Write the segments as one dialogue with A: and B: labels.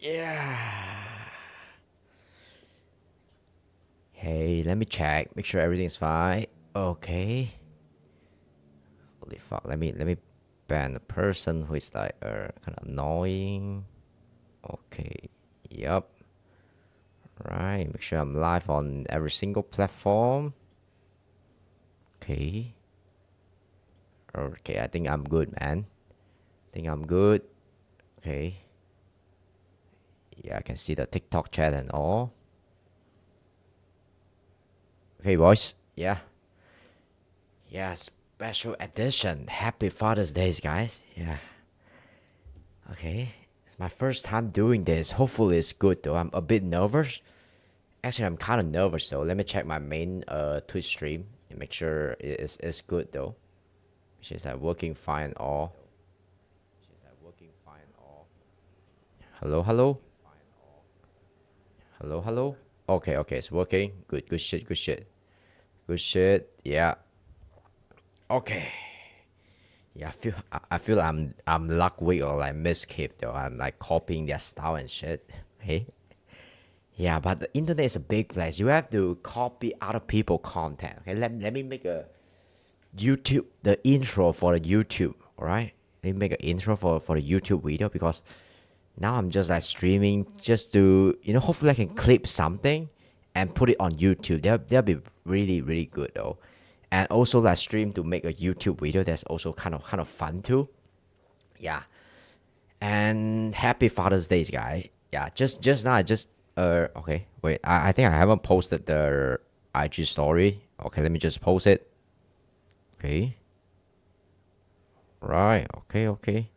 A: Yeah. Hey, let me check. Make sure everything's fine. Okay. Holy fuck. Let me ban the person who is like kind of annoying. Okay. Yup. Right. Make sure I'm live on every single platform. Okay. Okay. I think I'm good, man. I think I'm good. Okay. Yeah, I can see the TikTok chat and all. Okay, boys. Yeah. Yeah, special edition. Happy Father's Day, guys. Yeah. Okay. It's my first time doing this. Hopefully it's good though. I'm a bit nervous. Actually, I'm kind of nervous though. Let me check my main Twitch stream and make sure it's good though. She's like working fine all. Hello, hello. Hello, hello. Okay, okay, it's working. Good, good shit, good shit. Good shit. Yeah. Okay. Yeah, I feel I'm Ludwig or like Miskif though. I'm like copying their style and shit. Hey. Yeah, but the internet is a big place. You have to copy other people content. Okay, let me make a YouTube the intro for the YouTube. Alright? Let me make an intro for the YouTube video because now I'm just like streaming just to hopefully I can clip something and put it on YouTube. That'll be really, really good though. And also like stream to make a YouTube video that's also kind of fun too. Yeah. And happy Father's Day, guy. Yeah, just now I just okay. Wait, I think I haven't posted the IG story. Okay, let me just post it. Okay. Right, okay, okay.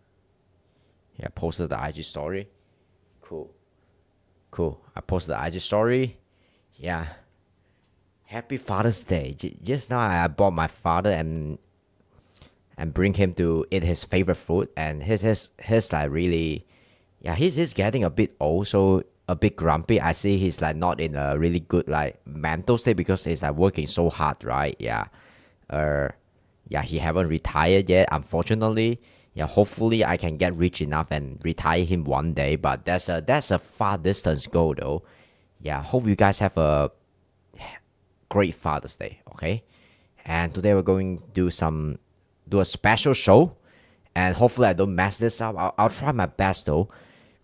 A: Yeah, posted the IG story. Cool. Cool. I posted the IG story. Yeah. Happy Father's Day. Just now I bought my father and bring him to eat his favorite food and his like really yeah, he's getting a bit old, so a bit grumpy. I see he's like not in a really good like mental state because he's like working so hard, right? Yeah. Uh yeah, he haven't retired yet, unfortunately. Yeah, hopefully I can get rich enough and retire him one day, but that's a far distance goal though. Yeah, hope you guys have a great Father's Day, okay? And today we're going to do a special show, and hopefully I don't mess this up. I'll try my best though,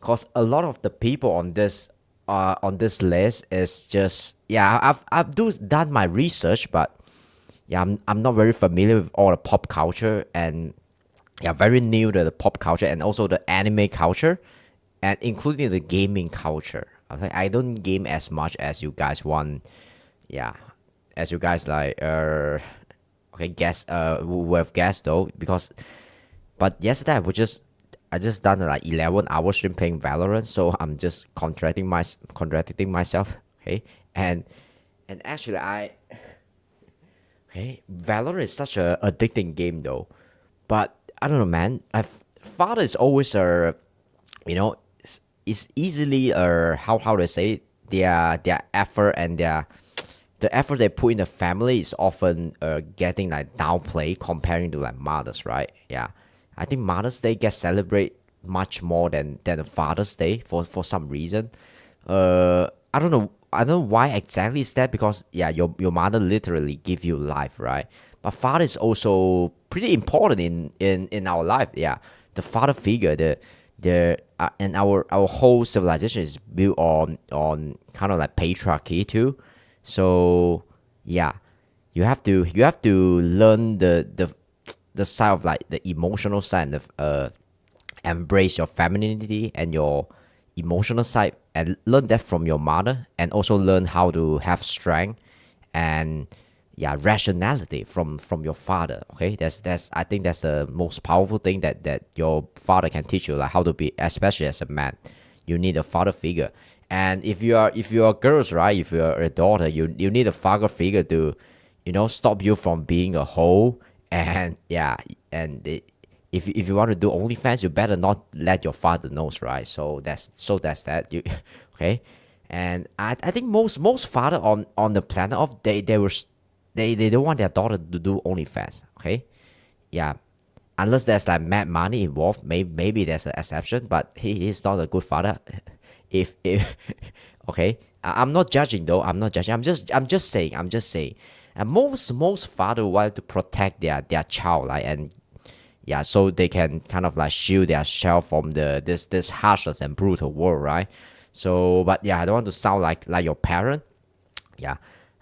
A: cause a lot of the people on this list is just yeah I've done my research, but yeah I'm not very familiar with all the pop culture and yeah very new to the pop culture and also the anime culture, and including the gaming culture. Okay, I don't game as much as you guys want. Yeah, as you guys like okay guess who have guessed though because but yesterday I just done like 11 hour stream playing Valorant, so I'm just contradicting myself. Okay, and actually Valorant is such a addicting game though, but I don't know, man. Father is always you know it's easily how to say it, their effort and the effort they put in the family is often getting like downplayed comparing to like mothers, right? Yeah, I think Mother's Day gets celebrated much more than the Father's Day for some reason. I don't know. I don't know why exactly is that because yeah, your mother literally give you life, right? But father is also pretty important in our life. Yeah, the father figure, the and our whole civilization is built on kind of like patriarchy too. So yeah, you have to learn the side of like the emotional side of embrace your femininity and your emotional side and learn that from your mother and also learn how to have strength and yeah rationality from your father. Okay, that's I think that's the most powerful thing that your father can teach you, like how to be, especially as a man. You need a father figure, and if you are girls, right, if you're a daughter, you need a father figure to stop you from being a hoe. And yeah, and if you want to do OnlyFans, you better not let your father knows, right? So that's that. You okay? And I think most father on the planet of they don't want their daughter to do OnlyFans. Okay, yeah, unless there's like mad money involved. Maybe there's an exception, but he is not a good father. if okay, I'm not judging though. I'm not judging. I'm just saying. I'm just saying. And most father want to protect their child, like, and yeah, so they can kind of like shield their child from this harshness and brutal world, right? So, but yeah, I don't want to sound like your parent. Yeah,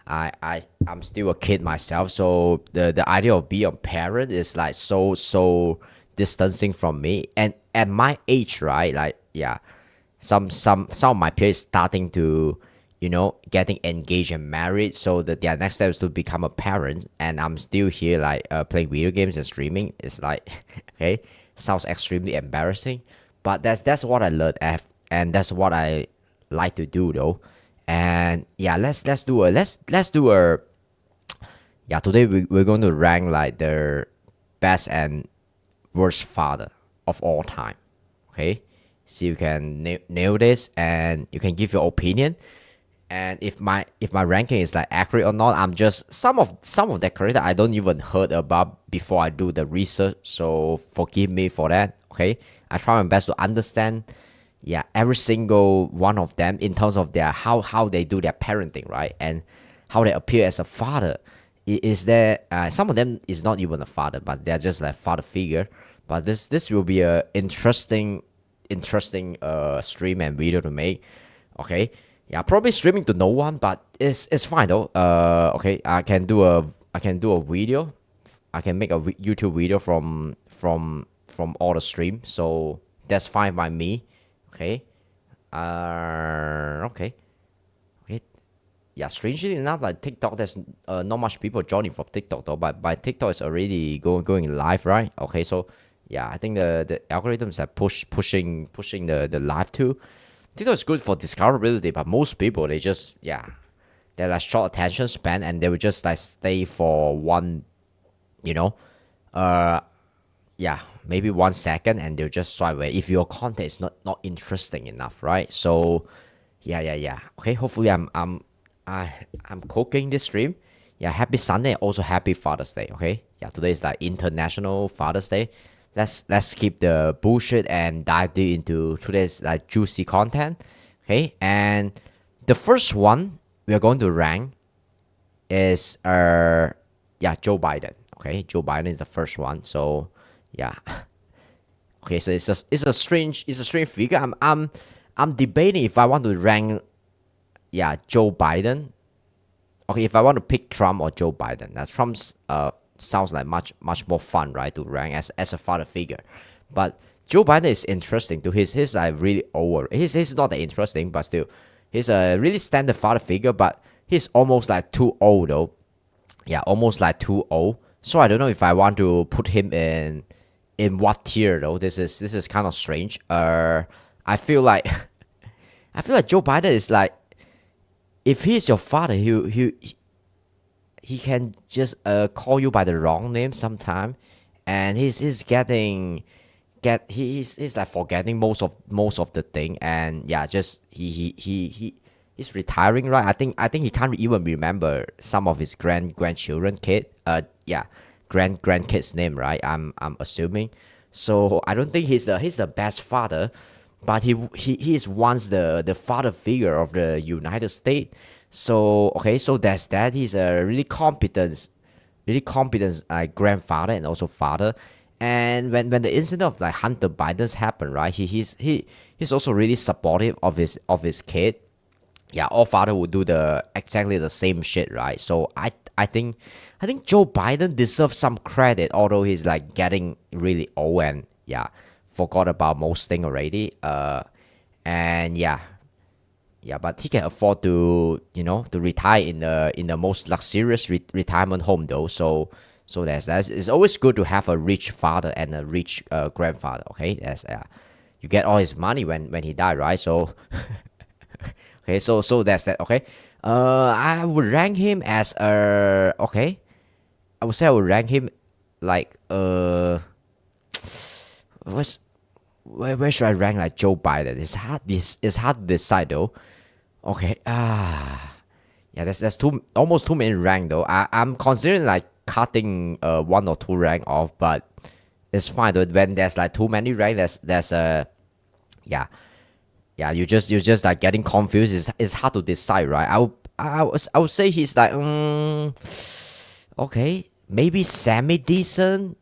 A: I'm still a kid myself, so the idea of being a parent is like so distancing from me. And at my age, right, like, yeah, some of my peers starting to, getting engaged and married, so that their next step is to become a parent, and I'm still here like playing video games and streaming. It's like okay, sounds extremely embarrassing, but that's what I learned at, and that's what I like to do though. And yeah, let's do a yeah, today we're going to rank like the best and worst father of all time. Okay, so you can nail this and you can give your opinion. And if my ranking is like accurate or not, I'm just some of that character I don't even heard about before I do the research, so forgive me for that. Okay, I try my best to understand, yeah, every single one of them in terms of their how they do their parenting, right, and how they appear as a father. Is there some of them is not even a father, but they're just like father figure. But this will be a interesting stream and video to make. Okay, yeah, probably streaming to no one, but it's fine though. Okay, I can do a video. I can make a YouTube video from all the stream, so that's fine by me. Okay. Okay. Okay. Yeah. Strangely enough, like TikTok, there's not much people joining from TikTok though. But by TikTok is already going live, right? Okay. So yeah, I think the algorithms are pushing the live too. TikTok is good for discoverability, but most people they just, yeah, they're like short attention span, and they will just like stay for one, you know, uh yeah, maybe 1 second, and they'll just swipe away if your content is not interesting enough, right? So yeah. Okay, hopefully I'm cooking this stream. Yeah, happy Sunday, also happy Father's Day. Okay, yeah, today is like International Father's Day. Let's skip the bullshit and dive deep into today's like juicy content. Okay, and the first one we are going to rank is yeah, Joe Biden. Okay, Joe Biden is the first one. So yeah. Okay, so it's a strange figure. I'm debating if I want to rank, yeah, Joe Biden. Okay, if I want to pick Trump or Joe Biden. Now Trump's sounds like much more fun, right, to rank as a father figure. But Joe Biden is interesting too. He's like really over. He's not that interesting, but still, he's a really standard father figure. But he's almost like too old though. Yeah, almost like too old. So I don't know if I want to put him in what tier though. This is kind of strange. I feel like I feel like Joe Biden is like, if he's your father, he can just call you by the wrong name sometime, and he's getting he's like forgetting most of the thing, and yeah, just he's retiring, right? I think he can't even remember some of his grandchildren kid, yeah, grandkids name, right? I'm assuming. So I don't think he's the best father, but he is once the father figure of the United States. So okay, so that's that. He's a really competent grandfather and also father. And when the incident of like Hunter Biden's happened, right? He's also really supportive of his kid. Yeah, all father would do the exactly the same shit, right? So I think Joe Biden deserves some credit, although he's like getting really old and yeah, forgot about most thing already. And yeah, but he can afford to retire in the most luxurious retirement home though. So that's it's always good to have a rich father and a rich grandfather. Okay, that's you get all his money when he died, right? So okay, so that's that. Okay, I would rank him as a okay. I would say I would rank him like what's where should I rank like Joe Biden? It's hard to decide though. Okay, yeah, that's almost too many rank though. I'm considering like cutting one or two rank off, but it's fine though. When there's like too many rank, there's yeah. Yeah, you just like getting confused. It's hard to decide, right? I would say he's like okay, maybe semi decent.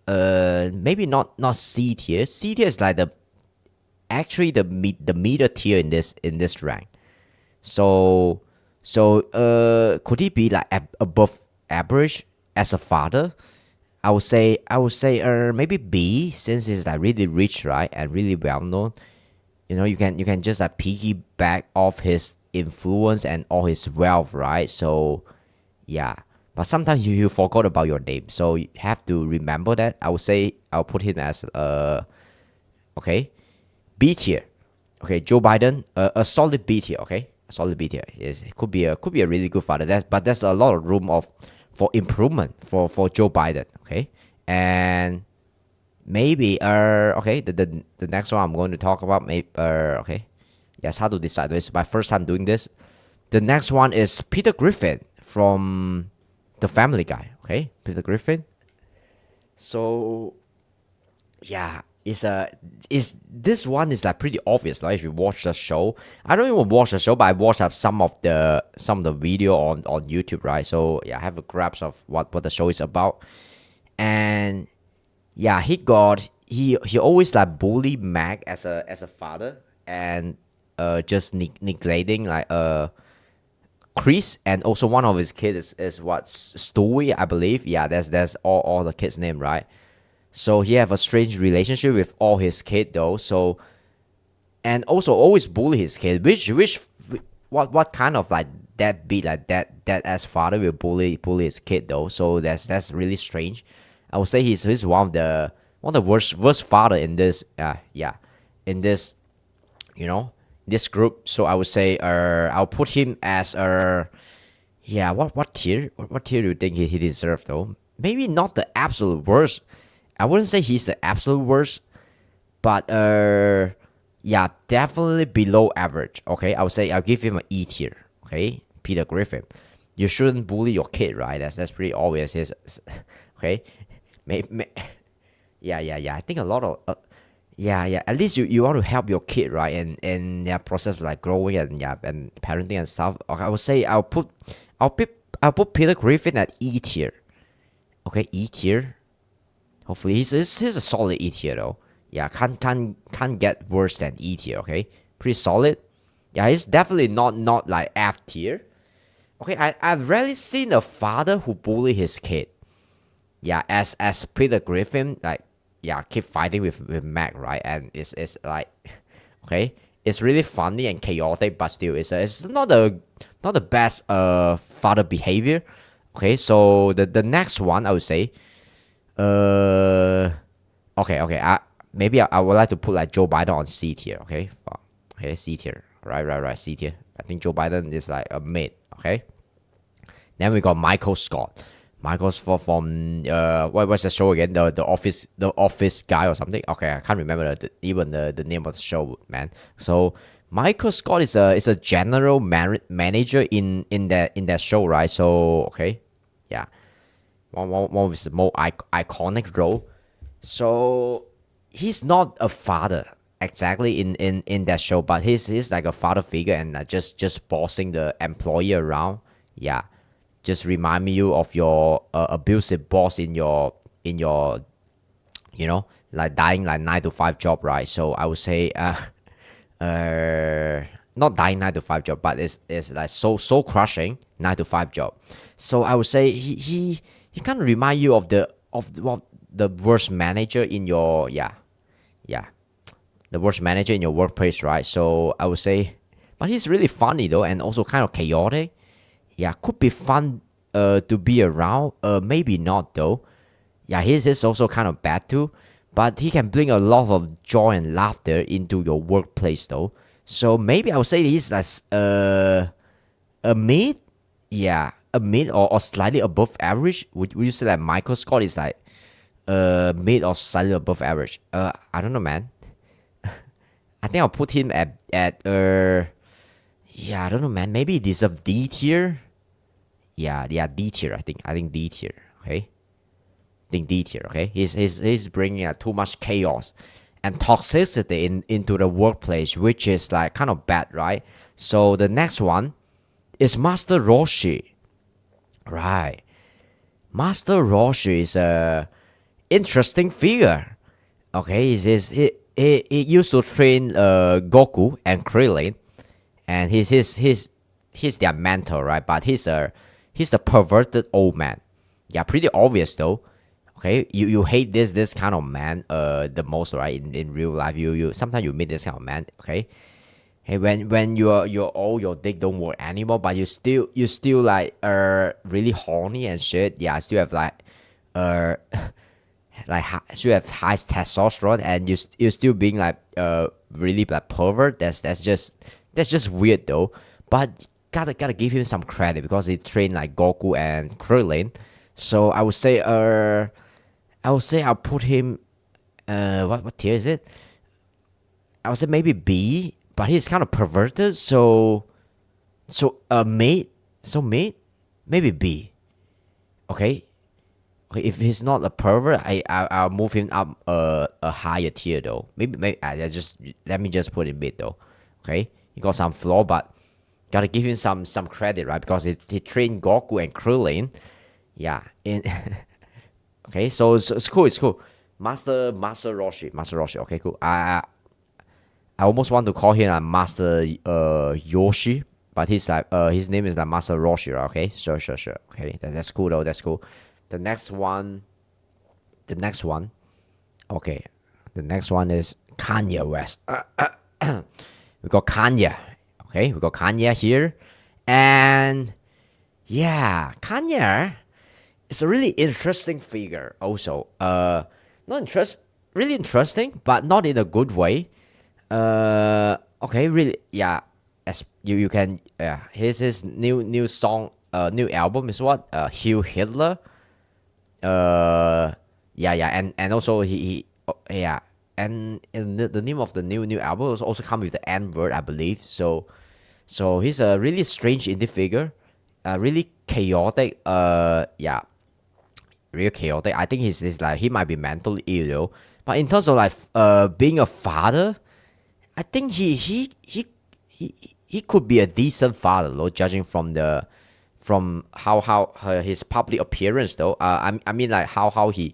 A: Maybe not C tier. C tier is like the actually the middle tier in this rank. So could he be like above average as a father? I would say maybe B, since he's like really rich, right, and really well known. You can just like piggyback off his influence and all his wealth, right? So yeah, but sometimes you forgot about your name, so you have to remember that. I would say I'll put him as okay, B tier. Okay, Joe Biden, a solid B tier. Okay, a solid B tier. Yes, it could be a really good father. But there's a lot of room of for improvement for Joe Biden. Okay, and maybe okay, the next one I'm going to talk about, maybe okay, yes, how to decide. This is my first time doing this. The next one is Peter Griffin from The Family Guy. Okay, Peter Griffin. So yeah, is this one is like pretty obvious, like if you watch the show. I don't even watch the show, but I watched up some of the video on YouTube, right? So yeah, I have a grasp of what the show is about. And yeah, he always like bully Mac as a father, and just neglecting like Chris, and also one of his kids is what, Stewie, I believe. Yeah, that's all the kids' name, right? So he have a strange relationship with all his kid though. So, and also always bully his kid, which what kind of like that be like that as father will bully his kid though. So that's really strange. I would say he's one of the worst father in this yeah, in this, you know, this group. So I would say I'll put him as yeah, what tier, what tier do you think he deserved though? Maybe not the absolute worst. I wouldn't say he's the absolute worst, but yeah, definitely below average. Okay, I would say I'll give him an E tier. Okay, Peter Griffin. You shouldn't bully your kid, right? That's pretty obvious. Okay, may, yeah. I think a lot of yeah. At least you want to help your kid, right? And yeah, process like growing and yeah and parenting and stuff. Okay, I would say I'll put Peter Griffin at E tier. Okay, E tier. Hopefully he's a solid E tier though. Yeah, can't get worse than E tier. Okay, pretty solid. Yeah, he's definitely not like F tier. Okay, I've rarely seen a father who bully his kid. Yeah, as Peter Griffin, like yeah, keep fighting with Mac, right? And it's like okay, it's really funny and chaotic, but still it's not the best father behavior. Okay, so the next one I would say uh, okay. Maybe I would like to put like Joe Biden on C tier. Okay, okay, C tier. Right. C tier. I think Joe Biden is like a mid. Okay. Then we got Michael Scott. Michael Scott from what's the show again? The office guy or something. Okay, I can't remember even the name of the show, man. So Michael Scott is a general manager in that show, right? So okay, yeah, one of his more iconic role. So he's not a father exactly in that show, but he's like a father figure and just bossing the employee around. Yeah, just remind me you of your abusive boss in your like dying like 9 to 5 job, right? So I would say uh not dying 9 to 5 job, but it's like so crushing 9 to 5 job. So I would say he kind of remind you of the worst manager in your yeah the worst manager in your workplace, right? So I would say, but he's really funny though, and also kind of chaotic. Yeah, could be fun to be around. Maybe not though. Yeah, he's also kind of bad too, but he can bring a lot of joy and laughter into your workplace though. So maybe I would say he's like a mid, yeah, a mid or slightly above average. Would you say that Michael Scott is like mid or slightly above average? I don't know, man. I think I'll put him at yeah, I don't know, man. Maybe he deserves D tier. Yeah, D tier. I think D tier. Okay, I think D tier. Okay, he's bringing too much chaos, and toxicity into the workplace, which is like kind of bad, right? So the next one is Master Roshi, right? Master Roshi is a interesting figure. Okay, he used to train Goku and Krillin, and he's their mentor, right? But he's a perverted old man. Yeah, pretty obvious though. Okay, you hate this kind of man the most, right? In real life, you sometimes you meet this kind of man. Okay, hey, when you're old, your dick don't work anymore, but you still like really horny and shit. Yeah, I still have like uh like still have high testosterone, and you still being like really like pervert. That's just weird though. But gotta give him some credit because he trained like Goku and Krillin. So I would say I'll put him what tier is it? I would say maybe B, but he's kind of perverted. Mate, maybe B. Okay, okay. If he's not a pervert, I'll move him up a higher tier though. Maybe let me just put him mid though. Okay, he got some flaw, but gotta give him some credit, right? Because he trained Goku and Krillin. Yeah, in okay, so it's cool. It's cool. Master Roshi. Okay, cool. I almost want to call him a Master Yoshi, but he's like his name is like Master Roshi. Right? Okay, sure. Okay, that's cool though. That's cool. The next one, the next one. Okay, the next one is Kanye West. We got Kanye. Okay, we got Kanye here, and yeah, Kanye is a really interesting figure. Also, not really interesting, but not in a good way. Okay, really, yeah. As you can, yeah. Here's his new song, new album is what? Heal Hitler. Yeah, and also yeah, and the name of the new album also come with the N word, I believe. So he's a really strange indie figure, really chaotic. Yeah, real chaotic. I think he's like he might be mentally ill, though. But in terms of like being a father, I think he could be a decent father, though, judging from how his public appearance, though. I mean like how he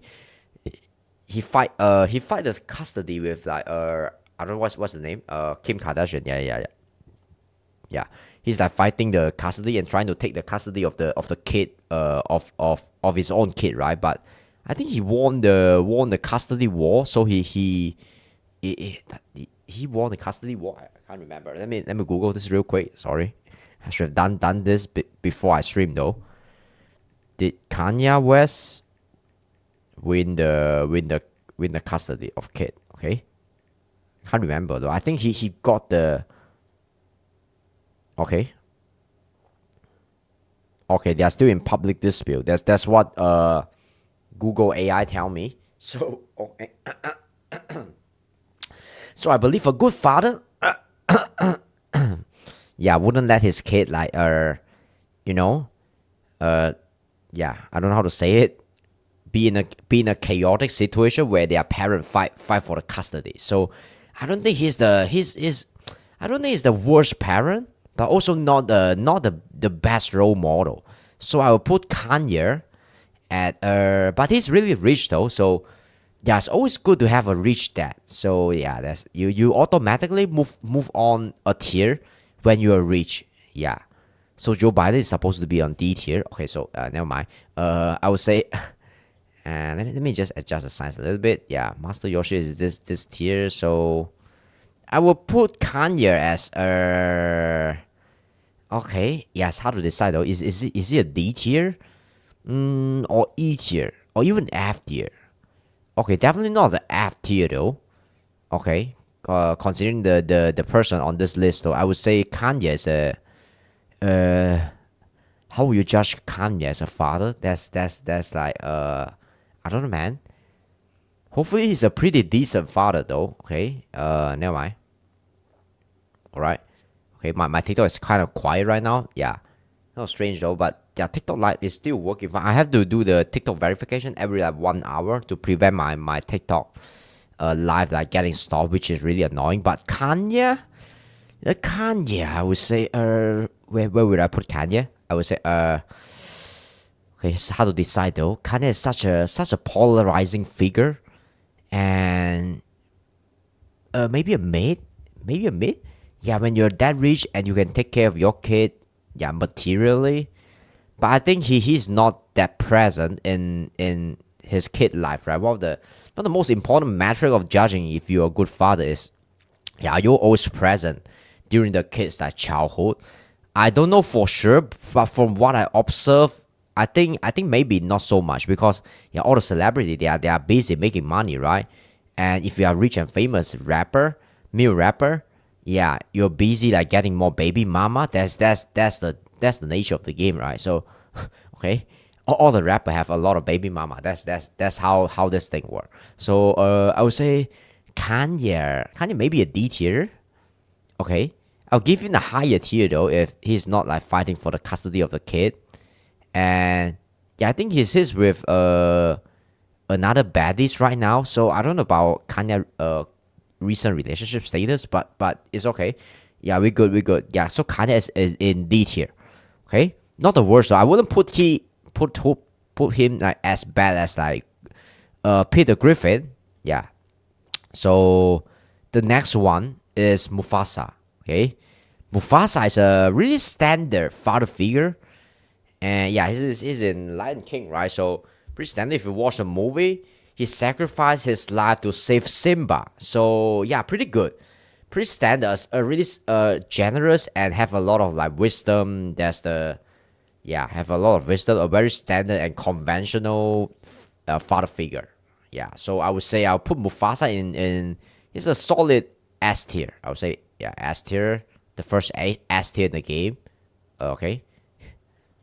A: fight the custody with like I don't know what's the name, Kim Kardashian. Yeah. He's like fighting the custody and trying to take the custody of the kid, of his own kid, right? But I think he won the custody war, so he won the custody war. I can't remember. Let me Google this real quick. Sorry, I should have done this before I stream though. Did Kanye West win the custody of kid? Okay, can't remember though. I think he got the. Okay. Okay, they are still in public dispute. That's what Google AI tell me. So okay. So I believe a good father, yeah, wouldn't let his kid like you know, uh, yeah, I don't know how to say it. Be in a chaotic situation where their parent fight for the custody. So I don't think he's I don't think he's the worst parent, but also not the best role model. So I will put Kanye at but he's really rich though. So yeah, it's always good to have a rich dad. So yeah, that's you automatically move on a tier when you are rich. Yeah. So Joe Biden is supposed to be on D tier. Okay, so never mind. I would say, and let me just adjust the size a little bit. Yeah, Master Yoshi is this tier. So I will put Kanye as okay. Yes, how to decide though? Is he a D tier, or E tier, or even F tier? Okay, definitely not the F tier though. Okay, considering the person on this list though, I would say Kanye is a how will you judge Kanye as a father? That's like I don't know, man. Hopefully he's a pretty decent father though. Okay, never mind. All right. Okay, my TikTok is kind of quiet right now. Yeah, not strange though, but yeah, TikTok Live is still working. But I have to do the TikTok verification every like 1 hour to prevent my TikTok life like getting stopped, which is really annoying. But Kanye, Kanye, I would say, where would I put Kanye? I would say, okay, it's hard to decide though. Kanye is such a polarizing figure, and maybe a mid, maybe a mid. Yeah, when you're that rich and you can take care of your kid, yeah, materially. But I think he's not that present in his kid life, right? One of the most important metric of judging if you're a good father is, yeah, you're always present during the kids like childhood. I don't know for sure, but from what I observe, I think maybe not so much because yeah, all the celebrity they are busy making money, right? And if you are rich and famous rapper, male rapper, yeah, you're busy like getting more baby mama. That's the nature of the game, right? So, okay, all the rapper have a lot of baby mama. That's how this thing works. So I would say Kanye maybe a D tier. Okay, I'll give him a higher tier though if he's not like fighting for the custody of the kid. And yeah, I think he's with another baddies right now. So I don't know about Kanye recent relationship status, but it's okay. Yeah, we good. Yeah, so Kanye is in D tier. Okay, not the worst. So I wouldn't put him like as bad as like Peter Griffin. Yeah. So the next one is Mufasa. Okay, Mufasa is a really standard father figure, and yeah, he's in Lion King, right? So pretty standard. If you watch the movie, he sacrificed his life to save Simba. So yeah, pretty good, pretty standard. Really generous and have a lot of like wisdom. That's the yeah, have a lot of wisdom. A very standard and conventional father figure. Yeah, so I would say I'll put Mufasa in. He's a solid S tier. I would say yeah, S tier. The first S tier in the game. Okay.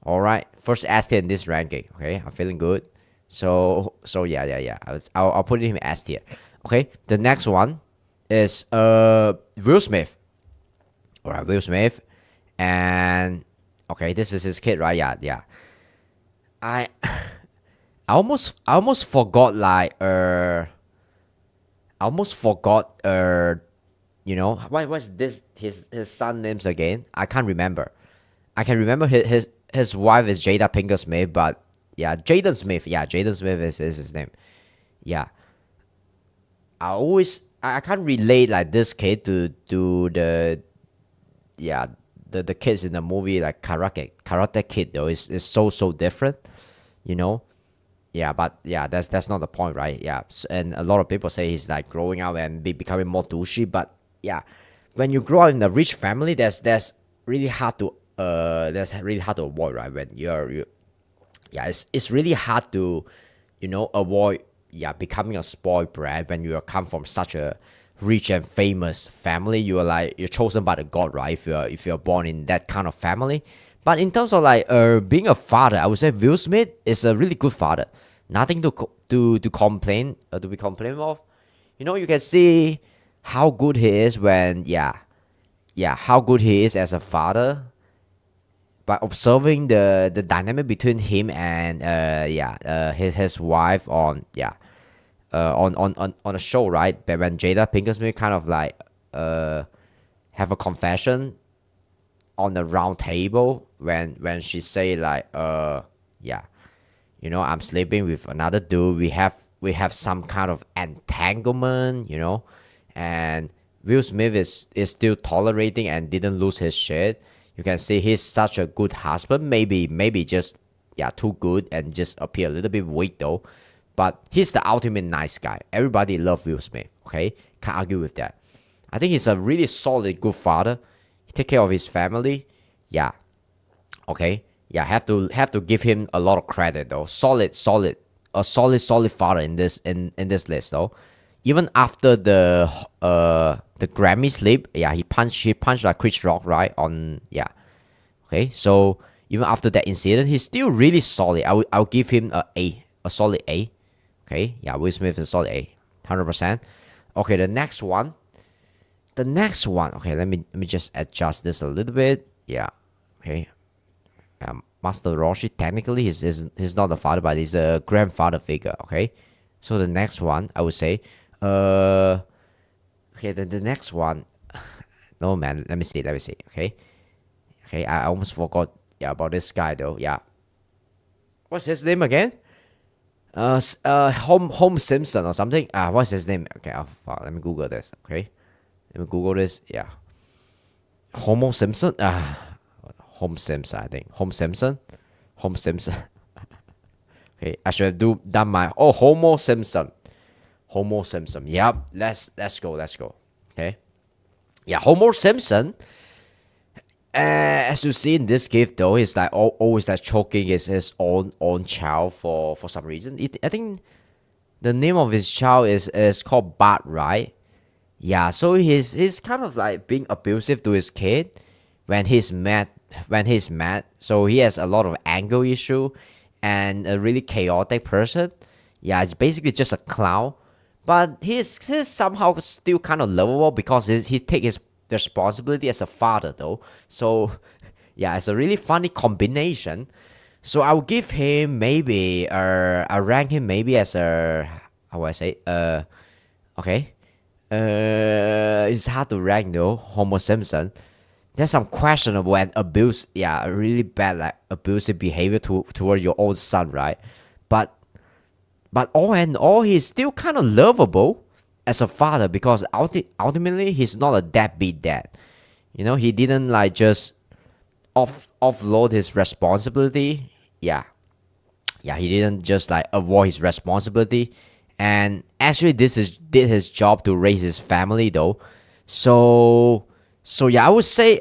A: All right, first S tier in this ranking. Okay, I'm feeling good. So yeah. I'll put him in S tier. Okay, the next one is Will Smith. All right, Will Smith, and okay, this is his kid, right? Yeah. I I almost forgot like I almost forgot what's this his son names again? I can't remember. I can remember his wife is Jada Pinkett Smith, but yeah, Jaden Smith. Yeah, Jaden Smith is his name. Yeah, I can't relate like this kid to the yeah the kids in the movie like Karate Kid though is so different, you know. Yeah, but yeah, that's not the point, right? Yeah, and a lot of people say he's like growing up and becoming more douchey, but yeah, when you grow up in a rich family, that's really hard to avoid, right? When yeah, it's really hard to avoid yeah becoming a spoiled brat when you come from such a rich and famous family. You're chosen by the god, right? If you're born in that kind of family. But in terms of like being a father, I would say Will Smith is a really good father. Nothing to complain to be complained of. You can see how good he is when how good he is as a father by observing the dynamic between him and his wife on a show, right? But when Jada Pinkett Smith kind of like have a confession on the round table when she say like I'm sleeping with another dude, we have some kind of entanglement, and Will Smith is still tolerating and didn't lose his shit. You can see he's such a good husband. Maybe just too good and just appear a little bit weak though. But he's the ultimate nice guy. Everybody love Will Smith. Okay, can't argue with that. I think he's a really solid, good father. He take care of his family. Yeah. Okay. Yeah. Have to give him a lot of credit though. Solid father in this list though. Even after the Grammy slip, yeah, he punched like Chris Rock, right? Okay, so even after that incident, he's still really solid. I'll give him a solid A. Okay, yeah, Will Smith is a solid A, 100%. Okay, the next one. Okay, let me just adjust this a little bit. Yeah, okay. Master Roshi, technically he's not the father, but he's a grandfather figure. Okay, so the next one I would say Uh, okay, then the next one. No man, let me see. Okay, okay, I almost forgot. Yeah, about this guy though. Yeah, what's his name again? Home Simpson or something. What's his name? Okay, let me Google this. Okay, let me Google this. Yeah, Homo Simpson. Home Simpson. I think Home Simpson. Home Simpson. Okay, I should have done my Homo Simpson. Homo Simpson. Yep. Let's go. Let's go. Okay. Yeah, Homo Simpson. As you see in this gift, though, he's like always like choking his own child for some reason. I think the name of his child is called Bart, right? Yeah, so he's kind of like being abusive to his kid when he's mad. So he has a lot of anger issue and a really chaotic person. Yeah, it's basically just a clown, but he's somehow still kind of lovable because he take his responsibility as a father though. So yeah, it's a really funny combination. So I would give him maybe I rank him maybe as a how would I say okay. It's hard to rank though. Homer Simpson. There's some questionable and really bad like abusive behavior toward your own son, right? But all in all, he's still kind of lovable as a father because ultimately he's not a deadbeat dad. He didn't like just offload his responsibility. Yeah, yeah, he didn't just like avoid his responsibility, and actually did his job to raise his family though. So yeah, I would say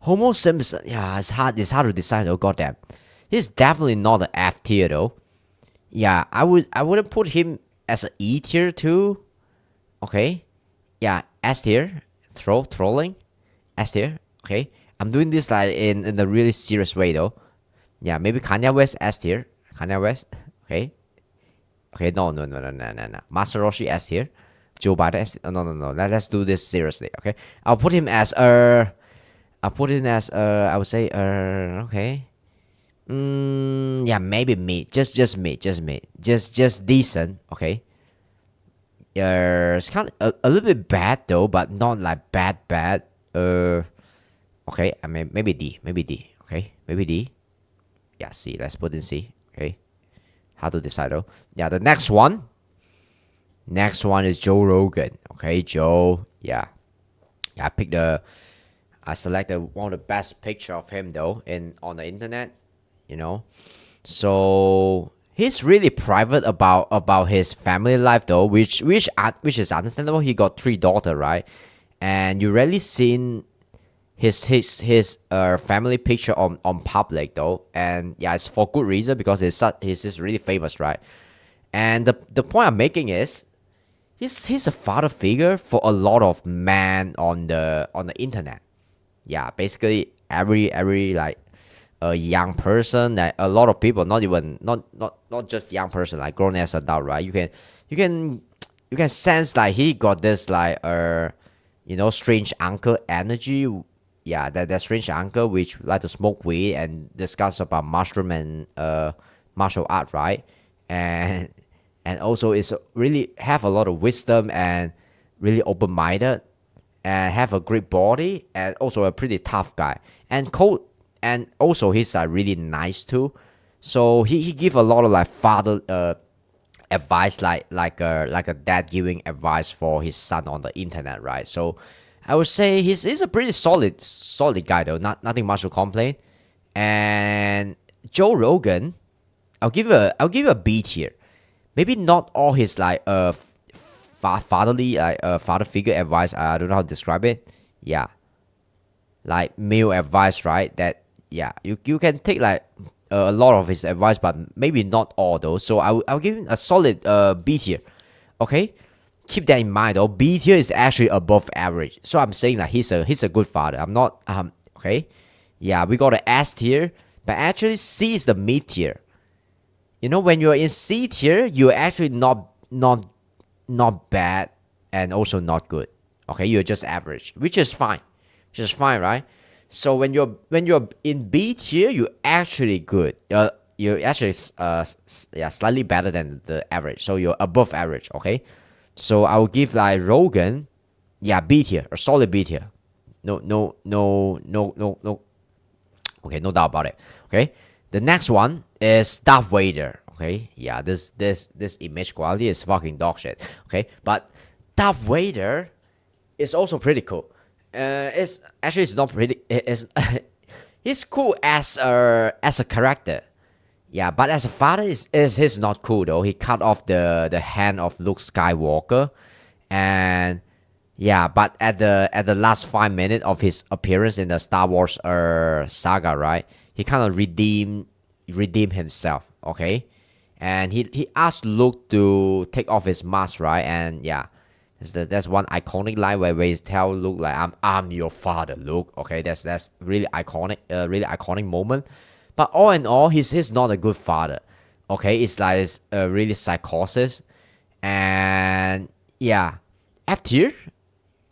A: Homo Simpson. Yeah, it's hard to decide though. Goddamn, he's definitely not an F tier though. Yeah, I wouldn't put him as an E tier too. Okay, yeah, S tier, trolling, S tier. Okay, I'm doing this like in a really serious way though. Yeah, maybe Kanye West S tier. Kanye West. Okay. Okay, no. Master Roshi S tier. Joe Biden S. No. Let's do this seriously. Okay, I'll put him as I would say okay. Yeah, maybe mid. Just mid. Just decent. Okay. It's kind of a little bit bad though, but not like bad. Okay. I mean, maybe D. Okay, maybe D. Yeah, C. Let's put in C. Okay. How to decide though? Yeah, the next one. Next one is Joe Rogan. Okay, Joe. Yeah. Yeah, I selected one of the best picture of him though on the internet. So he's really private about his family life though, which is understandable. He got 3 daughters, right? And you rarely seen his family picture on public though, and yeah, it's for good reason because he's just really famous, right? And the point I'm making is he's a father figure for a lot of men on the internet. Yeah, basically every like a young person, like a lot of people, not just young person, like grown as adult, right? You can sense like he got this like strange uncle energy. Yeah, that strange uncle which like to smoke weed and discuss about mushroom and martial art, right? And also is really have a lot of wisdom and really open minded and have a great body and also a pretty tough guy and also he's really nice too. So he give a lot of like father advice like a dad giving advice for his son on the internet, right? So I would say he's a pretty solid guy though. Nothing much to complain. And Joe Rogan, I'll give a B tier. Maybe not all his like fatherly father figure advice. I don't know how to describe it. Yeah, like male advice, right? That yeah, you can take like a lot of his advice, but maybe not all though. So I'll give him a solid B tier. Okay, keep that in mind though. B tier is actually above average. So I'm saying that he's a good father. I'm not okay. Yeah, we got a S tier, but actually C is the mid tier. When you're in C tier, you're actually not bad and also not good. Okay, you're just average, which is fine. Right? So when you're in B tier, you're actually good. you're actually yeah, slightly better than the average. So you're above average. Okay, so I will give like Rogan, yeah, B tier, a solid B tier. No. Okay, no doubt about it. Okay, the next one is Darth Vader. Okay, yeah, this image quality is fucking dog shit. Okay, but Darth Vader is also pretty cool. It's actually it's not pretty. It's he's cool as a character. Yeah, but as a father, is he's not cool though. He cut off the hand of Luke Skywalker, and yeah, but at the last 5 minutes of his appearance in the Star Wars saga, right? He kind of redeem himself, okay? And he asked Luke to take off his mask, right? And yeah, that's one iconic line where he tell Luke like I'm your father, Luke. Okay, that's really iconic moment. But all in all, he's not a good father. Okay, it's like it's really psychosis, and yeah, F tier.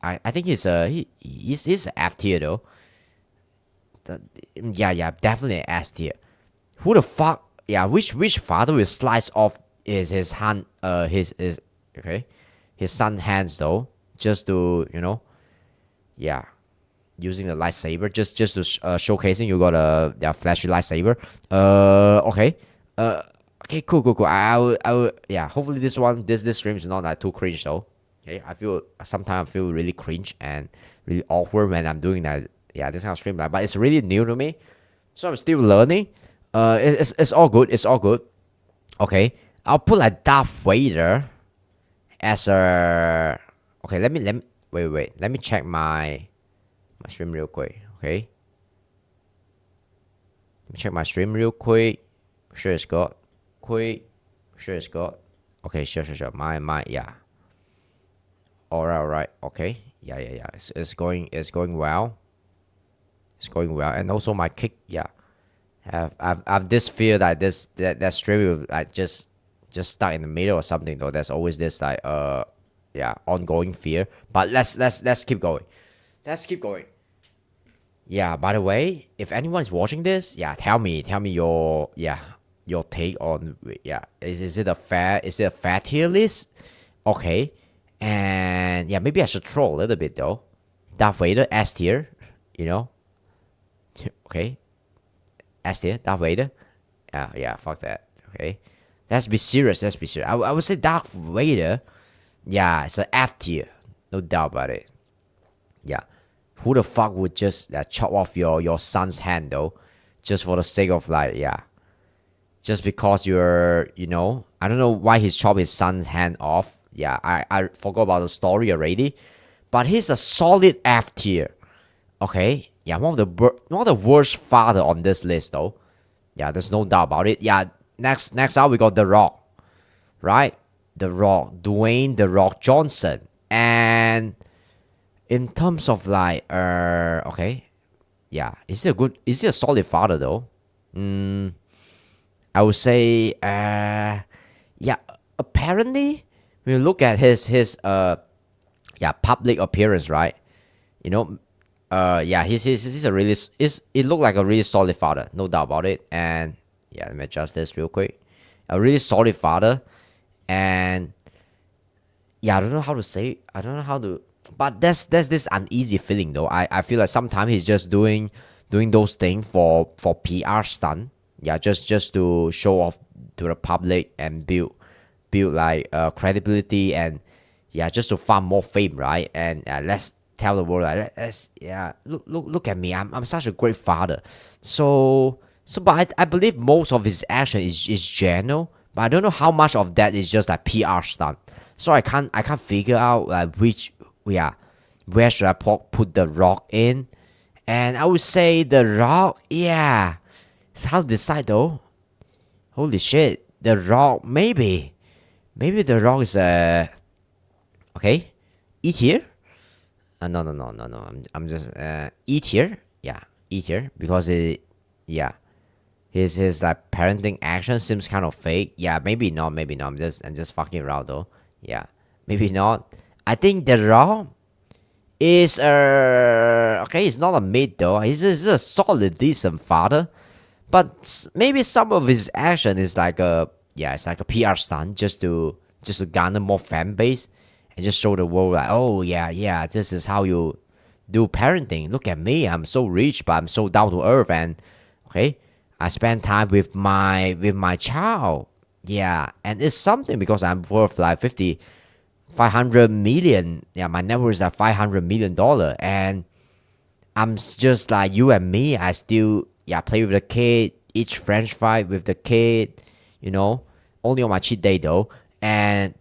A: I think he's F tier though. Yeah, definitely S tier. Who the fuck? Yeah, which father will slice off his hand? His okay, his son hands though, just to yeah, using the lightsaber, just to showcasing you got a flashy lightsaber. Okay. Okay, cool. I will, yeah. Hopefully this stream is not like too cringe though. Okay, I feel sometimes I feel really cringe and really awkward when I'm doing that. Yeah, this kind of stream, but it's really new to me, so I'm still learning. It's all good. It's all good. Okay, I'll put like Darth Vader as a. Okay, let me wait. Let me check my stream real quick. Okay, let me check my stream real quick. Sure it's got quick. Sure it's got. Okay, sure. My yeah. Alright. Okay. Yeah. It's going well. It's going well, and also my kick. Yeah. I've this fear that that stream will like just stuck in the middle or something though. There's always this like yeah, ongoing fear. But let's keep going. Let's keep going. Yeah. By the way, if anyone is watching this, yeah, tell me your your take on yeah. Is it a fair tier list? Okay. And yeah, maybe I should troll a little bit though. Darth Vader S tier, you know. Okay, S tier, Darth Vader. Yeah, fuck that. Okay, let's be serious. I would say Darth Vader. Yeah, it's an F tier, no doubt about it. Yeah, who the fuck would just chop off your son's hand though, just for the sake of like yeah, just because you're I don't know why he's chopped his son's hand off. Yeah, I forgot about the story already, but he's a solid F tier. Okay, yeah, one of the worst father on this list though. Yeah, there's no doubt about it. Yeah, next up we got The Rock, right? The Rock, Dwayne The Rock Johnson, and in terms of like okay, yeah, is he a solid father though? I would say yeah, apparently when you look at his yeah, public appearance, right? Yeah, he's a really it looked like a really solid father, no doubt about it. And yeah, let me adjust this real quick. A really solid father, and yeah, I don't know how to say. I don't know how to. But there's this uneasy feeling though. I feel like sometimes he's just doing those things for PR stunt. Yeah, just to show off to the public and build like credibility, and yeah, just to farm more fame, right? And let's tell the world like let's yeah, look at me. I'm such a great father. So but I believe most of his action is genuine, but I don't know how much of that is just like PR stunt. So I can't figure out which yeah, where should I put The Rock in. And I would say The Rock, yeah, it's hard to decide though. Holy shit, The Rock, maybe The Rock is okay, E tier. No. I'm just E tier. Yeah, E tier because yeah, his like parenting action seems kind of fake. Yeah, maybe not. I'm just fucking around though. Yeah, maybe not. I think The Rock is okay. He's not a mid though. He's a solid, decent father. But maybe some of his action is like a yeah, it's like a PR stunt just to garner more fan base and just show the world like, oh yeah, yeah, this is how you do parenting. Look at me, I'm so rich, but I'm so down to earth, and okay, I spend time with my child. Yeah, and it's something because I'm worth like 500 million. Yeah, my net worth is like $500 million, and I'm just like you and me. I still yeah play with the kid, eat French fry with the kid, you know, only on my cheat day though. And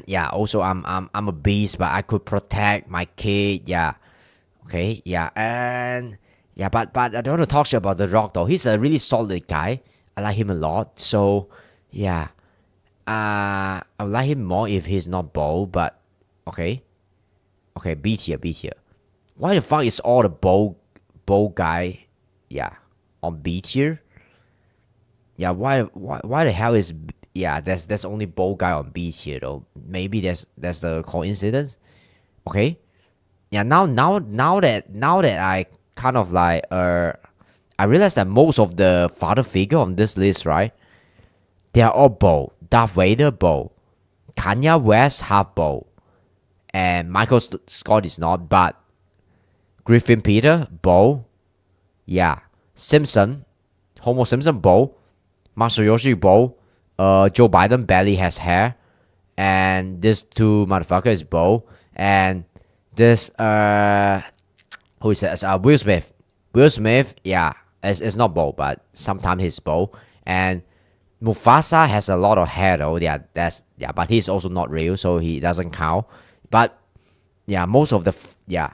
A: yeah, also I'm a beast, but I could protect my kid. Yeah, okay, yeah, and yeah, but I don't want to talk to you about The Rock though. He's a really solid guy. I like him a lot. So yeah, I would like him more if he's not bold. But okay, okay, B tier, B tier. Why the fuck is all the bold guy, yeah, on B tier? Yeah, why the hell is yeah? There's only bold guy on B tier though. Maybe that's the coincidence. Okay, yeah. Now that I kind of like I realize that most of the father figure on this list, right? They are all bold. Darth Vader bold, Kanye West half bold, and Michael Scott is not, but Griffin Peter bold. Yeah, Simpson, Homer Simpson bold, Masayoshi bold. Joe Biden barely has hair, and this two motherfuckers bold, and this who is that? Will Smith. Will Smith, yeah, it's not bold, but sometimes he's bold. And Mufasa has a lot of hair though. Yeah, that's yeah, but he's also not real, so he doesn't count. But yeah, most of the yeah,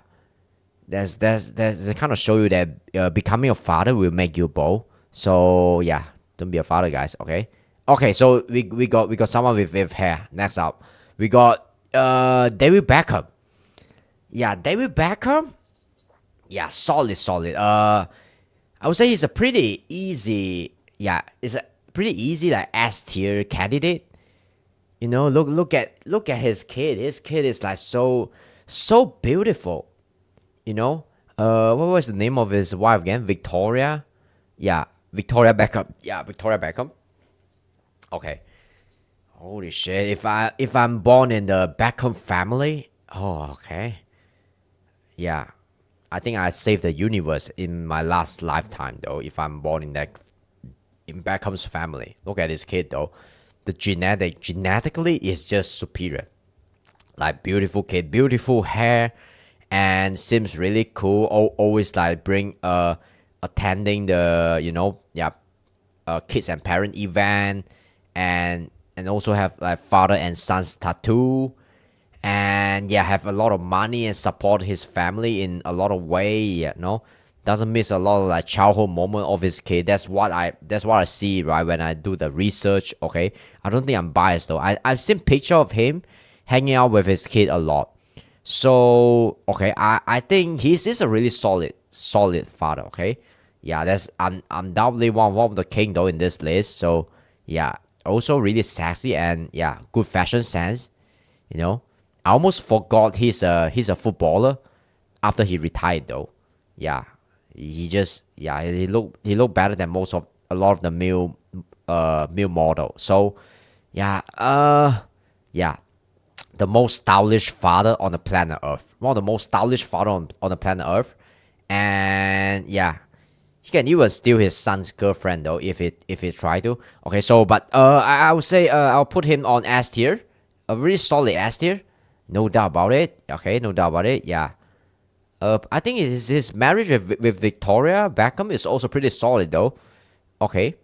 A: there's kind of show you that becoming a father will make you bold. So yeah, don't be a father, guys. Okay. Okay. So we got someone with hair. Next up, we got David Beckham. Yeah, David Beckham. Yeah, solid, solid. I would say he's a pretty easy. Yeah, it's a pretty easy like S tier candidate. You know, look at his kid. His kid is like so beautiful. You know, what was the name of his wife again? Victoria. Yeah, Victoria Beckham. Yeah, Victoria Beckham. Okay. Holy shit! If I'm born in the Beckham family, oh okay. Yeah, I think I saved the universe in my last lifetime though. If I'm born in Beckham's family, look at this kid though. The genetically is just superior. Like beautiful kid, beautiful hair, and seems really cool. Always like bring attending the yeah kids and parent event, and also have like father and son's tattoo, and yeah have a lot of money and support his family in a lot of way. Doesn't miss a lot of like childhood moment of his kid. That's what I see right when I do the research. Okay, I don't think I'm biased though. I've seen picture of him hanging out with his kid a lot. So okay, I think he's a really solid father. Okay, yeah, that's undoubtedly one of the king though in this list. So yeah, also really sexy and yeah, good fashion sense. You know, I almost forgot he's a footballer after he retired though. Yeah, he just yeah he looked better than most of a lot of the male model. So yeah yeah the most stylish father on the planet Earth. One of the most stylish father on the planet Earth. And yeah, he can even steal his son's girlfriend though if he try to. Okay, so but I would say I'll put him on S tier, a really solid S tier, no doubt about it. Okay, no doubt about it. Yeah. I think his marriage with Victoria Beckham is also pretty solid though. Okay,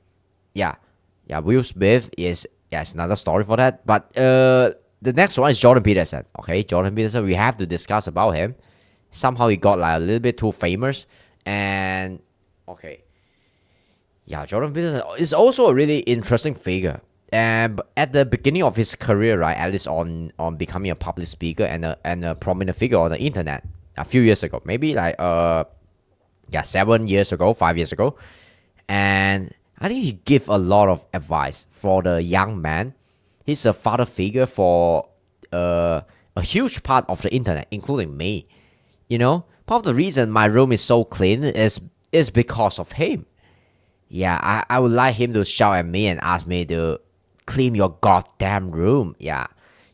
A: yeah, yeah. Will Smith is yeah, it's another story for that. But the next one is Jordan Peterson. Okay, Jordan Peterson. We have to discuss about him. Somehow he got like a little bit too famous, and okay, yeah, Jordan Peterson is also a really interesting figure. And at the beginning of his career, right, at least on becoming a public speaker and a prominent figure on the internet, a few years ago, maybe like yeah 7 years ago, 5 years ago, and I think he give a lot of advice for the young man. He's a father figure for a huge part of the internet, including me. Part of the reason my room is so clean is because of him. Yeah, I would like him to shout at me and ask me to clean your goddamn room. Yeah,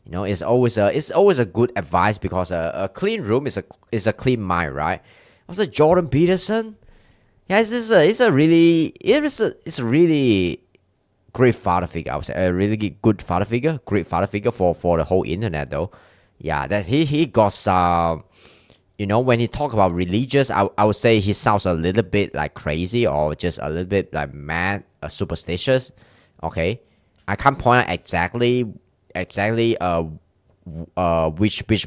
A: it's always a good advice because a clean room is a clean mind, right? Also, Jordan Peterson. Yeah, it's a really great father figure. I would say a really good father figure, great father figure for the whole internet though. Yeah, that he got some. When he talk about religious, I would say he sounds a little bit like crazy or just a little bit like mad, superstitious. Okay, I can't point out exactly which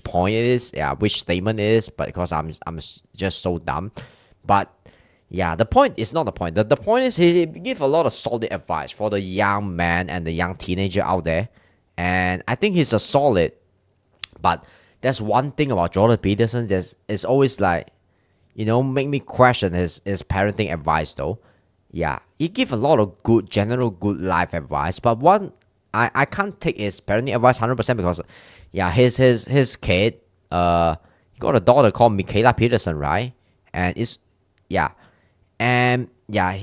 A: point it is, yeah, which statement it is, but because I'm just so dumb. But yeah, the point is not the point. The point is he give a lot of solid advice for the young man and the young teenager out there, and I think he's a solid. But that's one thing about Jordan Peterson. There's is always like, make me question his parenting advice though. Yeah, he give a lot of good general good life advice, but one I can't take his parenting advice 100% because, yeah, his kid he got a daughter called Michaela Peterson, right? And it's yeah, and yeah,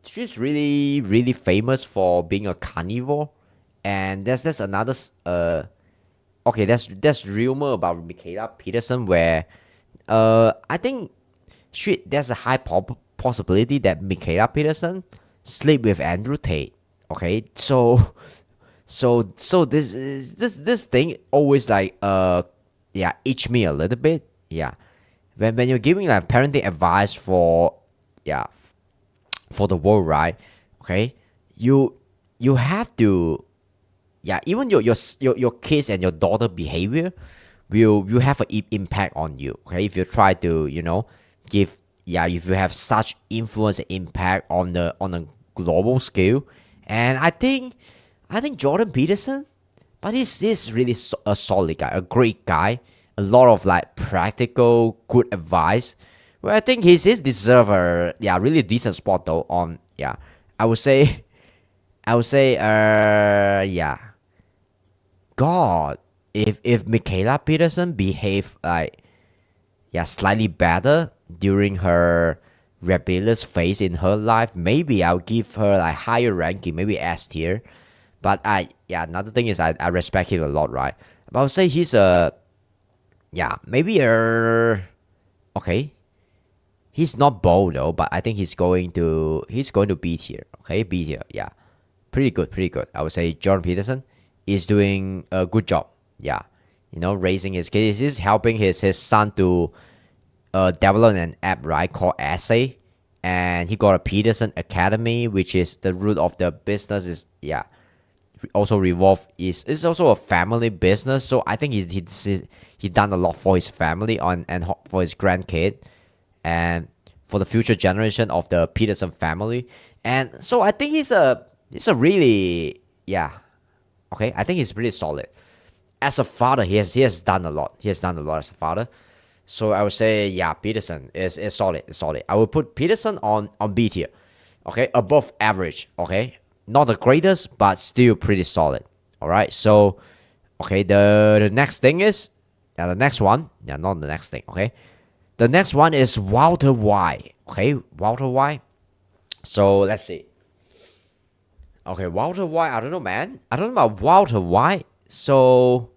A: she's really really famous for being a carnivore, and there's another okay, there's rumor about Michaela Peterson where I think there's a high possibility that Michaela Peterson sleep with Andrew Tate. Okay, so this thing always like yeah, itch me a little bit. Yeah, when you're giving like parenting advice for, yeah, for the world, right? Okay, you you have to, yeah, even your kids and your daughter behavior will have an impact on you. Okay, if you try to, give, yeah, if you have such influence and impact on a global scale. And I think Jordan Peterson, but he's really a solid guy, a great guy, a lot of like practical good advice, well, I think he's deserve a, yeah, really decent spot though on, yeah, I would say yeah, God, if Michaela Peterson behave like, yeah, slightly better during her rebellious phase in her life, maybe I'll give her like higher ranking, maybe S tier. But yeah, another thing is I respect him a lot, right? But I would say he's a, yeah, maybe a, okay. He's not bold though, but I think he's going to be here. Okay, be here. Yeah, pretty good, pretty good. I would say Jordan Peterson is doing a good job. Yeah, raising his kids. He's helping his son to develop an app, right, called Essay, and he got a Peterson Academy, which is the root of the business. Is, yeah, also revolve is also a family business. So I think he done a lot for his family and for his grandkid, and for the future generation of the Peterson family. And so I think he's a really, yeah, okay. I think he's pretty solid as a father. He has done a lot. He has done a lot as a father. So I would say, yeah, Peterson is solid. Is solid. I would put Peterson on B tier. Okay, above average. Okay, not the greatest, but still pretty solid. All right. So, okay, the next thing is, the next one. Yeah, not the next thing. Okay, the next one is Walter White. Okay, Walter White. So let's see. Okay, Walter White. I don't know, man. I don't know about Walter White. So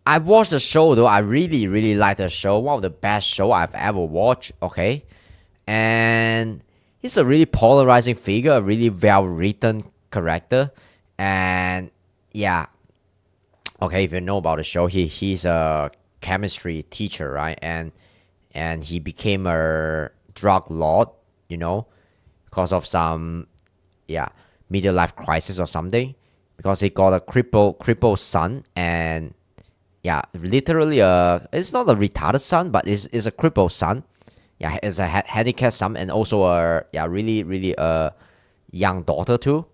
A: I watched the show though. I really, really like the show. One of the best show I've ever watched. Okay, and he's a really polarizing figure, a really well written character, and yeah. Okay, if you know about the show, he's a chemistry teacher, right? And he became a drug lord, you know, because of some, yeah, middle life crisis or something, because he got a crippled son, and yeah, literally it's not a retarded son, but it's a crippled son. Yeah, it's a handicapped son, and also a, yeah, really really young daughter too.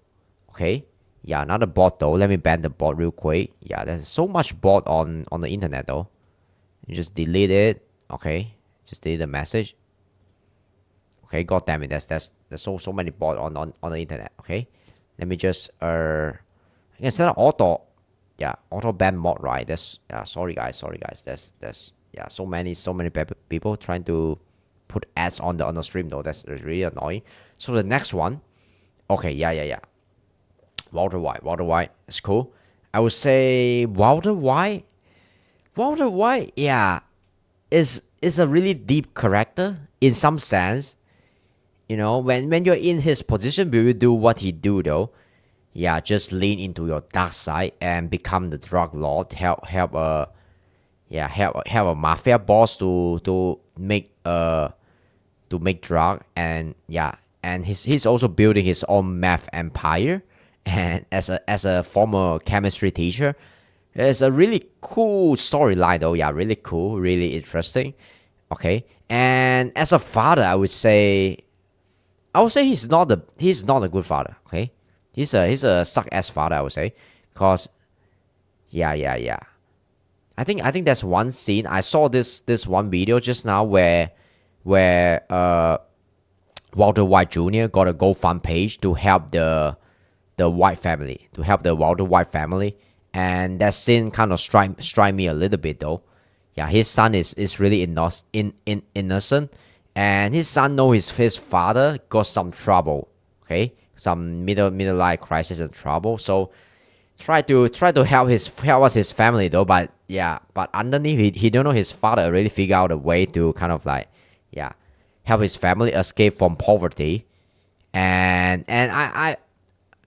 A: Okay, yeah, another bot though. Let me ban the bot real quick. Yeah, there's so much bot on the internet though. You just delete it. Okay, just delete the message. Okay, god damn it, there's so many bot on the internet. Okay, let me just I can set up auto, yeah, auto ban mod, right? That's, yeah, sorry guys, there's, yeah, so many people trying to put ads on the stream though. That's really annoying. So the next one, okay, yeah. Walter White. Walter White is cool. I would say Walter White. Walter White, yeah, is a really deep character in some sense. You know, when you're in his position, will you do what he do though? Yeah, just lean into your dark side and become the drug lord. Help a mafia boss to make drug, and yeah, and he's also building his own math empire. And as a former chemistry teacher, it's a really cool storyline though. Yeah, really cool, really interesting. Okay, and as a father, I would say he's not a good father. Okay, he's a suck ass father. I would say, because yeah. I think that's one scene. I saw this one video just now where Walter White Jr. got a GoFund page to help the White family, to help the Walter White family, and that scene kind of strike me a little bit though. Yeah, his son is really innocent, and his son knows his father got some trouble. Okay, some middle life crisis and trouble. So try to help us his family though. But yeah, but underneath he don't know his father already figure out a way to kind of like, yeah, help his family escape from poverty. And I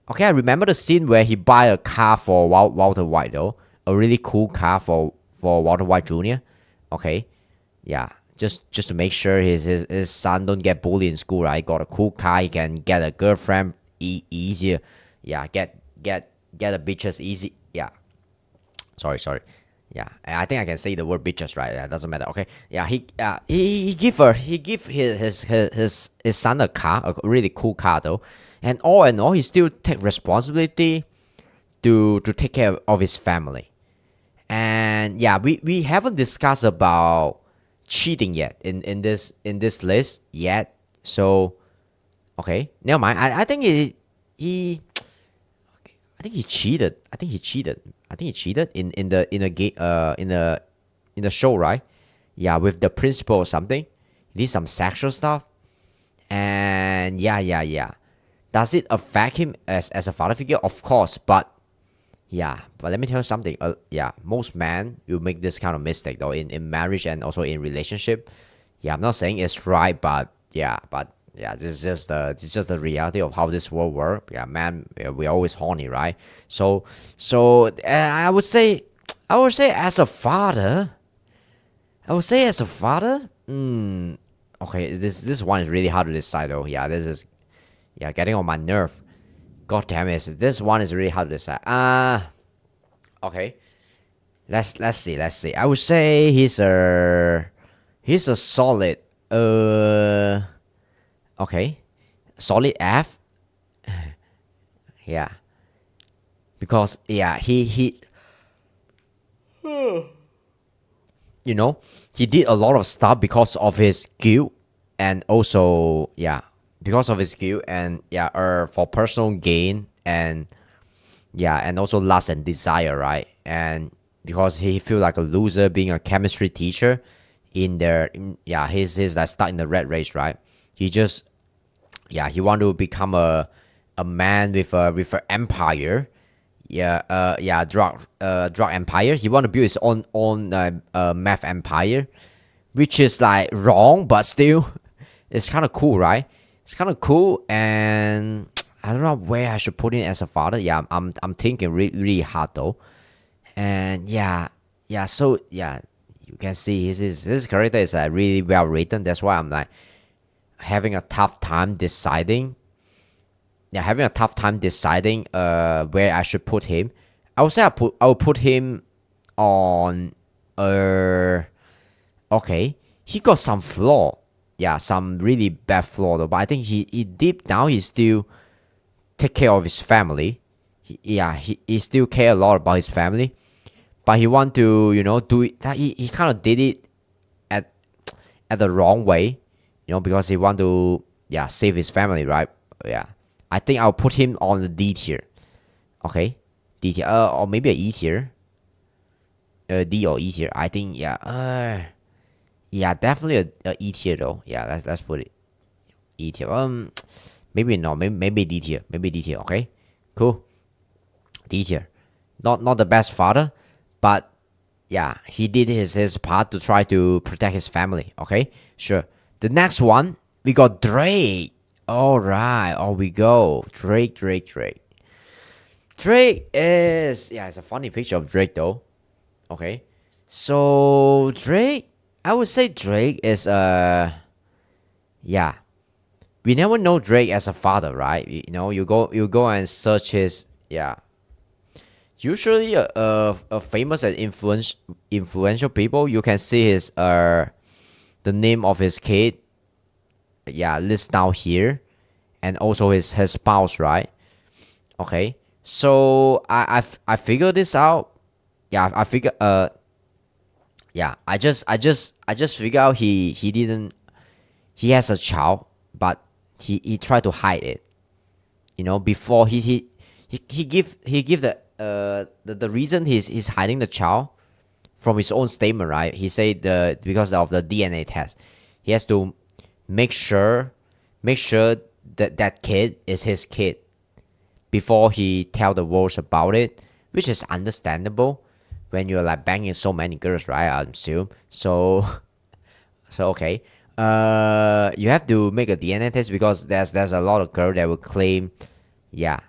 A: remember the scene where he buy a car for Walter White though, a really cool car for Walter White Jr. Okay, yeah, just to make sure his son don't get bullied in school, right? Got a cool car, he can get a girlfriend easier. Yeah, get a bitches easy. Yeah, sorry. Yeah, I think I can say the word bitches, right? Yeah, doesn't matter. Okay, yeah, he give his son a car, a really cool car though, and all in all, he still take responsibility to take care of his family. And yeah, we haven't discussed about cheating yet in this list yet. So okay, never mind. I think he I think he cheated. I think he cheated in a game in the show, right? Yeah, with the principal or something. He did some sexual stuff. And yeah. Does it affect him as a father figure? Of course, but yeah. But let me tell you something. Yeah, most men will make this kind of mistake though in marriage and also in relationship. Yeah, I'm not saying it's right, but this is just the reality of how this world works. Yeah, man, we're always horny, right? So I would say as a father, okay, this one is really hard to decide though. Yeah, this is getting on my nerve. God damn it, this one is really hard to decide. Okay, let's see. I would say he's a solid okay, solid F. Yeah, because yeah, he he did a lot of stuff because of his skill, and also because of his skill, and for personal gain, and and also lust and desire, right? And because he feel like a loser being a chemistry teacher he's like stuck in the rat race, right? He just he want to become a man with a empire. Drug empire. He want to build his own math empire, which is like wrong, but still it's kind of cool, right? It's kind of cool. And I don't know where I should put in as a father. Yeah, I'm thinking really hard though. And so you can see his character is really well written. That's why I'm like having a tough time deciding. Yeah, having a tough time deciding where I should put him. I would say I will put him on okay. He got some flaw. Yeah, some really bad flaw though. But I think he deep down he still take care of his family. He still care a lot about his family. But he want to, do it. He kind of did it at the wrong way, because he want to, save his family, right? Yeah, I think I'll put him on the D tier. Okay, D tier, or maybe a E tier. D or E tier. I think Yeah, definitely a E tier though. Yeah, let's put it E tier. Maybe no, maybe D tier, maybe D tier. Okay, cool. D tier. Not the best father, but yeah, he did his part to try to protect his family. Okay, sure. The next one we got Drake. All right, on we go. Drake. Drake is, yeah, it's a funny picture of Drake though. Okay, so Drake, I would say Drake is yeah. We never know Drake as a father, right? You know, you go and search his, yeah. Usually, a famous and influential people, you can see his the name of his kid, yeah, list down here, and also his spouse, right? Okay, so I figured this out. Yeah, I figure yeah, I just figure out he didn't, he has a child, but he tried to hide it. You know, before he give the reason he's hiding the child from his own statement, right? He said the because of the DNA test, he has to make sure make sure that that kid is his kid before he tell the world about it, which is understandable when you're like banging so many girls, right? I assume so. So okay, you have to make a DNA test because there's a lot of girls that will claim, yeah,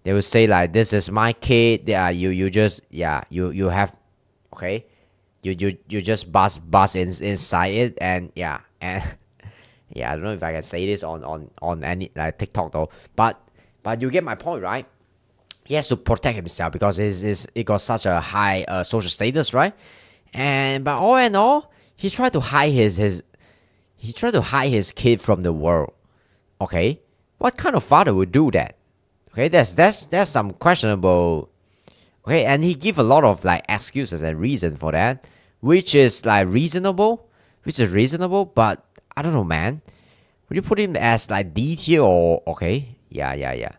A: they will say like this is my kid. Yeah, you just, yeah, you have, okay, you just bust inside it, and yeah, and yeah, I don't know if I can say this on any like TikTok though, but you get my point, right? He has to protect himself because it got such a high social status, right? And but all in all, he tried to hide his kid from the world. Okay, what kind of father would do that? Okay, that's some questionable. Okay, and he give a lot of like excuses and reason for that, which is like reasonable, but I don't know, man. Would you put him as like D tier or okay? Yeah.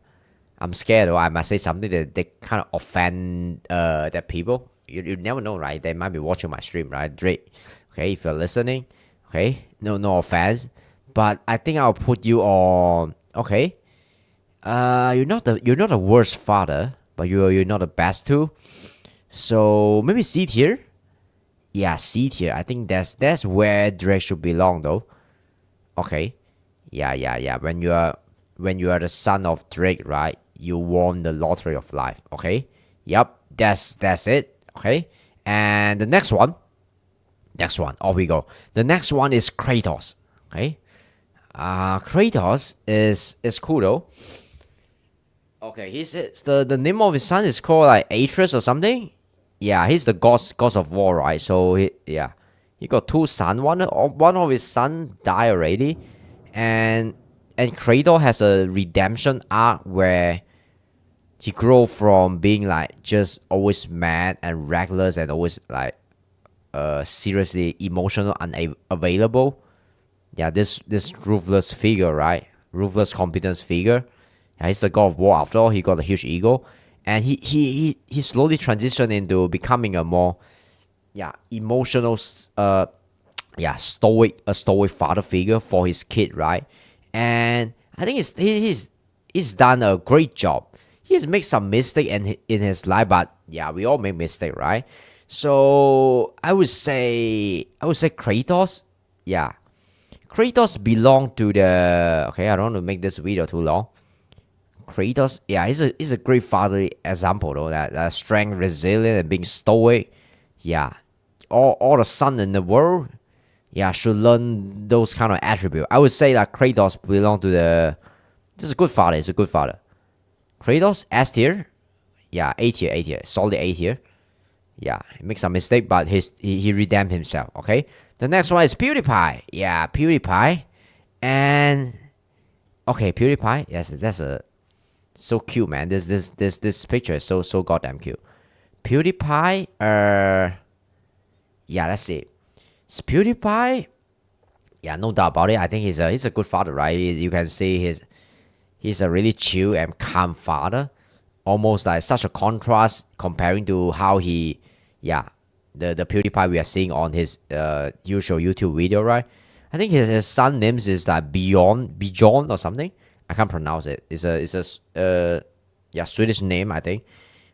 A: I'm scared, or I might say something that kind of offend that people. You never know, right? They might be watching my stream, right? Drake. Okay, if you're listening, okay, no offense, but I think I'll put you on. Okay, you're not the worst father, but you're not the best too. So maybe C tier. Yeah, C tier. I think that's where Drake should belong though. Okay. Yeah. When you are the son of Drake, right? You won the lottery of life. Okay. Yep. That's it. Okay. And the next one. Off we go. The next one is Kratos. Okay. Kratos is cool though. Okay, the name of his son is called like Atreus or something. Yeah, he's the god of war, right? So he got two sons. One of his son died already, and Kratos has a redemption arc where he grow from being like just always mad and reckless and always like seriously emotional unavailable. Yeah, this ruthless figure, right? Ruthless competence figure. Yeah, he's the god of war after all. He got a huge ego, and he slowly transitioned into becoming a more, yeah, emotional, yeah, stoic father figure for his kid, right? And I think he's done a great job. He has made some mistake in his life, but yeah, we all make mistake, right? So I would say Kratos, yeah, Kratos belong to the, okay. I don't want to make this video too long. Kratos, yeah, he's a great father example though. That strength, resilient, and being stoic. Yeah, all the son in the world, yeah, should learn those kind of attributes. I would say that Kratos belong to the. This is a good father. He's a good father. Kratos S tier, yeah, A tier, solid A tier. Yeah, he makes some mistake, but he redeemed himself. Okay, the next one is PewDiePie. Yeah, PewDiePie, and okay, PewDiePie. Yes, that's a so cute, man. This picture is so goddamn cute. PewDiePie. Yeah, let's see. It's PewDiePie. Yeah, no doubt about it. I think he's a good father, right? You can see he's a really chill and calm father. Almost like such a contrast comparing to how he, yeah, the PewDiePie we are seeing on his usual YouTube video, right? I think his son names is like Bjorn or something. I can't pronounce it. It's a yeah, Swedish name, I think.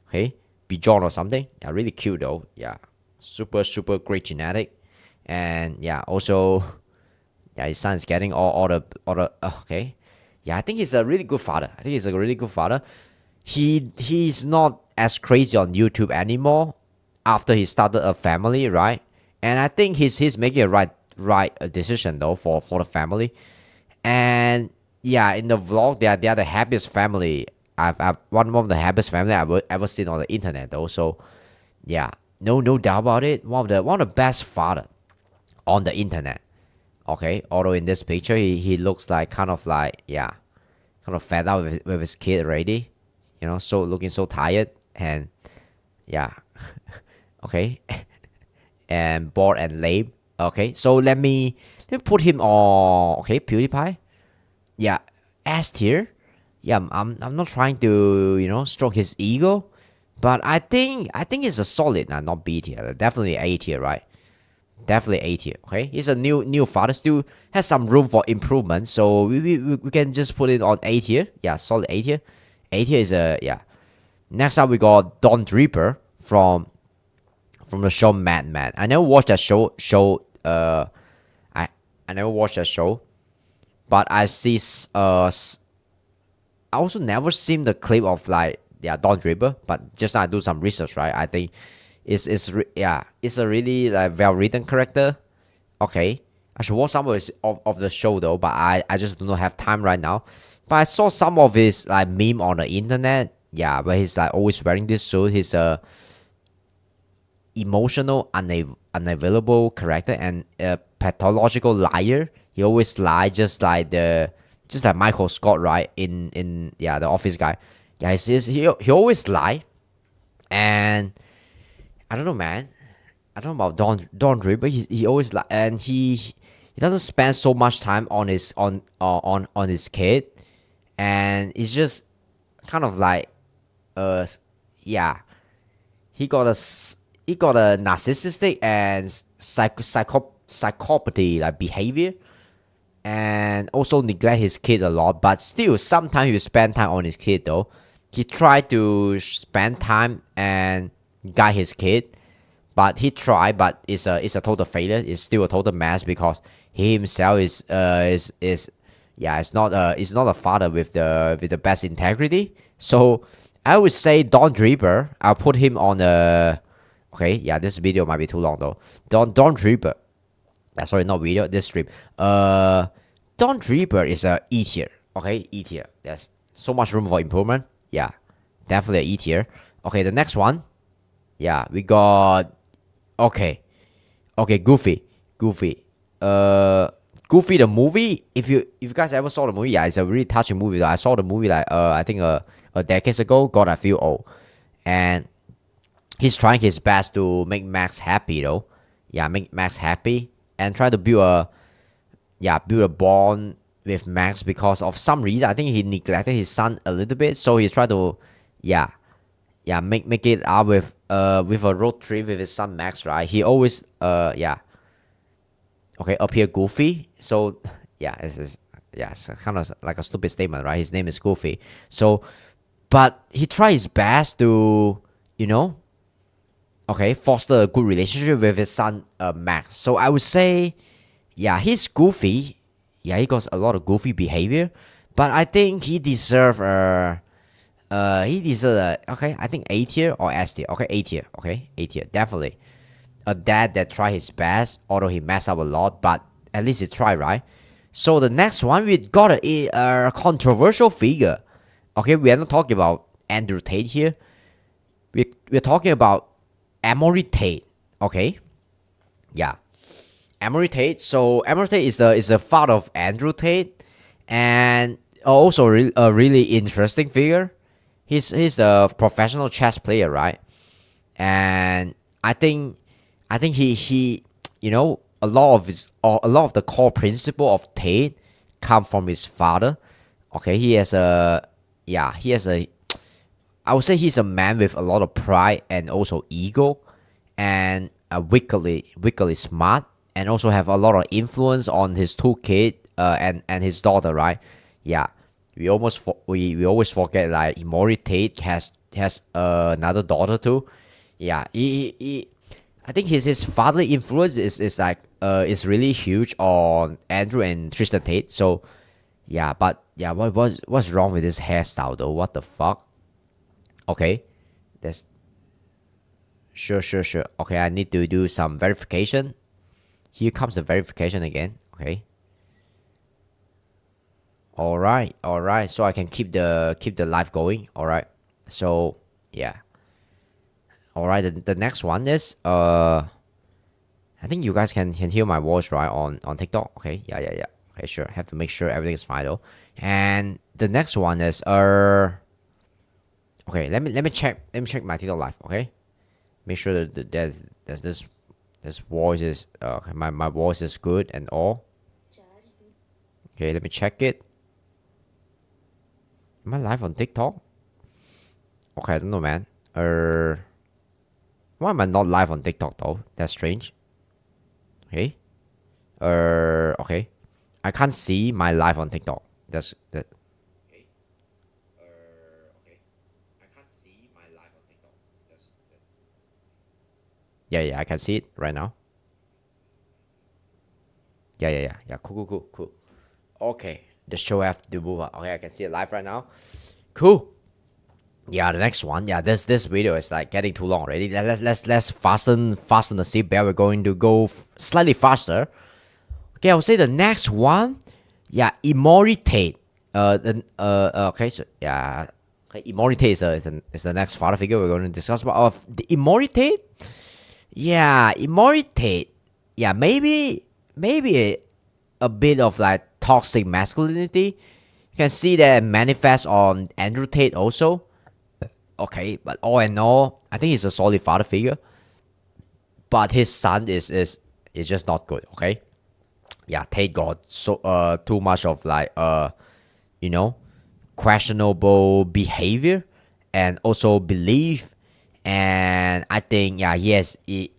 A: Okay, Bjorn or something. Yeah, really cute though. Yeah, super great genetic, and yeah, also yeah, his son is getting all the okay. Yeah, I think he's a really good father. I think he's a really good father. He's not as crazy on YouTube anymore after he started a family, right? And I think he's making a right decision though for the family. And yeah, in the vlog, they are the happiest family. I've one of the happiest family I've ever seen on the internet though. So yeah, no doubt about it. One of the best father on the internet. Okay, although in this picture he looks like kind of like yeah, kind of fed up with his kid already. So looking so tired and yeah, okay, and bored and lame. Okay, so let me put him on. Okay, PewDiePie. Yeah, S tier. Yeah, I'm not trying to stroke his ego, but I think it's a solid, not B tier. Definitely A tier, right? Definitely A tier. Okay, he's a new father, still has some room for improvement, so we can just put it on A tier. Yeah, solid A tier. A tier is a yeah. Next up we got Don Draper from the show Mad Men. I never watched that show. I never watched that show, but I see I also never seen the clip of like yeah Don Draper, but just I do some research, right? I think yeah, it's a really like well written character. Okay, I should watch some of the show though, but I just do not have time right now. But I saw some of his like meme on the internet. Yeah, where he's like always wearing this suit. He's a emotional, unavailable character and a pathological liar. He always lie, just like Michael Scott, right? In yeah, the Office guy. Yeah, he always lie, and I don't know, man. I don't know about Don Draper. He always lie, and he doesn't spend so much time on his kid, and it's just kind of like yeah, he got a narcissistic and psychopathy like behavior, and also neglect his kid a lot. But still, sometimes he spend time on his kid though. He tried to spend time and guide his kid, but he tried, but it's a total failure. It's still a total mess because he himself is yeah, it's not a father with the best integrity. So I would say Don Draper. I'll put him on a okay. Yeah, this video might be too long though. Don Draper. Sorry, not video. This stream. Don Draper is a E tier. Okay, E tier. There's so much room for improvement. Yeah, definitely a E tier. Okay, the next one. Yeah, we got okay, Goofy. Goofy the movie. If you guys ever saw the movie, yeah, it's a really touching movie. I saw the movie like I think a decade ago. God, I feel old, and he's trying his best to make Max happy though. Yeah, make Max happy and try to build a bond with Max because of some reason. I think he neglected his son a little bit, so he tried to yeah make it out with a road trip with his son Max, right? He always yeah okay appear Goofy, so yeah it's kind of like a stupid statement, right? His name is Goofy, so but he tried his best to okay foster a good relationship with his son Max. So I would say yeah, he's goofy. Yeah, he got a lot of goofy behavior, but I think he deserve okay, I think A tier or S tier. Okay, A tier. Okay, A tier definitely. A dad that tried his best, although he messed up a lot, but at least he tried, right? So the next one we got a controversial figure. Okay, we are not talking about Andrew Tate here. We're talking about Amory Tate. Okay, yeah. Amory Tate. So Amory Tate is the father of Andrew Tate, and also a really interesting figure. He's a professional chess player, right? And I think he a lot of the core principle of Tate come from his father. Okay, he has a I would say he's a man with a lot of pride and also ego, and wickedly smart, and also have a lot of influence on his two kids and his daughter, right? Yeah, we always forget like Imori Tate has another daughter too. Yeah, I think his fatherly influence is like is really huge on Andrew and Tristan Tate. So yeah, but yeah, what's wrong with his hairstyle though? What the fuck? Okay, that's sure. Okay, I need to do some verification. Here comes the verification again. Okay. All right. So I can keep the live going. All right. So yeah. All right. The next one is I think you guys can hear my voice right on TikTok. Okay. Yeah. Okay, sure. Have to make sure everything is fine though. And the next one is okay. Let me check my TikTok live. Okay. Make sure that there's this voice is my voice is good and all. Okay. Let me check it. Am I live on TikTok? Okay, I don't know, man. Why am I not live on TikTok though? That's strange. Okay. Okay. I can't see my live on TikTok. That's that. Okay. Okay. I can't see my live on TikTok. That's that. Yeah. I can see it right now. Yeah. Cool. Okay. The show have to move up. Okay, I can see it live right now. Cool. Yeah, the next one. Yeah, this video is like getting too long already. Let's fasten the seatbelt. We're going to go slightly faster. Okay, I would say the next one. Yeah, Imori Tate. Okay, so yeah. Okay, Imori Tate is the next father figure we're going to discuss about. Of the Imori Tate. Yeah, Imori Tate. Yeah, maybe a bit of like toxic masculinity. You can see that manifest on Andrew Tate also. Okay, but all in all, I think he's a solid father figure. But his son is just not good. Okay, yeah, Tate got too much of like you know questionable behavior and also belief, and I think yeah he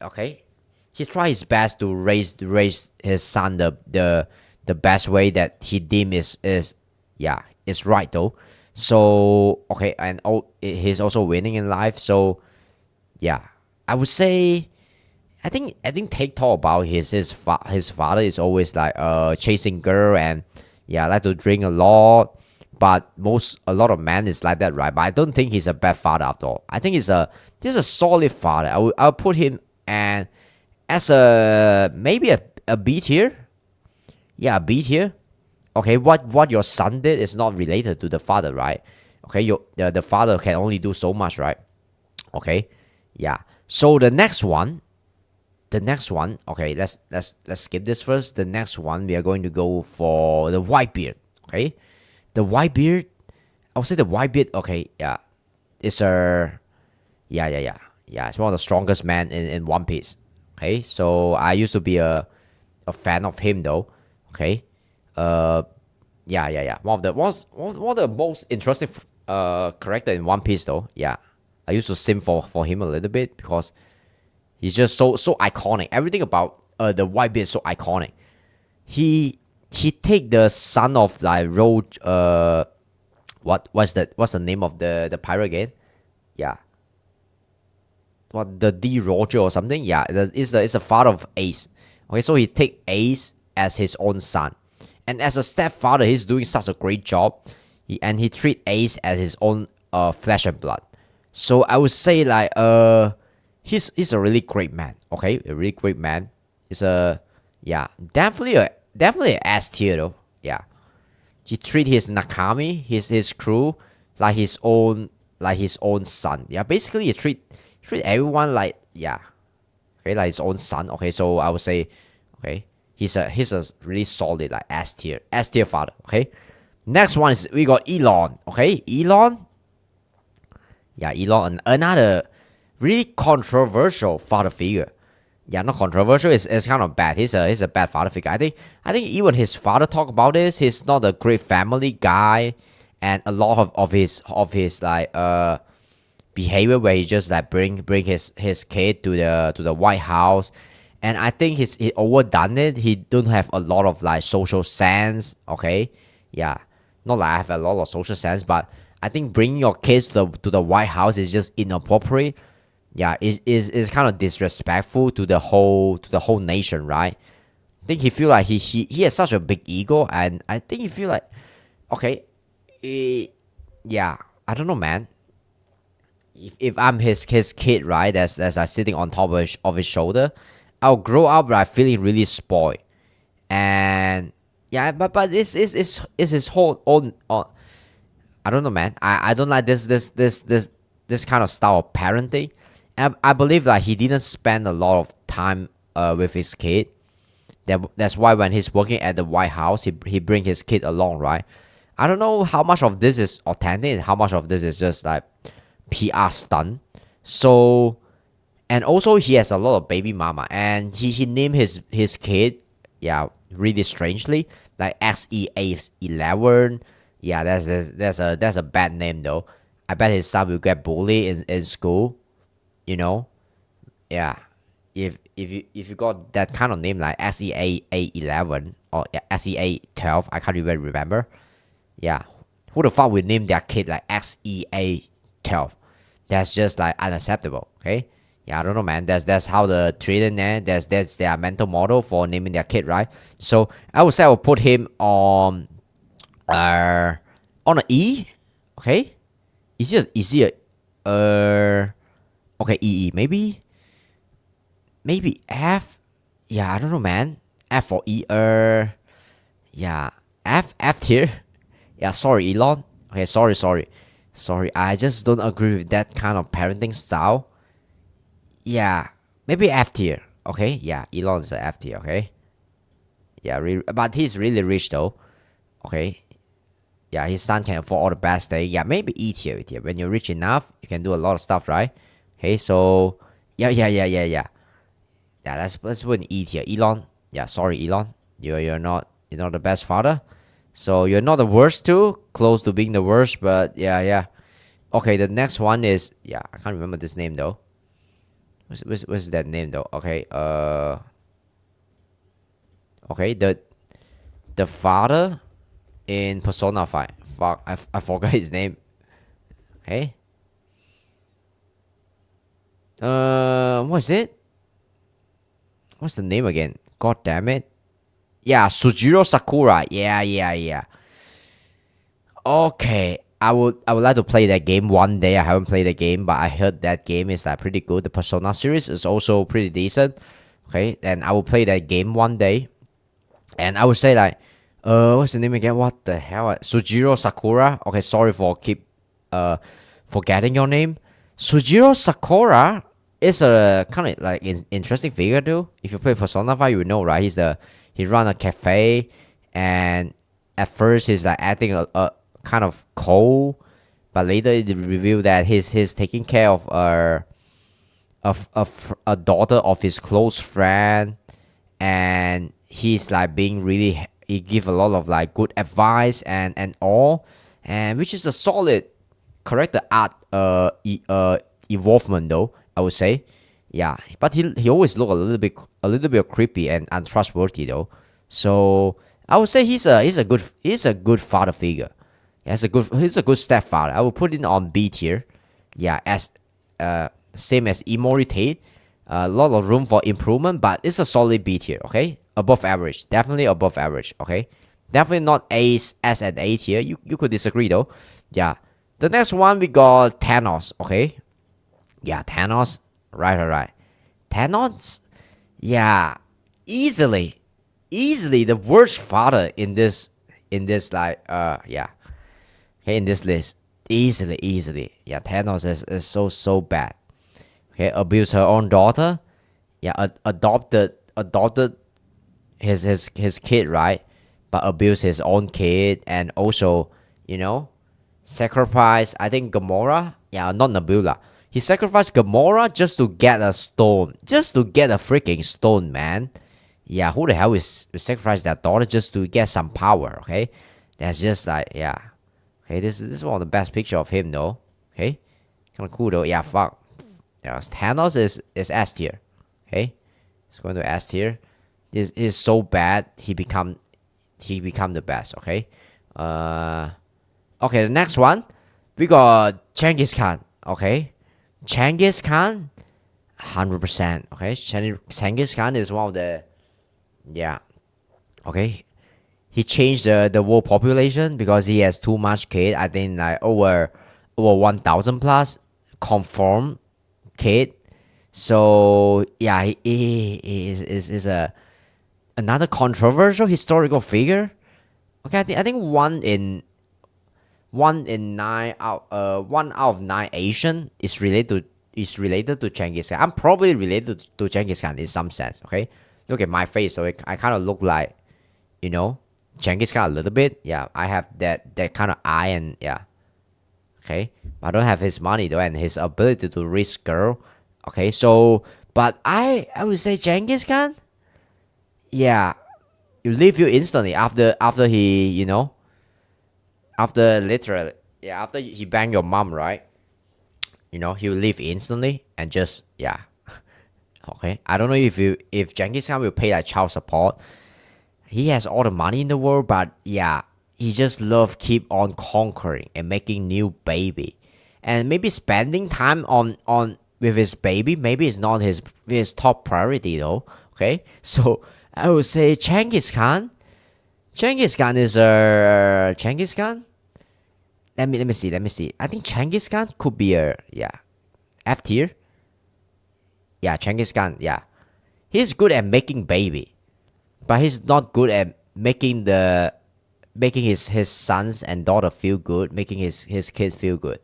A: tried his best to raise his son the best way that he deemed is right though. So okay, and he's also winning in life. So yeah, I would say I think Tate talk about his father is always like chasing girl and yeah like to drink a lot. But a lot of men is like that, right? But I don't think he's a bad father after all. I think he's a solid father. I'll put him and as a maybe a B tier. Yeah, a B tier. Okay, what your son did is not related to the father, right? Okay, the father can only do so much, right? Okay, yeah. So the next one. Okay, let's skip this first. The next one we are going to go for the white beard. Okay, the white beard. I would say the white beard. Okay, yeah, it's a yeah. It's one of the strongest man in One Piece. Okay, so I used to be a fan of him though. Okay, uh, yeah. One of the most interesting character in One Piece though. Yeah, I used to sim for him a little bit because he's just so iconic. Everything about the Whitebeard is so iconic. He take the son of like Road what's the name of the pirate again? Yeah. What the D Roger or something? Yeah, it's the father of Ace. Okay, so he take Ace as his own son. And as a stepfather, he's doing such a great job. He treat Ace as his own flesh and blood. So I would say like he's a really great man. Okay, a really great man. It's a yeah, definitely a S tier though. Yeah, he treat his Nakami, his crew like his own son. Yeah, basically he treat everyone like yeah, okay, like his own son. Okay, so I would say okay, he's a really solid like S tier father. Okay, next one is we got Elon. Okay, Elon. Yeah, Elon, another really controversial father figure. Yeah, not controversial. It's kind of bad. He's a bad father figure. I think even his father talk about this. He's not a great family guy, and a lot of his like behavior where he just like bring his kid to the White House, and I think he overdone it. He don't have a lot of like social sense. Okay, yeah, not like I have a lot of social sense, but I think bringing your kids to the White House is just inappropriate. Yeah, is kind of disrespectful to the whole nation, right? I think he feel like he has such a big ego, and I think he feel like okay, eh, yeah, I don't know, man. If I'm his kid, right, that's like sitting on top of his shoulder, I'll grow up like feeling really spoiled, and yeah, but this is his whole own. I don't know, man. I don't like this kind of style of parenting. I believe that he didn't spend a lot of time with his kid. That's why when he's working at the White House, he bring his kid along, right? I don't know how much of this is authentic and how much of this is just like PR stunt. So, and also he has a lot of baby mama, and he named his kid, yeah, really strangely, like SEA11. Yeah, that's a bad name though. I bet his son will get bullied in school, you know. Yeah, if you got that kind of name like SEA11 or SEA12, I can't even remember. Yeah, who the fuck would name their kid like SEA12? That's just like unacceptable. Okay. Yeah, I don't know, man. That's how the trillionaire. That's their mental model for naming their kid, right? So I would say I would put him uh on an E. Okay. Is he a okay, E maybe F. Yeah, I don't know, man. F for E. Yeah, F tier. Yeah, sorry, Elon. Okay, sorry. I just don't agree with that kind of parenting style. Yeah, maybe F tier. Okay, yeah, Elon's a F tier. Okay, yeah, but he's really rich though. Okay, yeah, his son can afford all the best thing. Yeah, maybe E tier. E tier. When you're rich enough, you can do a lot of stuff, right? Okay, so yeah. Yeah, let's put an E tier. Elon. Yeah, sorry, Elon. You're not the best father. So you're not the worst too. Close to being the worst, but yeah. Okay, the next one is yeah. I can't remember this name though. What's that name though? Okay. Okay. The father in Persona 5. Fuck. I forgot his name. Okay. What's it? What's the name again? God damn it. Yeah, Sujiro Sakura. Yeah. Okay, I would like to play that game one day. I haven't played the game, but I heard that game is like pretty good. The Persona series is also pretty decent. Okay, and I will play that game one day. And I would say like, what's the name again? What the hell? Sujiro Sakura. Okay, sorry for keep forgetting your name. Sujiro Sakura is a kind of like interesting figure too. If you play Persona 5, you will know, right? He run a cafe, and at first he's like acting a kind of cold, but later it revealed that he's taking care of a daughter of his close friend, and he's like being really he give a lot of like good advice and all, and which is a solid character art evolvement though, I would say. Yeah, but he always look a little bit creepy and untrustworthy though. So I would say he's a good father figure. He's a good stepfather. I will put it on B tier. Yeah, as same as Imori Tate. A lot of room for improvement, but it's a solid B tier. Okay, above average, definitely above average. Okay, definitely not S and A tier. You could disagree though. Yeah, the next one we got Thanos. Okay, yeah, Thanos. Right. Thanos. Yeah, easily the worst father in this like yeah. Okay, in this list, easily. Yeah, Thanos is so bad. Okay, abused her own daughter. Yeah, adopted his kid, right? But abused his own kid, and also, you know, sacrificed, I think, Gamora. Yeah, not Nebula. He sacrificed Gamora just to get a stone, just to get a freaking stone, man. Yeah, who the hell is sacrifice their daughter just to get some power? Okay, that's just like yeah. Okay, this is one of the best picture of him though. Okay, Kind of cool though. Yeah, fuck. Yeah, Thanos is S tier. Okay, it's going to S tier. This is so bad. He become the best. Okay. Uh. Okay. The next one, we got Genghis Khan. Okay. Genghis Khan, 100%. Okay. Genghis Khan is one of the, yeah. Okay. He changed the world population because he has too much kid. I think like over 1,000 plus confirmed kid. So yeah, he is a another controversial historical figure. Okay, I think one out of nine Asian is related to Genghis Khan. I'm probably related to Genghis Khan in some sense. Okay, look at my face, so I kind of look like, you know, Genghis Khan a little bit. Yeah, I have that kind of eye, and yeah. Okay, I don't have his money though, and his ability to reach girl. Okay, so but I would say Genghis Khan. Yeah, you leave you instantly after he, after literally, yeah, after he bang your mom, right? He will leave instantly and just, yeah. Okay, I don't know if Genghis Khan will pay like child support. He has all the money in the world, but yeah, he just love keep on conquering and making new baby, and maybe spending time on with his baby. Maybe it's not his top priority though. Okay, so I would say Genghis Khan. Genghis Khan is Genghis Khan. Let me see. I think Genghis Khan could be a, yeah, F tier. Yeah, Genghis Khan. Yeah, he's good at making baby, but he's not good at making his sons and daughter feel good, making his kids feel good.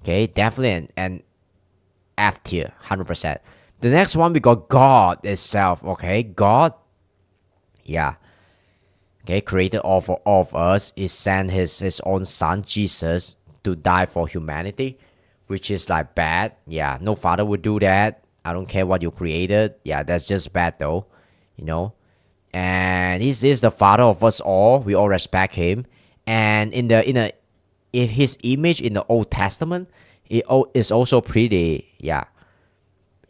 A: Okay, definitely an F tier, 100%. The next one we got God itself. Okay, God. Yeah. Okay, creator of all of us, is sent his own son Jesus to die for humanity, which is like bad. Yeah, no father would do that. I don't care what you created. Yeah, that's just bad though. You know, and he is the father of us all. We all respect him. And in his image in the Old Testament, is also pretty. Yeah,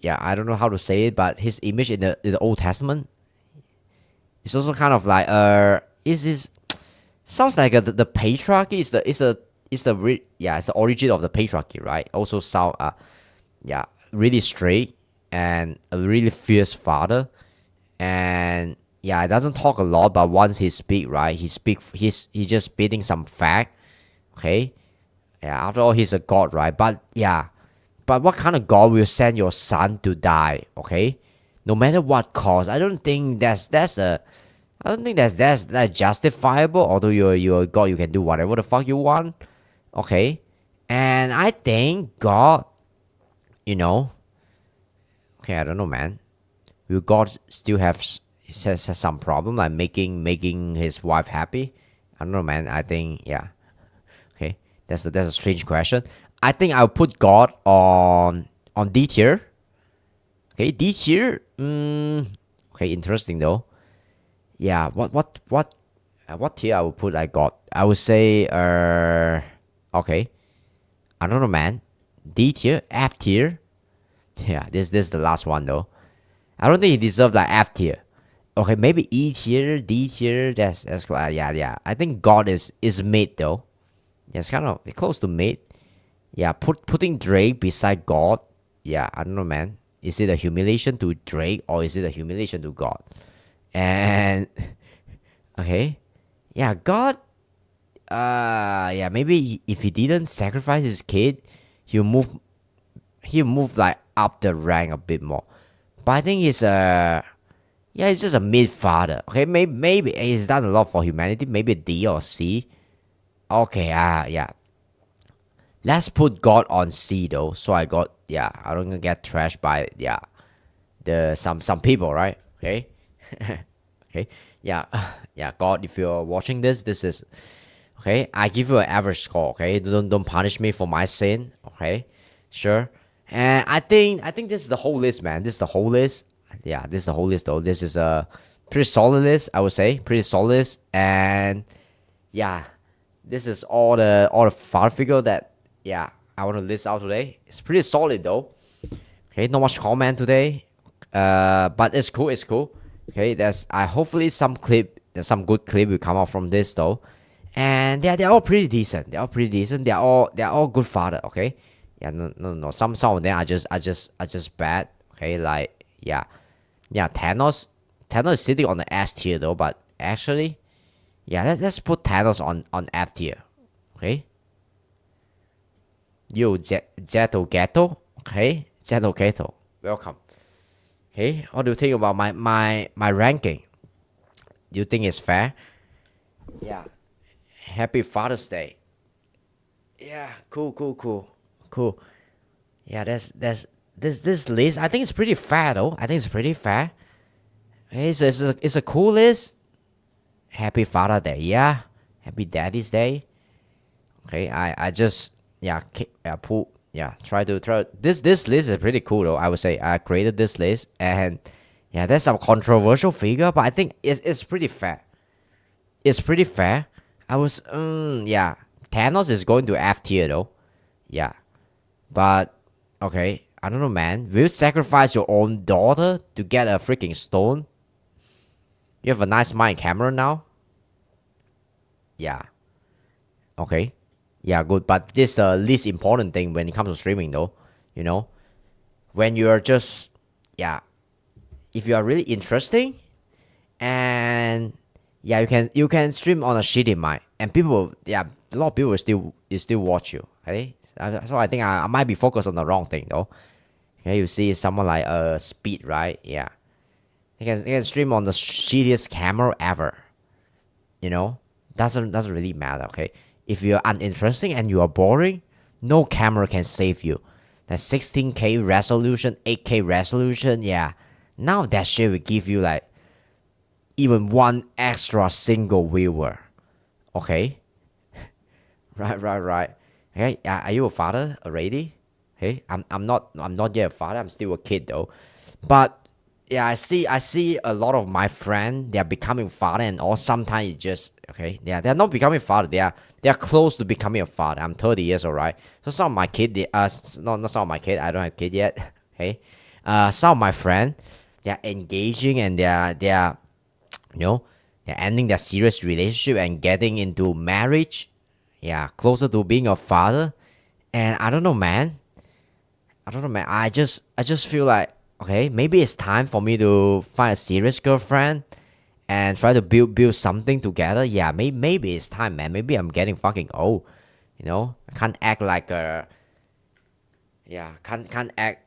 A: yeah. I don't know how to say it, but his image in the Old Testament is also kind of like is sounds like the patriarchy it's the origin of the patriarchy, right? Also sound yeah, really straight and a really fierce father. And yeah, it doesn't talk a lot, but once he speak, right, he's just spitting some fact. Okay, yeah, after all, he's a god, right? But yeah, but what kind of god will send your son to die? Okay, no matter what cause. I don't think that's justifiable. Although you're a god, you can do whatever the fuck you want. Okay, and I think God, you know, okay, I don't know, man. Will God still has some problem like making his wife happy? I don't know, man. I think, yeah. Okay, that's a strange question. I think I'll put God on D tier. Okay, D tier. Okay, interesting though. Yeah, what tier I would put like God? I would say okay. I don't know, man. D tier, F tier. Yeah, this is the last one though. I don't think he deserves like F tier. Okay, maybe E tier, D tier. That's yeah. I think God is mid though. Yeah, it's kind of close to mid. Yeah, putting Drake beside God. Yeah, I don't know, man. Is it a humiliation to Drake or is it a humiliation to God? And okay, yeah, God. Yeah, maybe if he didn't sacrifice his kid, he'll move. He'll move like up the rank a bit more. But I think he's yeah, he's just a mid father. Okay, maybe he's done a lot for humanity. Maybe a D or C. Okay, yeah. Let's put God on C though. So I got, yeah, I don't gonna get trashed by, yeah, the some people, right? Okay. Okay. Yeah. Yeah, God, if you're watching this is okay. I give you an average score, okay? Don't punish me for my sin. Okay. Sure. And I think this is the whole list, man. This is the whole list. Yeah, this is the whole list though. This is a pretty solid list, I would say. Pretty solid list. And yeah, this is all the father figure that, yeah, I want to list out today. It's pretty solid though. Okay, not much comment today. But it's cool. It's cool. Okay, I hopefully some good clip will come out from this though, and they're all pretty decent. They're all pretty decent. They're all good father. Okay, yeah, no. Some of them are just bad. Okay, like yeah. Thanos is sitting on the S tier though, but actually, yeah, let's put Thanos on F tier. Okay. Yo, Zeto Ghetto. Okay, Zeto Ghetto. Welcome. Okay, what do you think about my ranking? Do you think it's fair? Yeah. Happy Father's Day. Yeah, cool. Yeah, this list. I think it's pretty fair though. I think it's pretty fair. Hey, so it's a cool list. Happy Father Day. Yeah. Happy Daddy's Day. Okay, I just try this list is pretty cool though. I would say I created this list, and yeah, there's some controversial figure, but I think it's pretty fair. It's pretty fair. Yeah, Thanos is going to F tier though. Yeah, but okay, I don't know, man. Will you sacrifice your own daughter to get a freaking stone? You have a nice mic camera now. Yeah. Okay. Yeah, good. But this is the least important thing when it comes to streaming, though. You know, when you're just yeah, if you are really interesting, and yeah, you can stream on a shitty mic, and a lot of people will still watch you. Okay, so I think I might be focused on the wrong thing though. Okay, you see someone like Speed, right? Yeah, he can stream on the shittiest camera ever. You know, doesn't really matter. Okay, if you're uninteresting and you are boring, no camera can save you. That 16K resolution, 8K resolution, yeah. Now that shit will give you like even one extra single viewer. Okay? Right. Okay, are you a father already? Hey, I'm not yet a father, I'm still a kid though. But yeah, I see a lot of my friends, they're becoming father, and all sometimes it just okay, yeah, they're not becoming father, they're close to becoming a father. I'm 30 years old, right? So some of my kid not some of my kid, I don't have kid yet. Okay. Some of my friends, they're engaging, and they're you know they're ending their serious relationship and getting into marriage. Yeah, closer to being a father. And I don't know, man. I just feel like okay, maybe it's time for me to find a serious girlfriend and try to build something together. Yeah, maybe it's time, man. Maybe I'm getting fucking old. I can't act like a can't act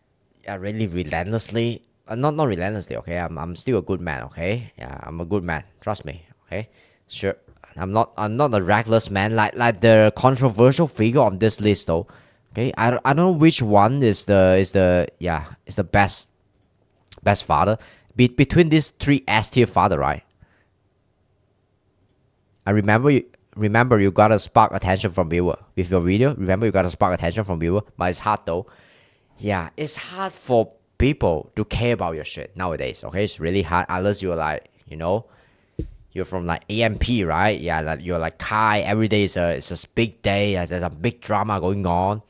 A: really relentlessly. Not relentlessly. Okay, I'm still a good man. Okay, yeah, I'm a good man. Trust me. Okay, sure. I'm not a reckless man like the controversial figure on this list though. Okay, I don't know which one is the best father between these three S tier father, right? I remember you gotta spark attention from viewer with your video. Remember you gotta spark attention from viewer, but it's hard though. Yeah, it's hard for people to care about your shit nowadays. Okay, it's really hard unless you're like you're from like AMP, right? Yeah, like you're like Kai. Every day is a big day. There's a big drama going on,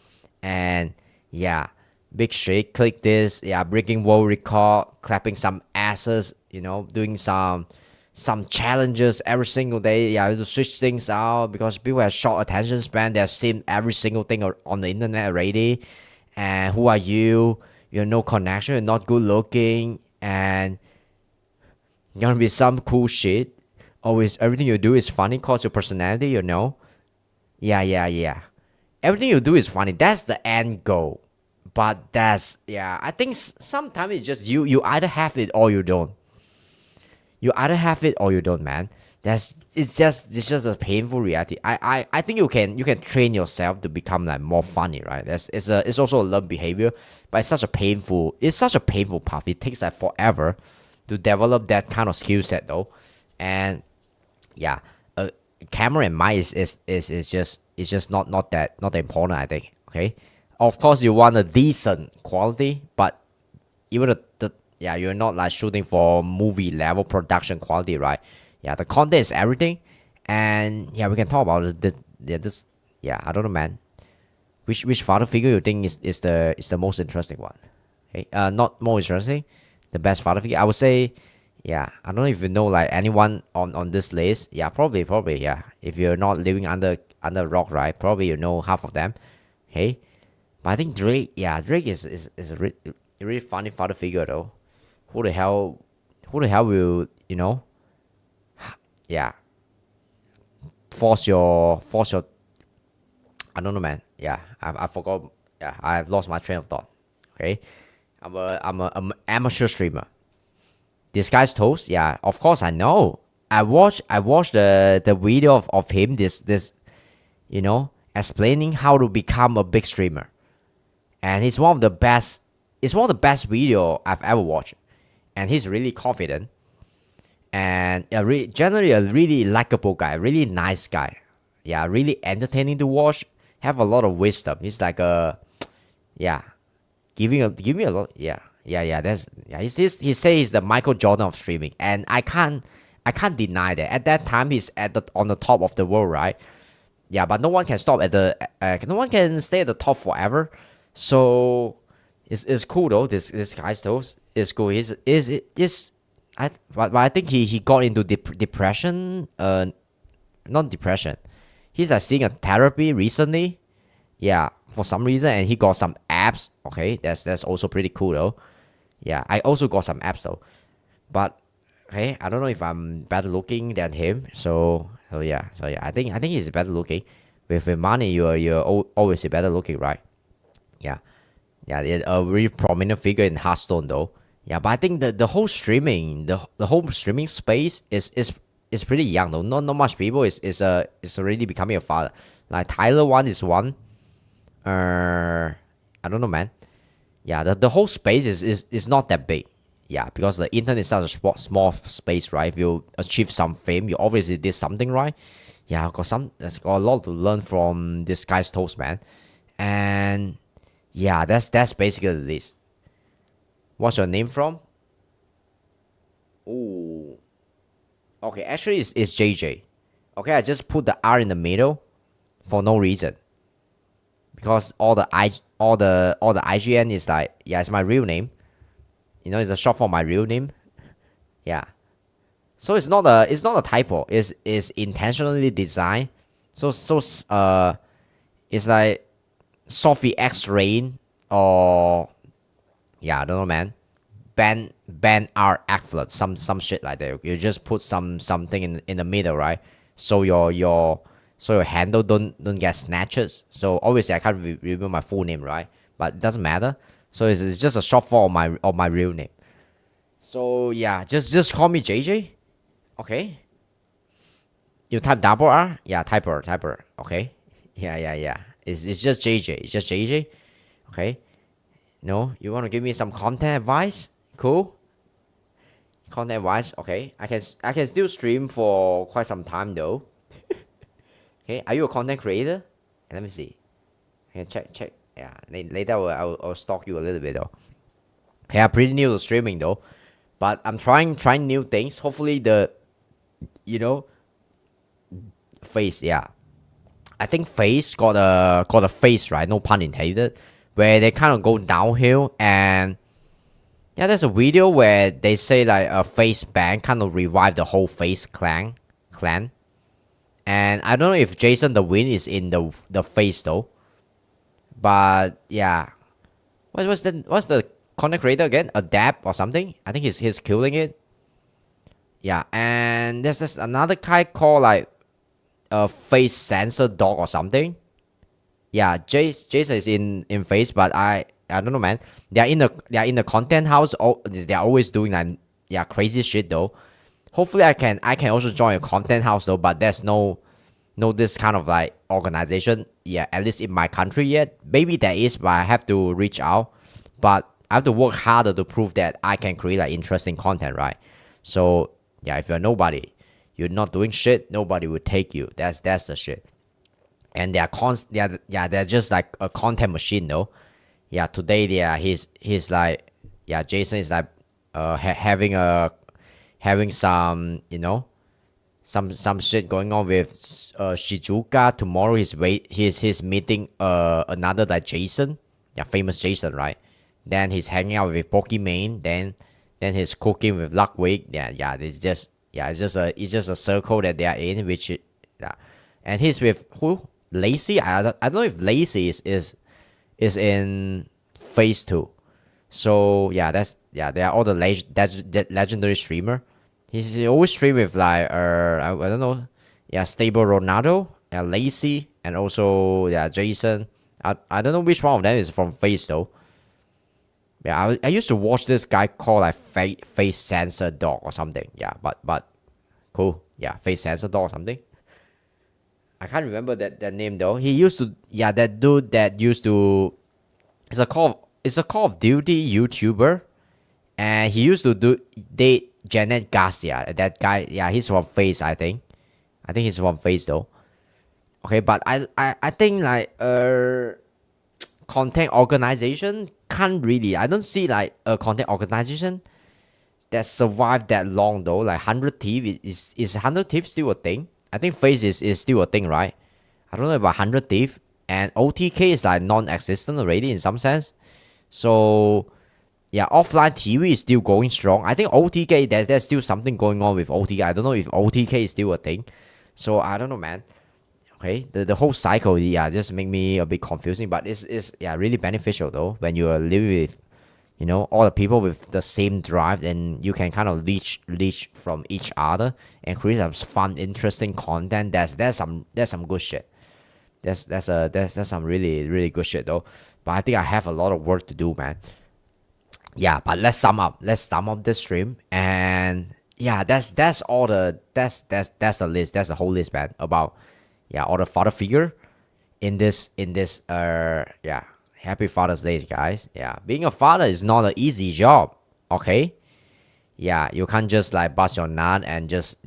A: and yeah, big shit. Click this. Yeah, breaking world record, clapping some asses. Doing some challenges every single day. Yeah, to switch things out because people have short attention span. They've seen every single thing on the internet already. And who are you? You're no connection. You're not good looking, and you're gonna be some cool shit. Always, everything you do is funny. Cause your personality. Yeah. Everything you do is funny. That's the end goal. But I think sometimes it's just you either have it or you don't. You either have it or you don't, man. It's just a painful reality. I think you can train yourself to become like more funny, right? It's also a learned behavior, but it's such a painful path. It takes like forever to develop that kind of skill set though. And yeah, camera and mic is just not that important, I think. Okay, of course you want a decent quality, but even you're not like shooting for movie level production quality, right? Yeah, the content is everything, and yeah, we can talk about it. I don't know, man. Which father figure you think is the most interesting one? Okay, not more interesting, the best father figure. I would say, yeah. I don't know if you know like anyone on this list. Yeah, probably yeah. If you're not living under a rock, right? Probably you know half of them. Okay, but I think Drake, yeah, Drake is a really funny father figure though. Who the hell, who the hell will yeah, force your I don't know, man. Yeah, I forgot. Yeah, I've lost my train of thought. Okay, I'm a amateur streamer. This guy's toast. Yeah, of course I know. I watched the video of him. This explaining how to become a big streamer, and he's one of the best. It's one of the best video I've ever watched, and he's really confident and generally a really likable guy, really nice guy. Yeah, really entertaining to watch. Have a lot of wisdom. He's like a yeah, giving a lot. Yeah. That's yeah. He say he's the Michael Jordan of streaming, and I can't deny that. At that time, he's on the top of the world, right? Yeah, but no one can stop at the no one can stay at the top forever. So it's cool though. This guy's toast is cool. Is but I think he got into depression. Not depression. He's like seeing a therapy recently. Yeah, for some reason, and he got some abs. Okay, that's also pretty cool though. Yeah, I also got some abs though. But hey, I don't know if I'm better looking than him. So yeah, I think he's better looking. With the money, you're always better looking, right? Yeah, yeah, a really prominent figure in Hearthstone though. Yeah, but I think the whole streaming, the whole streaming space is pretty young though. Not much people is already becoming a father. Like Tyler one is one. I don't know, man. Yeah, the whole space is not that big. Yeah, because the internet is such a small space, right? If you achieve some fame, you obviously did something right. Yeah, there's got a lot to learn from this guy's toast, man. And yeah, that's basically this. What's your name from? Ooh, okay, actually it's JJ. Okay, I just put the R in the middle for no reason because all the IGN is like yeah, it's my real name. It's a short for my real name. Yeah. So it's not a typo. It's intentionally designed. So it's like Sophie X Rain or yeah, I don't know, man. Ben R Ackfleur, some shit like that. You just put something in the middle, right? So your handle don't get snatches. So obviously I can't remember my full name, right? But it doesn't matter. So it's just a short form of my real name. So yeah, just call me JJ. Okay. You type double R? Yeah, typer. Okay. Yeah. It's just JJ. It's just JJ. Okay. No, you want to give me some content advice? Cool. Content advice. Okay. I can still stream for quite some time though. Okay. Are you a content creator? Let me see. Okay, check. Yeah. Later I'll stalk you a little bit though. Okay, I'm pretty new to streaming though, but I'm trying new things. Hopefully you know face. Yeah. I think face got a face, right? No pun intended. Where they kind of go downhill, and yeah, there's a video where they say like a face ban kind of revive the whole face clan, and I don't know if Jason the Win is in the face though, but yeah, what's the content creator again? Adapt or something? I think he's killing it. Yeah, and there's this another guy called like a face sensor dog or something. Yeah, Jason is in face, but I don't know, man. They are in the content house. Oh, they are always doing like yeah crazy shit though. Hopefully, I can also join a content house though, but there's no this kind of like organization. Yeah, at least in my country yet. Maybe there is, but I have to reach out. But I have to work harder to prove that I can create like interesting content, right? So yeah, if you're nobody, you're not doing shit. Nobody will take you. That's the shit. And they're just like a content machine though. Yeah, today he's like yeah, Jason is like having some some shit going on with Shizuka. Tomorrow he's meeting another like Jason, yeah, famous Jason, right? Then he's hanging out with Pokimane. Then he's cooking with Ludwig. Yeah. It's just a circle that they are in, yeah. And he's with who? Lacey. I don't know if Lacey is in phase 2. So yeah, they are all the legendary streamer. He's always stream with like I don't know, yeah, Stable Ronaldo, Lacey, and also yeah Jason. I don't know which one of them is from Face though. Yeah, I used to watch this guy called like Face Sensor Dog or something. Yeah, but cool. Yeah, Face Sensor Dog or something. I can't remember that name though. He used to, yeah, that dude that used to. It's a Call of Duty YouTuber, and he used to date Janet Garcia. That guy, yeah, he's from Face, I think. I think he's from Face though. Okay, but I think like content organization can't really. I don't see like a content organization that survived that long though. Like 100 Thieves is 100 Thieves still a thing? I think Face is still a thing, right? I don't know about 100 Thieves, and OTK is like non-existent already in some sense. So yeah, offline TV is still going strong. I think OTK, there's still something going on with OTK. I don't know if OTK is still a thing. So I don't know, man. Okay, the whole cycle, yeah, just make me a bit confusing. But it's yeah really beneficial though when you are living with, all the people with the same drive, and you can kind of leech from each other and create some fun, interesting content. That's some good shit. That's some really really good shit though. But I think I have a lot of work to do, man. Yeah, but let's sum up this stream, and yeah, that's all that's the list. That's the whole list, man. About yeah, all the father figure in this yeah. Happy Father's Day, guys. Yeah, being a father is not an easy job. Okay. Yeah, you can't just like bust your nut and just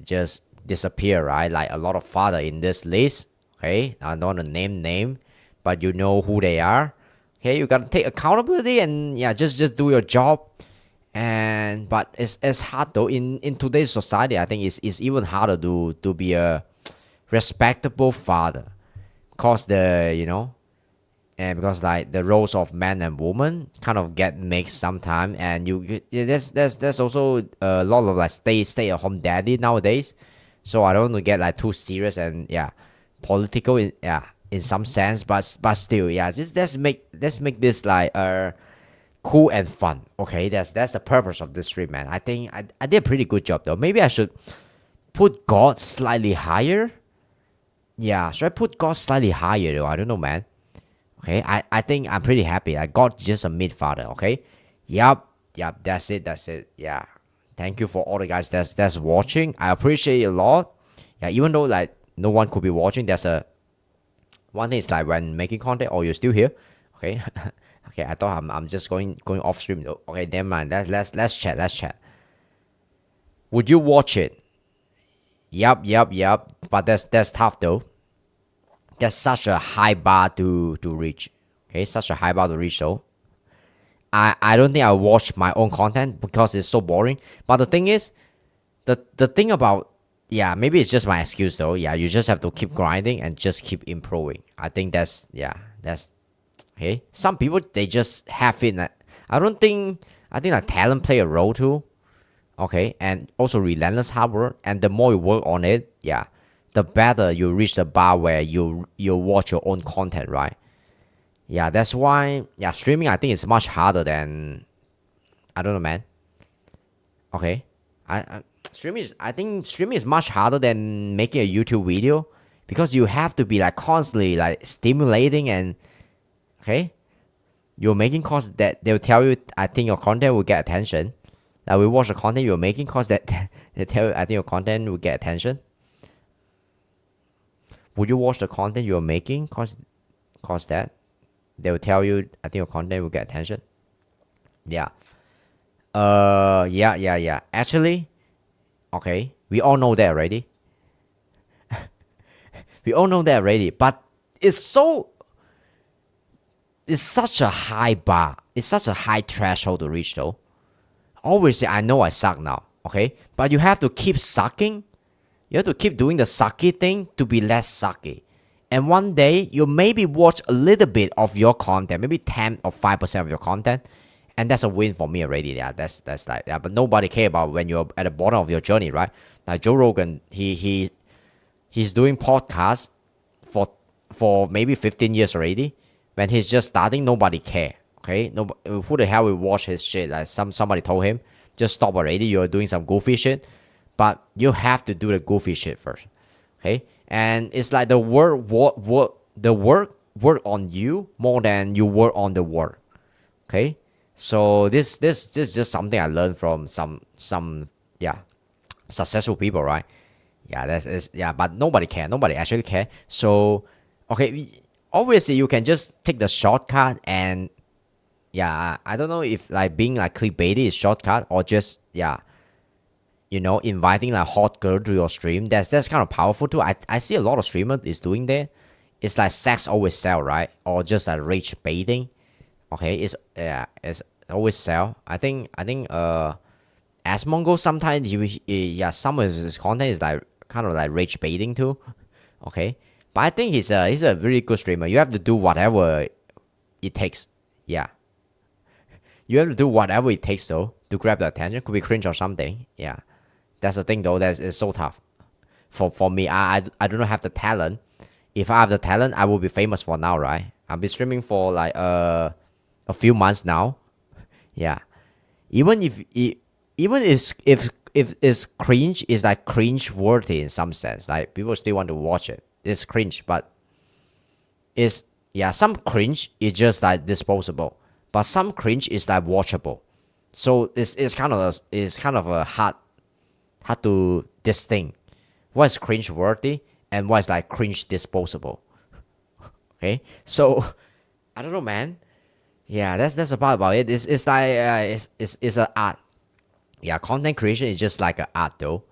A: disappear, right? Like a lot of father in this list. Okay, I don't want to name, but you know who they are. Okay, you gotta take accountability and yeah, just do your job. And but it's hard though in today's society. I think it's even harder to be a respectable father, cause and because like the roles of man and woman kind of get mixed sometimes, and there's also a lot of like stay at home daddy nowadays. So I don't want to get like too serious and yeah, political in some sense, but still yeah, just let's make this like cool and fun. Okay, that's the purpose of this stream, man. I think I did a pretty good job though. Maybe I should put God slightly higher. Yeah, should I put God slightly higher though? I don't know, man. Okay, I think I'm pretty happy. I got just a mid father. Okay, yep, that's it. Yeah, thank you for all the guys that's watching. I appreciate it a lot. Yeah, even though like no one could be watching, there's a one thing is like when making content. Oh, you're still here. Okay, okay. I thought I'm just going off stream though. Okay, never mind. Let's chat. Would you watch it? Yup. But that's tough though. That's such a high bar to reach. Okay, such a high bar to reach though. I don't think I watch my own content because it's so boring. But the thing is, the thing about yeah, maybe it's just my excuse though. Yeah, you just have to keep grinding and just keep improving. I think that's okay. Some people they just have it. I think like talent play a role too. Okay, and also relentless hard work. And the more you work on it, yeah, the better you reach the bar where you watch your own content, right? Yeah, that's why yeah, streaming I think is much harder than I don't know, man. Okay, I think streaming is much harder than making a YouTube video because you have to be like constantly like stimulating and okay, you're making cause that they'll tell you I think your content will get attention. Like we watch the content you're making cause that they tell you I think your content will get attention. Would you watch the content you're making cause that they will tell you I think your content will get attention? Yeah. Yeah. Actually, okay, we all know that already. We all know that already, but it's such a high bar. It's such a high threshold to reach though. Obviously, I know I suck now, okay? But you have to keep sucking You have to keep doing the sucky thing to be less sucky. And one day you maybe watch a little bit of your content, maybe 10 or 5% of your content, and that's a win for me already. Yeah, that's like yeah. But nobody care about when you're at the bottom of your journey, right? Like Joe Rogan, he's doing podcasts for maybe 15 years already. When he's just starting, nobody care. Okay, no, who the hell will watch his shit? Like somebody told him, just stop already. You're doing some goofy shit, but you have to do the goofy shit first. Okay, and it's like the work on you more than you work on the work. Okay, so this is just something I learned from some yeah successful people, right? Yeah, that's is yeah, but nobody care. Nobody actually care. So okay, obviously you can just take the shortcut and yeah, I don't know if like being like clickbaity is shortcut or just yeah, inviting like hot girl to your stream. That's kind of powerful too. I see a lot of streamers is doing that. It's like sex always sell, right? Or just like rage baiting. Okay, it's always sell. I think Asmongo sometimes yeah, some of his content is like kind of like rage baiting too. Okay, but I think he's a really good streamer. You have to do whatever it takes. Yeah, you have to do whatever it takes though to grab the attention. Could be cringe or something. Yeah, that's the thing though. It's so tough. For me, I do not have the talent. If I have the talent, I will be famous for now, right? I've been streaming for like a few months now. Yeah, even if it's cringe, it's like cringe worthy in some sense. Like people still want to watch it. It's cringe, but it's yeah. Some cringe is just like disposable, but some cringe is like watchable. So it's kind of a hard to distinct what's cringe worthy and what's like cringe disposable. Okay, so I don't know, man. Yeah, that's about it. It's like it's an art. Yeah, content creation is just like an art though.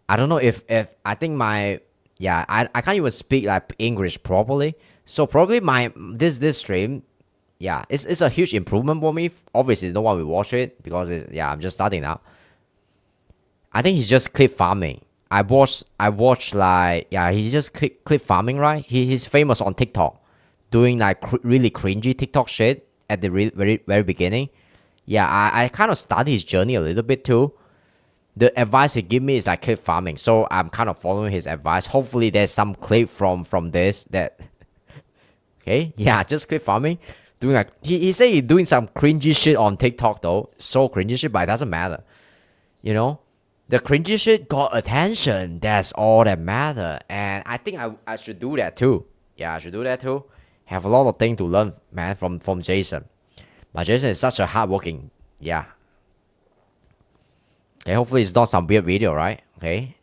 A: I don't know if I think my yeah I can't even speak like English properly. So probably my this stream, yeah, it's a huge improvement for me. Obviously, no one will watch it because yeah, I'm just starting now. I think he's just clip farming. I watched like yeah, he's just clip farming, right? He's famous on TikTok, doing like really cringy TikTok shit at the very very beginning. Yeah, I kind of study his journey a little bit too. The advice he give me is like clip farming, so I'm kind of following his advice. Hopefully, there's some clip from this that okay. Yeah, just clip farming, doing like he say he's doing some cringy shit on TikTok though, so cringy shit, but it doesn't matter. You know, the cringy shit got attention. That's all that matter. And I think I should do that too. Yeah, I should do that too. Have a lot of things to learn, man, from Jason. But Jason is such a hardworking. Yeah. Okay, hopefully it's not some weird video, right? Okay.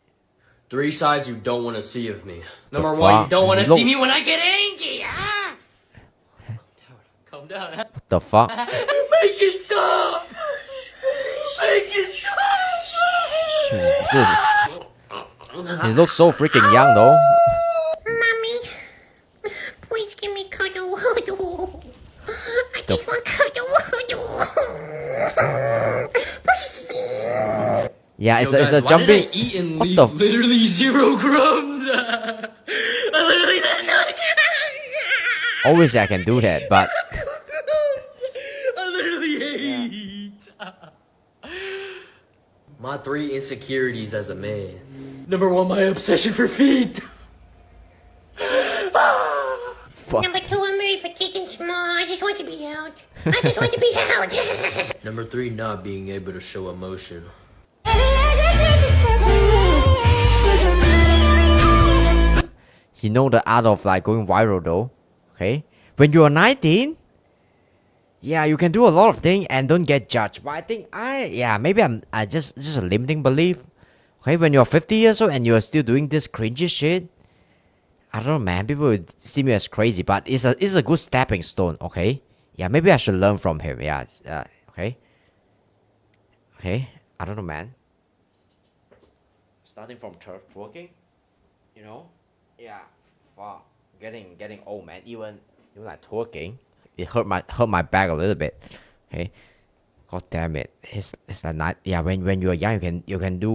B: 3 sides you don't want to see of me.
A: The
B: Number 1, you
A: fuck?
B: don't want to
A: Look.
B: see me when I get angry. Ah! Calm down. Calm down.
A: What the fuck?
B: Make it stop. Make it stop.
A: Jesus. He looks so freaking young though.
C: Mommy, please give me cuddle. I
A: The
C: just want cuddle.
A: Yeah,
B: Yo,
A: it's
B: guys,
A: a
B: why
A: jumping.
B: did I eat and
A: What
B: leave
A: the
B: literally 0 crumbs? I literally didn't know.
A: Obviously I can do that, but
B: I literally ate. My 3 insecurities as a man. Number 1, my obsession for feet.
A: fuck.
C: Number 2, I'm very petite and small. I just want to be out. I just want to be out.
B: Number 3, not being able to show emotion.
A: You know the art of like going viral though. Okay, when you're 19, yeah, you can do a lot of things and don't get judged. But I think maybe I just a limiting belief. Okay, when you're 50 years old and you're still doing this cringy shit, I don't know, man. People would see me as crazy, but it's a good stepping stone. Okay, yeah, maybe I should learn from him. Yeah, okay, I don't know, man. Starting from twerking, yeah, fuck, getting old, man. Even like twerking, it hurt my back a little bit. Okay, God damn it. It's like not, yeah, when you're young you can do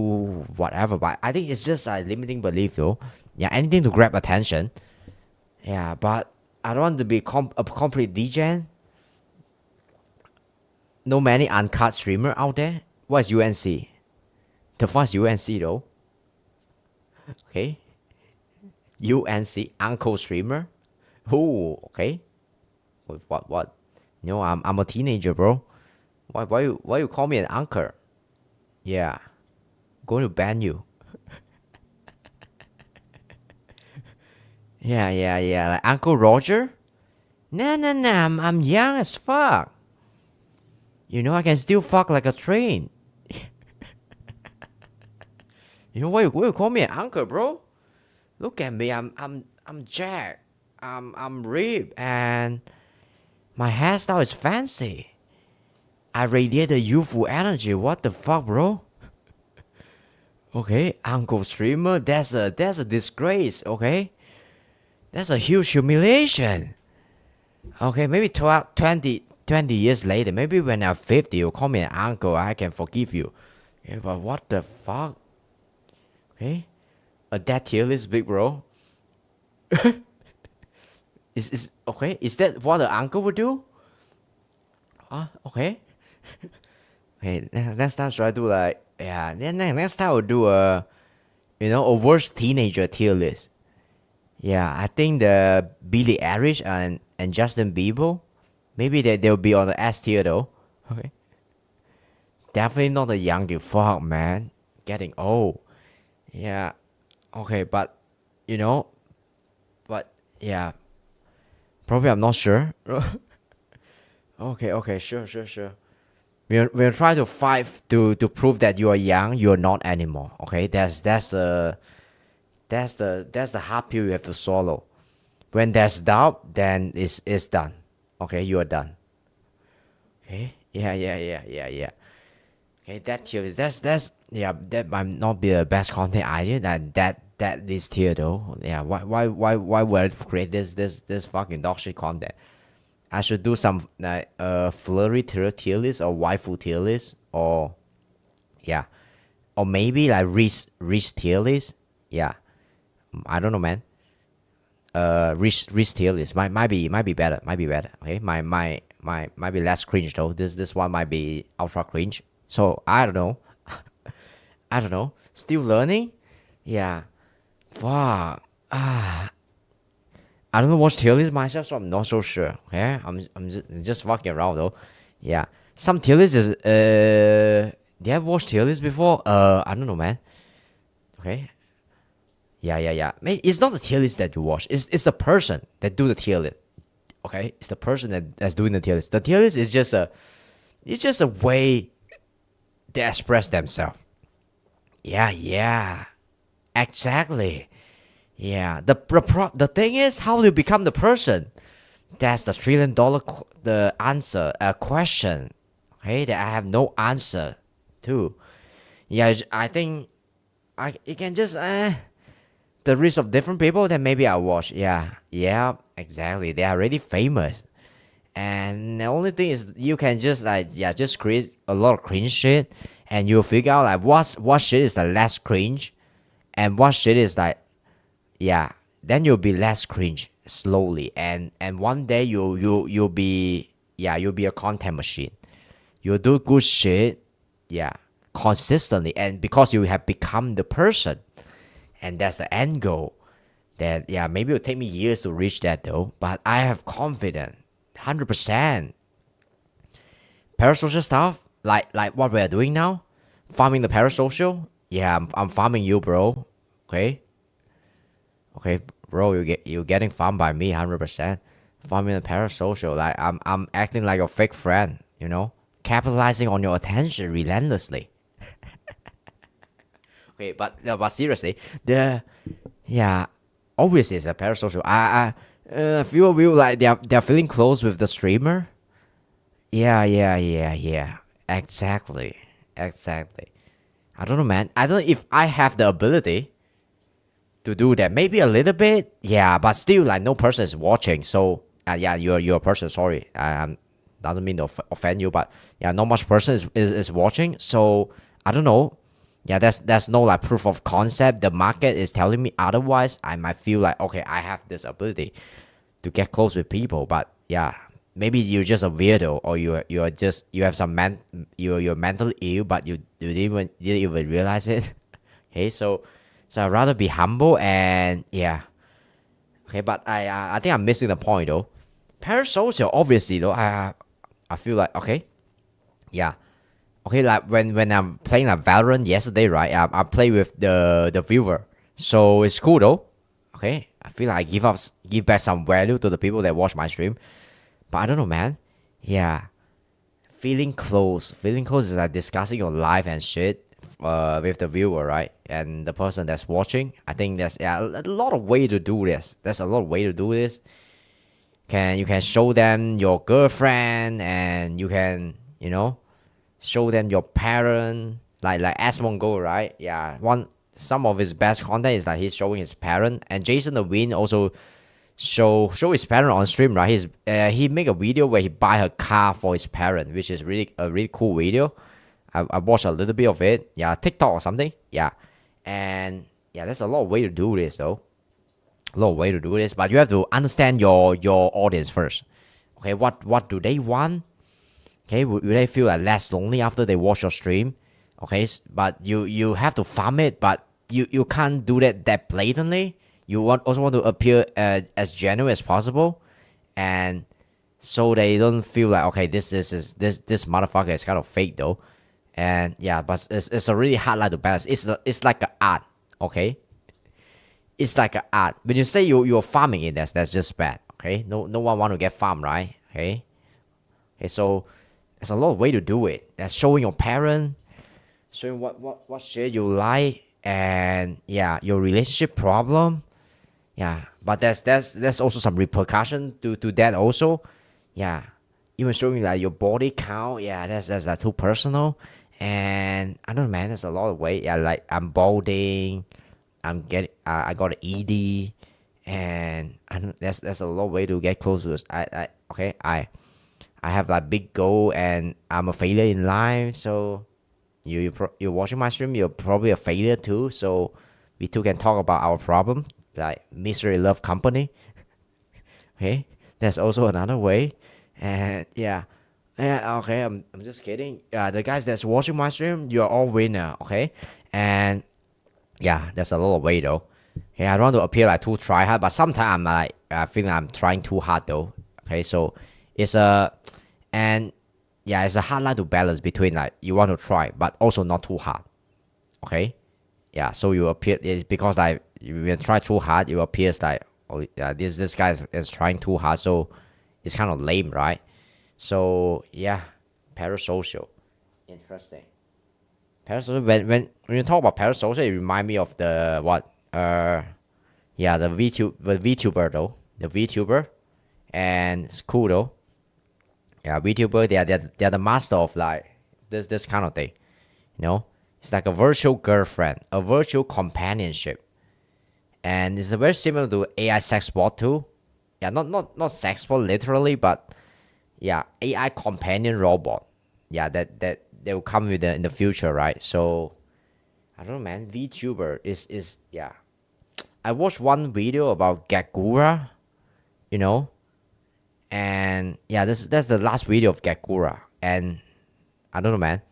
A: whatever, but I think it's just a limiting belief though. Yeah, anything to grab attention. Yeah, but I don't want to be a complete degen. No many uncut streamer out there. What is UNC? The first UNC though. Okay. UNC uncle streamer. Oh, okay. What? No, I'm a teenager, bro. Why you call me an uncle? Yeah. Going to ban you. Yeah. Like Uncle Roger? Nah. I'm young as fuck. You know, I can still fuck like a train. You know why you call me an uncle, bro? Look at me. I'm jacked. I'm ripped, and my hairstyle is fancy. I radiate a youthful energy. What the fuck, bro? Okay, Uncle Streamer, that's a disgrace, okay? That's a huge humiliation. Okay, maybe 20 years later, maybe when I'm 50, you call me an uncle, I can forgive you. Okay, but what the fuck? Okay? A dead tier list, big bro. Is okay? Is that what an uncle would do? Okay. Okay, next time should I do like, yeah, then next time I'll do a worst teenager tier list. Yeah, I think the Billie Eilish and Justin Bieber, maybe they'll be on the S tier though. Okay. Definitely not the young dude. Fuck, man. Getting old. Yeah. Okay, but yeah. Probably I'm not sure. Okay, sure. We're trying to fight to prove that you are young, you are not anymore. Okay, that's the hard pill you have to swallow. When there's doubt, then it's done. Okay, you are done. Okay, yeah. Okay, that tier is that's yeah, that might not be the best content idea. That is tier though. Yeah, why would I create this fucking dog shit content? I should do some like flurry tier list or waifu tier list, or yeah, or maybe like Reese tier list. Yeah, I don't know, man. Reese tier list might be better. Okay, might be less cringe though. This one might be ultra cringe. So I don't know. I don't know. Still learning. Yeah. Fuck. I don't watch tier lists myself, so I'm not so sure. Okay, I'm just fucking around though. Yeah, some tier lists is you have watched tier lists before? I don't know, man. Okay. Yeah. Maybe it's not the tier list that you watch. It's the person that do the tier list. Okay, it's the person that's doing the tier list. The tier list is just a way to express themselves. Yeah. Exactly. Yeah, the thing is, how do you become the person? That's the $1 trillion the answer question. Okay, that I have no answer to. Yeah, I think it can just the risk of different people. Then maybe I watch. Yeah, exactly. They are already famous, and the only thing is you can just just create a lot of cringe shit, and you'll figure out like what shit is the less cringe, and what shit is like. Yeah, then you'll be less cringe slowly, and one day you'll be a content machine. You'll do good shit, consistently, and because you have become the person, and that's the end goal. That maybe it'll take me years to reach that though, but I have confidence, 100%. Parasocial stuff, like what we're doing now, farming the parasocial. Yeah, I'm farming you, bro. Okay, bro, you're getting farmed by me 100%. Farming the parasocial, like I'm acting like a fake friend, capitalizing on your attention relentlessly. Okay, but seriously, obviously it's a parasocial. I few of you like they're feeling close with the streamer. Yeah. Exactly. I don't know, man. I don't know if I have the ability to do that. Maybe a little bit, but still like no person is watching. So you're a person. Sorry, doesn't mean to offend you, but yeah, not much person is watching. So I don't know. Yeah, there's no like proof of concept. The market is telling me otherwise. I might feel like, okay, I have this ability to get close with people, but yeah, maybe you're just a weirdo, or you have some you're mentally ill, but you didn't even realize it. Okay, so I'd rather be humble and yeah. Okay, but I think I'm missing the point though. Parasocial, obviously though, I feel like, okay, yeah, okay, like when I'm playing like Valorant yesterday, right? I play with the viewer, so it's cool though. Okay, I feel like I give back some value to the people that watch my stream, but I don't know, man. Yeah, feeling close is like discussing your life and shit with the viewer, right? And the person that's watching. I think there's, yeah, a lot of way to do this. There's a lot of way to do this. You can show them your girlfriend, and you can, show them your parent, like Asmongo, right? Yeah, some of his best content is like he's showing his parent, and Jason Levine also show his parent on stream, right? He make a video where he buy a car for his parent, which is really a really cool video. I watched a little bit of it, yeah, TikTok or something, yeah, and yeah, there's a lot of way to do this though, a lot of way to do this, but you have to understand your audience first. Okay, what do they want? Okay, will they feel like less lonely after they watch your stream? Okay, but you have to farm it, but you can't do that blatantly. You also want to appear as genuine as possible, and so they don't feel like, okay, this motherfucker is kind of fake though. And yeah, but it's a really hard line to balance. It's like an art, okay? It's like an art. When you say you're farming it, that's just bad, okay? No one want to get farmed, right? Okay, so there's a lot of way to do it. That's showing your parent, showing what shit you like, and yeah, your relationship problem. Yeah, but there's also some repercussion to that also. Yeah, even showing like your body count. Yeah, that's like too personal. And I don't know, man. There's a lot of way. Yeah, like I'm balding. I got an ED, and I don't. There's a lot of way to get close to us. Okay. I have like big goal, and I'm a failure in life. So you're watching my stream. You're probably a failure too. So we two can talk about our problem, like misery love company. Okay, that's also another way. And yeah, okay, I'm just kidding. The guys that's watching my stream, you're all winner. Okay, and yeah, there's a lot of way though. Okay, I don't want to appear like too try hard, but sometimes I'm like, I feel like I'm trying too hard though. Okay, so it's a and yeah, it's a hard line to balance between like you want to try, but also not too hard. Okay, yeah, so you appear, it's because like you try too hard, it appears like, oh yeah, this guy is trying too hard, so it's kind of lame, right? So yeah, parasocial, interesting. Parasocial. When you talk about parasocial, it remind me of the what? Yeah, the VTuber though, the VTuber, and it's cool though. Yeah, VTuber, they're the master of like this kind of thing. You know, it's like a virtual girlfriend, a virtual companionship, and it's very similar to AI sex bot too. Yeah, not sex bot literally, but yeah, AI companion robot. Yeah, that they will come with in the future, right? So I don't know, man. VTuber is yeah. I watched one video about Gakura, you know, and yeah, that's the last video of Gakura, and I don't know, man.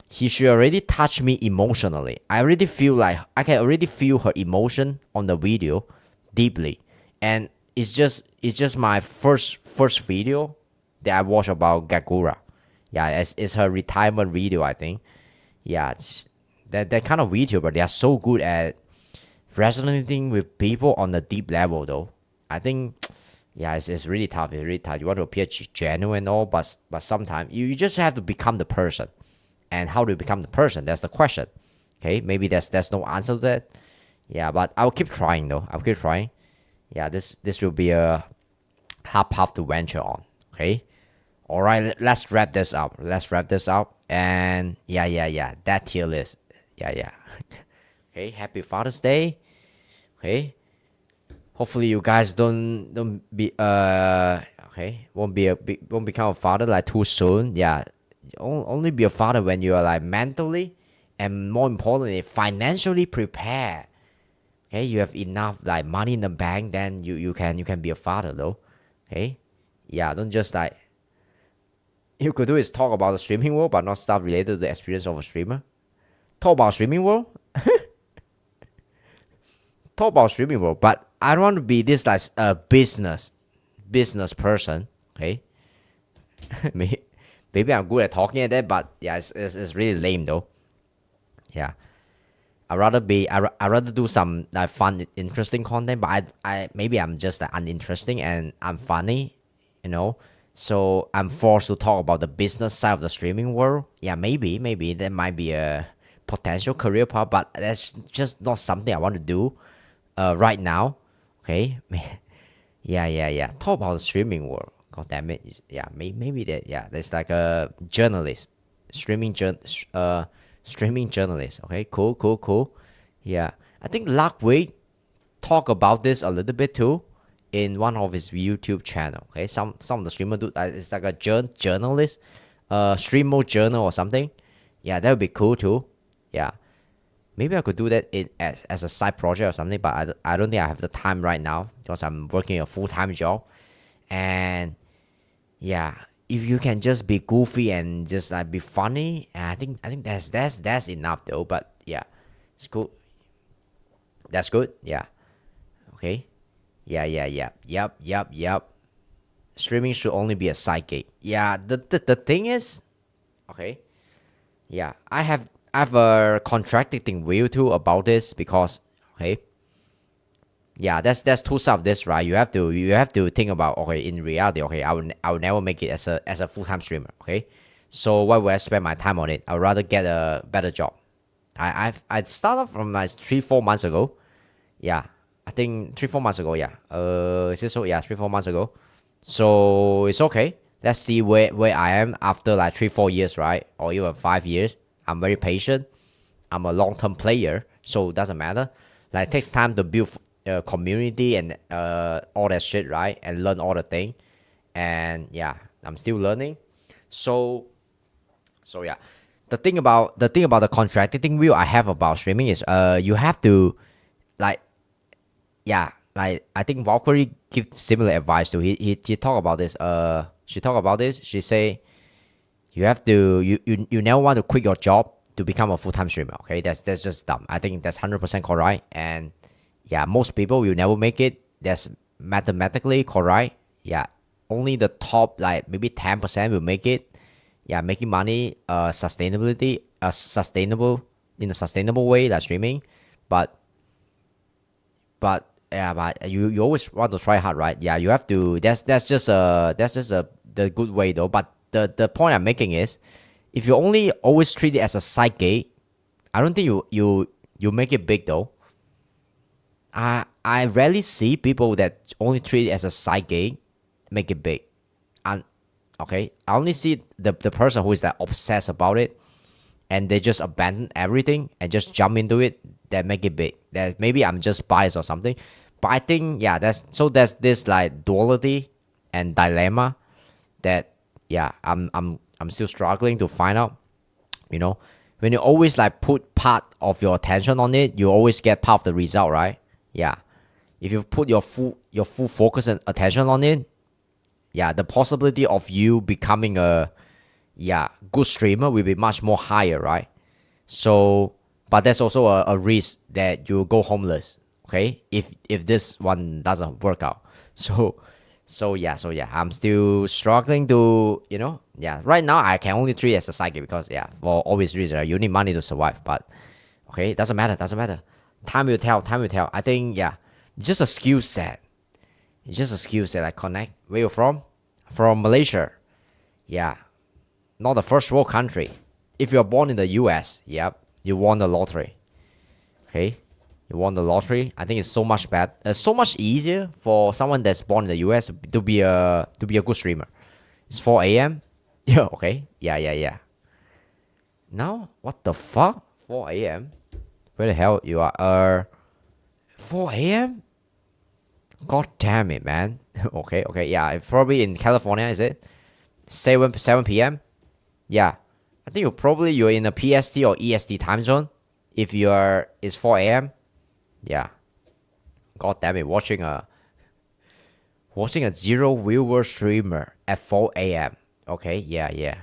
A: He should already touch me emotionally. I already feel like I can already feel her emotion on the video deeply, and it's just my first video that I watched about Gakura. Yeah, it's her retirement video, I think. Yeah, that kind of VTuber, they are so good at resonating with people on a deep level, though. I think, yeah, it's really tough. It's really tough. You want to appear genuine and all, but sometimes you just have to become the person. And how do you become the person? That's the question. Okay, maybe there's no answer to that. Yeah, but I'll keep trying though. I'll keep trying. Yeah, this will be a hard path to venture on. Okay. All right, let's wrap this up. And yeah, that tier list. Yeah. Okay, happy Father's Day. Okay. Hopefully you guys don't be Okay, won't become a father like too soon. Yeah, only be a father when you are like mentally and more importantly financially prepared. Okay, you have enough like money in the bank, then you can be a father though. Okay, yeah, don't just like you could do is talk about the streaming world, but not stuff related to the experience of a streamer. Talk about streaming world, talk about streaming world, but I don't want to be this like a business person. Okay, maybe I'm good at talking at that, but yeah, it's really lame though. Yeah. I rather do some like fun, interesting content, but I maybe I'm just like uninteresting and I'm funny, you know. So I'm forced to talk about the business side of the streaming world. Yeah, maybe there might be a potential career path, but that's just not something I want to do, right now. Okay, yeah. Talk about the streaming world. God damn it. Yeah, maybe that. Yeah, there's like a journalist, streaming streaming journalist. Okay, cool. Yeah, I think Luckway talk about this a little bit too in one of his YouTube channel. Okay, some of the streamer do. It's like a journalist, streamer journal or something. Yeah, that would be cool too. Yeah, maybe I could do that as a side project or something. But I don't think I have the time right now because I'm working a full-time job. And yeah, if you can just be goofy and just like be funny, I think that's enough though. But yeah, it's cool. That's good. Yeah. Okay. Yeah. Yep. Streaming should only be a side gig. Yeah. The thing is, okay. Yeah, I have a contradicting view too about this because okay. Yeah, that's two sides of this, right? You have to think about, okay, in reality, okay, I will never make it as a full-time streamer. Okay, so why would I spend my time on it? I'd rather get a better job. I started from like 3-4 months ago. Yeah, I think 3-4 months ago. Yeah, is it so? Yeah, 3-4 months ago. So it's okay. Let's see where I am after like 3-4 years, right? Or even 5 years. I'm very patient. I'm a long-term player, so it doesn't matter. Like it takes time to build a community and all that shit, right? And learn all the thing. And yeah, I'm still learning. So yeah, the thing about the contradicting view I have about streaming is you have to like yeah, like I think Valkyrie give similar advice to he talk about this. She talk about this. She say you have to you never want to quit your job to become a full-time streamer. Okay, that's just dumb. I think that's 100% correct. And yeah, most people will never make it. That's mathematically correct. Yeah, only the top like maybe 10% will make it. Yeah, making money, sustainable in a sustainable way, like streaming. But yeah, but you always want to try hard, right? Yeah, you have to. That's just a the good way though. But the point I'm making is, if you only always treat it as a side gig, I don't think you make it big though. I rarely see people that only treat it as a side gig make it big. And okay, I only see the person who is like obsessed about it and they just abandon everything and just jump into it that make it big. That maybe I'm just biased or something. But I think yeah, there's this like duality and dilemma that yeah, I'm still struggling to find out. You know, when you always like put part of your attention on it, you always get part of the result, right? Yeah. If you put your full focus and attention on it, yeah, the possibility of you becoming a good streamer will be much more higher, right? So, but there's also a risk that you go homeless. Okay, if this one doesn't work out. So yeah, I'm still struggling to yeah. Right now I can only treat it as a side gig because yeah, for obvious reasons, right? You need money to survive. But okay, it doesn't matter. Time will tell. I think yeah, just a skill set. It's just a skill set. I connect. Where you from? From Malaysia. Yeah, not the first world country. If you're born in the US, yep, you won the lottery. Okay, you won the lottery. I think it's so much so much easier for someone that's born in the US to be a good streamer. It's 4 a.m. Yeah, okay. Yeah. Now, what the fuck? 4 a.m. Where the hell you are? 4 a.m. God damn it, man. Okay, yeah, it's probably in California, is it? 7 p.m. Yeah, I think you're in a PST or EST time zone. If it's 4 a.m. Yeah, God damn it, watching a zero viewer streamer at 4 a.m. Okay, yeah.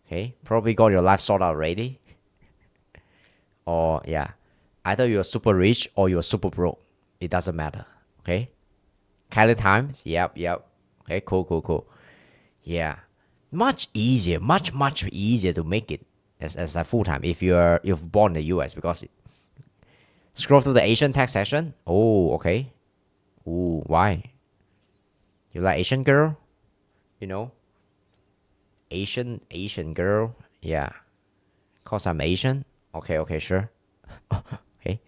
A: Okay, probably got your life sorted out already. Or yeah, either you're super rich or you're super broke. It doesn't matter. Okay, Cali times. Yep. Okay, cool. Yeah, much easier, much easier to make it as a full time if you've born in the U.S. because scroll through the Asian tech section. Oh, okay. Ooh, why? You like Asian girl? You know, Asian girl. Yeah, cause I'm Asian. Okay, sure. Okay.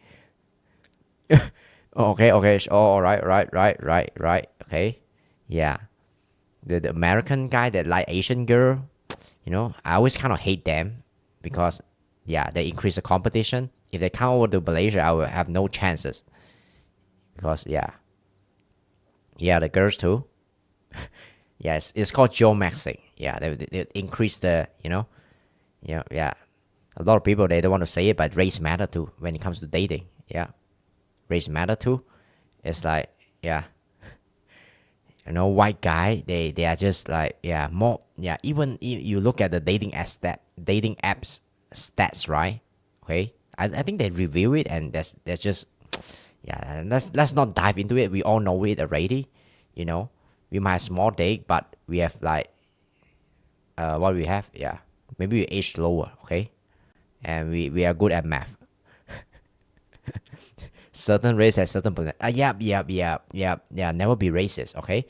A: Okay. Oh, all right. Okay. Yeah. The American guy that like Asian girl, I always kind of hate them because, yeah, they increase the competition. If they come over to Malaysia, I will have no chances because, yeah, the girls too. Yeah, it's called Joe Maxing. Yeah, they increase yeah. A lot of people they don't want to say it, but race matter too when it comes to dating. Yeah, race matter too. It's like, yeah, white guy they are just like, yeah, more, yeah, even you look at the dating apps stats, right? Okay, I think they review it, and that's just, yeah, and let's not dive into it. We all know it already. We might have small date, but we have like, what we have, yeah, maybe we age lower. Okay, and we are good at math. Certain race has certain yeah, never be racist. Okay,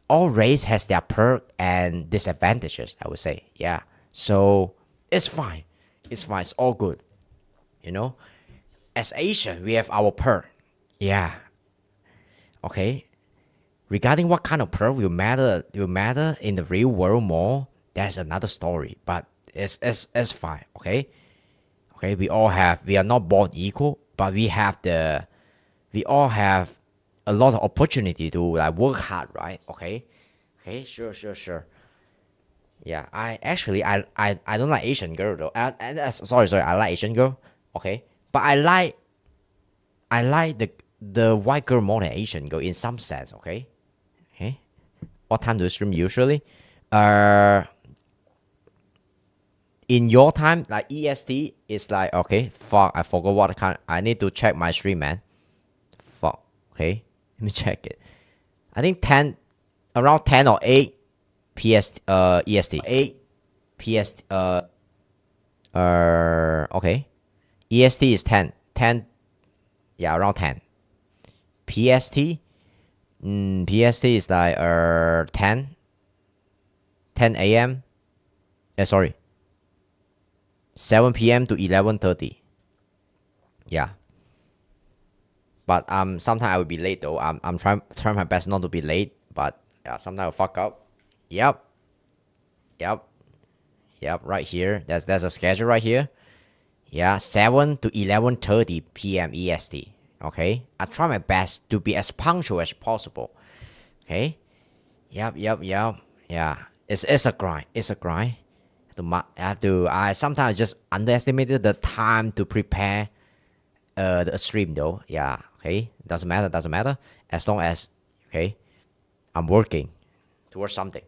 A: all race has their perk and disadvantages, I would say. Yeah, so it's fine, it's all good. As Asian we have our perk. Yeah. Okay, regarding what kind of perk will matter in the real world more, that's another story, but it's fine. Okay, we are not born equal, but we all have a lot of opportunity to like work hard, right? Okay, sure. Yeah, I don't like Asian girl though. Sorry, I like Asian girl. Okay, but I like the white girl more than Asian girl in some sense. Okay. What time do you stream usually? Uh, in your time, like EST, is like, okay. Fuck, I forgot what kind. I need to check my stream, man. Fuck. Okay, let me check it. I think around 10 or 8 EST. 8 PST. Okay. EST is 10. 10. Yeah, around 10. PST. PST is like 10 a.m. Sorry. 7 p.m. to 11:30. Yeah. But sometimes I will be late though. I'm trying my best not to be late, but yeah, sometimes I'll fuck up. Yep. Right here. There's a schedule right here. Yeah, 7 to 11:30 p.m. EST. Okay, I try my best to be as punctual as possible. Okay. Yep. Yeah, it's a grind. I sometimes just underestimated the time to prepare the stream though. Yeah. Okay. Doesn't matter. As long as, okay, I'm working towards something.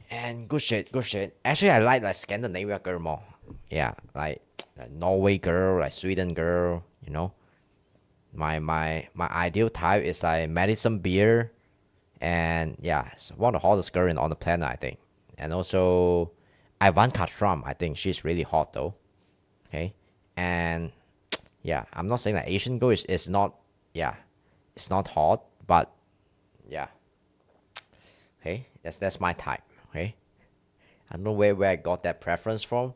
A: And good shit. Actually, I like Scandinavia girl more. Yeah, like Norway girl, like Sweden girl. My ideal type is like Madison Beer, and yeah, it's one of the hottest girl on the planet, I think. And also Ivanka Trump, I think she's really hot though. Okay, and yeah, I'm not saying that Asian girl is not, yeah, it's not hot, but yeah, okay, that's my type. Okay, I don't know where I got that preference from,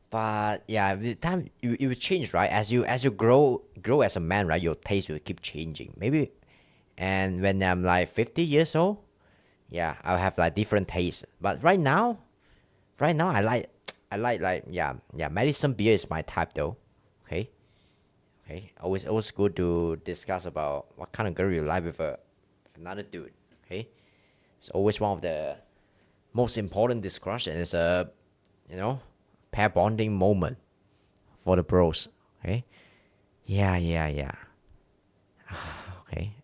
A: but yeah, with time it will change, right? As you grow as a man, right? Your taste will keep changing, maybe. And when I'm like 50 years old, yeah, I'll have like different tastes. But right now I like, yeah, Madison Beer is my type though. Okay, Okay, always good to discuss about what kind of girl you like with another dude. Okay, it's always one of the most important discussion is a, you know, pair bonding moment for the bros. Okay, yeah. Okay,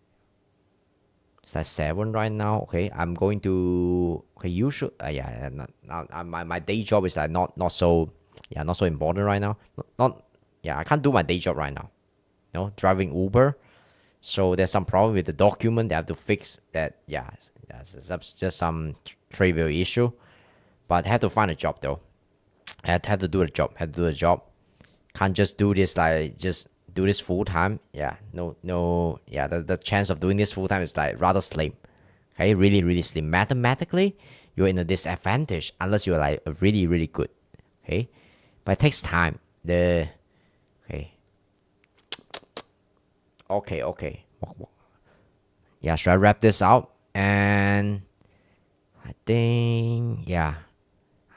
A: it's like 7 right now. Okay, I'm going to. Okay, you should. Yeah. Now my day job is like not so. Yeah, not so important right now. Not. Yeah, I can't do my day job right now. You know, driving Uber. So there's some problem with the document. They have to fix that. Yeah, it's just some trivial issue. But I have to find a job though. I have to do the job. Have to do the job. Can't just do this like just do this full time. Yeah, no. Yeah, the chance of doing this full time is like rather slim. Okay, really slim. Mathematically, you're in a disadvantage unless you're like really good. Okay, but it takes time. Okay. Okay. Yeah, should I wrap this out? And I think yeah,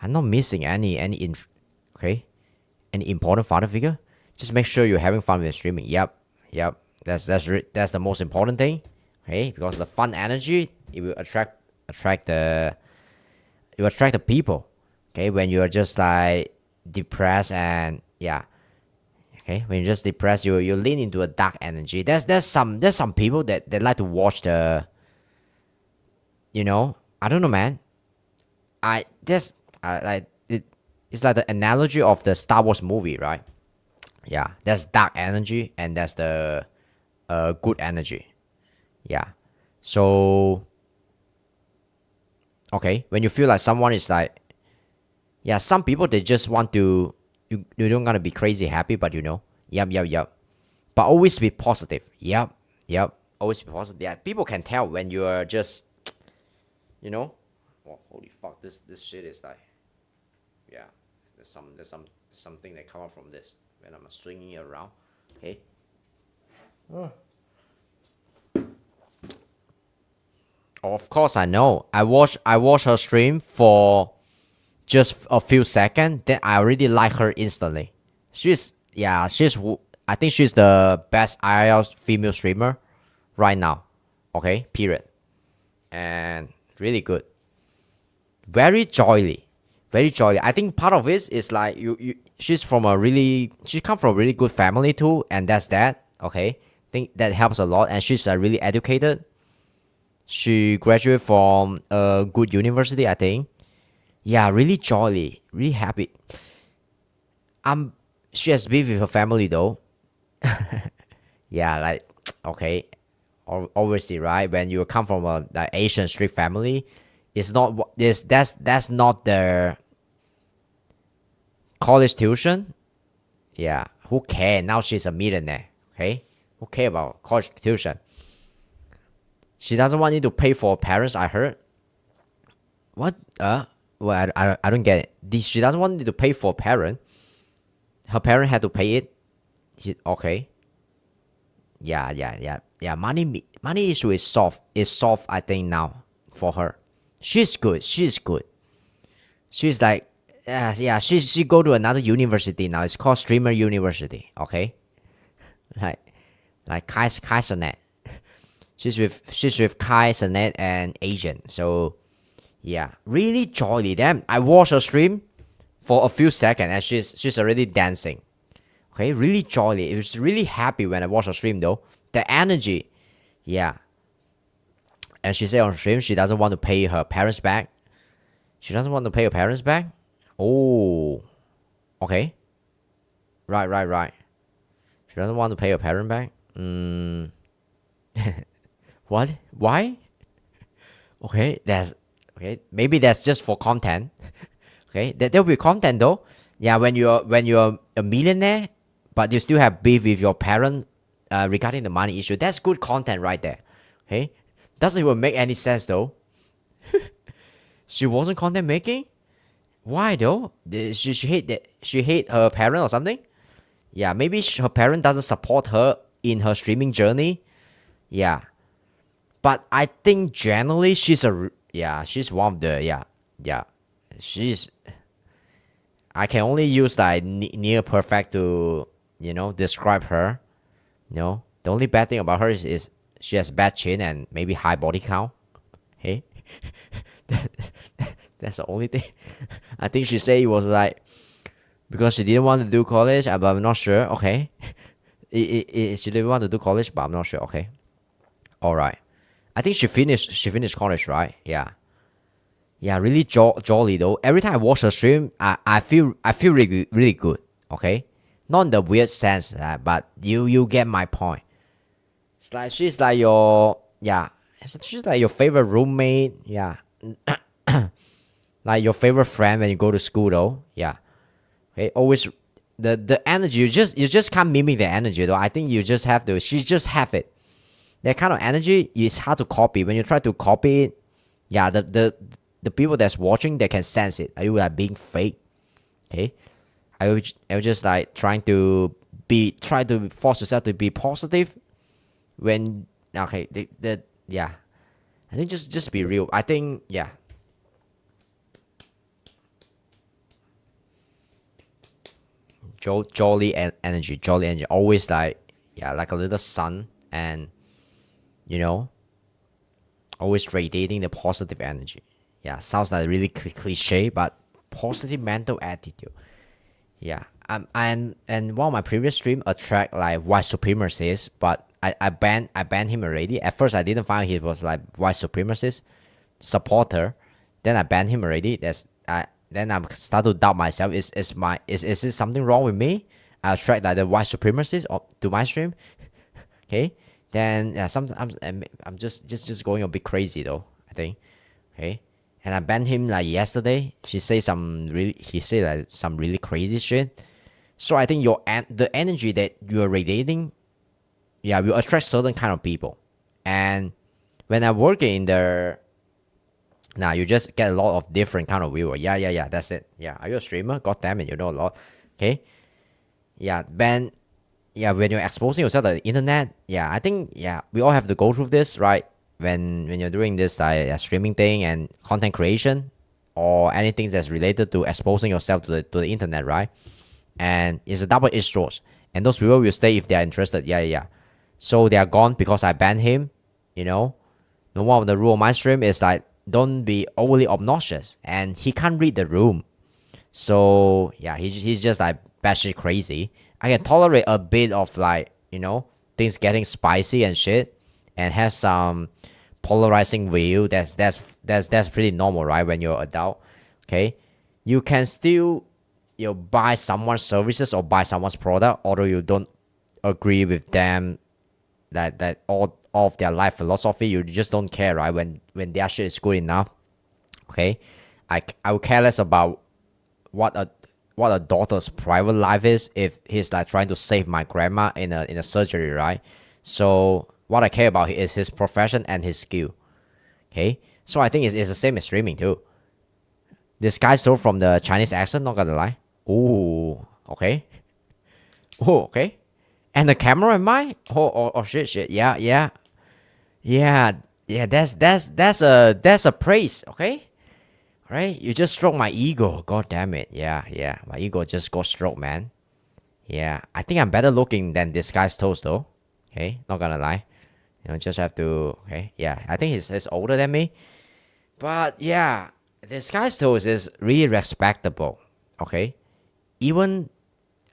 A: I'm not missing okay, any important father figure. Just make sure you're having fun with streaming. Yep. That's the most important thing. Okay, because the fun energy it will attract the people. Okay, when you are just like depressed and yeah. Okay, when you're just depressed, you lean into a dark energy. There's some people that they like to watch the, you know, I don't know, man. It's like the analogy of the Star Wars movie, right? Yeah, there's dark energy and there's the good energy. Yeah, so okay, when you feel like someone is like, yeah, some people they just want to you don't gotta be crazy happy, but you know, yep. But always be positive. Yep. Always be positive. Yeah, people can tell when you are just, you know, oh, holy fuck, this shit is like, yeah, there's something that come up from this when I'm swinging it around. Okay. Of course I know. I watch her stream for just a few seconds, then I already like her instantly. I think she's the best IRL female streamer right now. Okay, period. And really good. Very jolly. I think part of it is like she come from a really good family too, and that's that. Okay, I think that helps a lot, and she's really educated. She graduated from a good university, I think. Yeah, really jolly, really happy. She has been with her family though. Yeah, like okay, obviously, right? When you come from a like Asian street family, it's not this. That's not their college tuition. Yeah, who care? Now she's a millionaire. Okay, who care about college tuition? She doesn't want you to pay for parents. I heard. What? Well, I don't get it. She doesn't want you to pay for parent. Her parent had to pay it. Okay. Yeah. Money issue is solved. I think now for her. She's good. She's like, yeah. She go to another university now. It's called Streamer University. Okay. Like Kai Cenat. She's with Kai Cenat and Agent. So. Yeah, really jolly. Damn, I watched her stream for a few seconds and she's already dancing. Okay, really jolly. It was really happy when I watched her stream though. The energy, yeah. And she said on stream she doesn't want to pay her parents back. Oh, okay. Right. She doesn't want to pay her parent back. What? Why? Okay, maybe that's just for content. Okay, there'll be content though. Yeah, when you're a millionaire, but you still have beef with your parent regarding the money issue. That's good content right there. Okay, doesn't even make any sense though. She wasn't content making. Why though? She hate her parent or something. Yeah, maybe her parent doesn't support her in her streaming journey. Yeah, but I think generally she's one of the yeah. I can only use like near perfect to describe her. No, the only bad thing about her is she has bad chin and maybe high body count. Hey, that's the only thing. I think she said it was like because she didn't want to do college, but I'm not sure. Okay, she didn't want to do college, but I'm not sure. Okay, all right. I think she finished. She finished college, right? Yeah, yeah. Really jolly though. Every time I watch her stream, I feel really good. Okay, not in the weird sense, but you get my point. It's like she's like your yeah. She's like your favorite roommate. Yeah, like your favorite friend when you go to school though. Yeah. Okay. Always the energy you just can't mimic the energy though. I think you just have to. She just have it. That kind of energy is hard to copy. When you try to copy it, yeah, the people that's watching they can sense it. Are you like being fake? Okay. I was just like try to force yourself to be positive when okay the yeah. I think just be real. I think yeah. Jolly energy. Always like yeah, like a little sun and you know, always radiating the positive energy. Yeah, sounds like really cliche, but positive mental attitude. Yeah, and one of my previous stream attract like white supremacists, but I banned him already. At first, I didn't find he was like white supremacist supporter. Then I banned him already. Then I start to doubt myself. Is this something wrong with me? I attract like the white supremacists to my stream. Okay, then yeah, sometimes I'm just going a bit crazy though. I think. Okay, and I banned him like yesterday. He said like some really crazy shit. So I think the energy that you're radiating, yeah, will attract certain kind of people. And when I'm working in the now you just get a lot of different kind of viewer. Yeah. That's it. Yeah, are you a streamer? God damn it, you know a lot. Okay. Yeah, Ben. Yeah, when you're exposing yourself to the internet, yeah, I think yeah, we all have to go through this, right? When you're doing this like streaming thing and content creation or anything that's related to exposing yourself to the internet, right? And it's a double-edged sword. And those people will stay if they are interested. Yeah. So they are gone because I banned him. You know, the one of the rule of my stream is like don't be overly obnoxious, and he can't read the room. So yeah, he's just like batshit crazy. I can tolerate a bit of like things getting spicy and shit, and have some polarizing view. That's pretty normal, right? When you're adult, okay, you can still buy someone's services or buy someone's product, although you don't agree with them that all of their life philosophy. You just don't care, right? When their shit is good enough, okay, I would care less about what a daughter's private life is if he's like trying to save my grandma in a surgery, right? So what I care about is his profession and his skill. Okay, so I think it's the same as streaming too. This guy stole from the Chinese accent, not gonna lie. Ooh, okay. Oh, okay. And the camera am I? Oh shit. Yeah. That's a praise, okay? Right? You just stroke my ego. God damn it. Yeah. My ego just got stroked, man. Yeah. I think I'm better looking than this guy's toast though. Okay, not gonna lie. Just have to okay. Yeah. I think he's older than me. But yeah, this guy's toast is really respectable. Okay.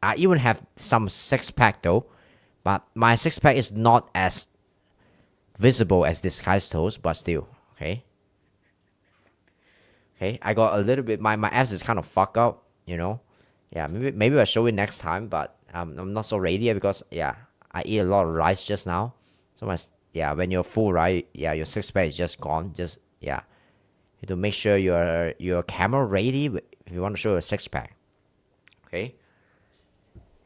A: I even have some six pack though. But my six pack is not as visible as this guy's toast, but still, okay. Okay, I got a little bit. My abs is kind of fucked up. Yeah, maybe I'll show it next time. But I'm not so ready because yeah, I eat a lot of rice just now. So when you're full, right? Yeah, your six pack is just gone. Just yeah, you have to make sure your camera ready if you want to show a six pack. Okay.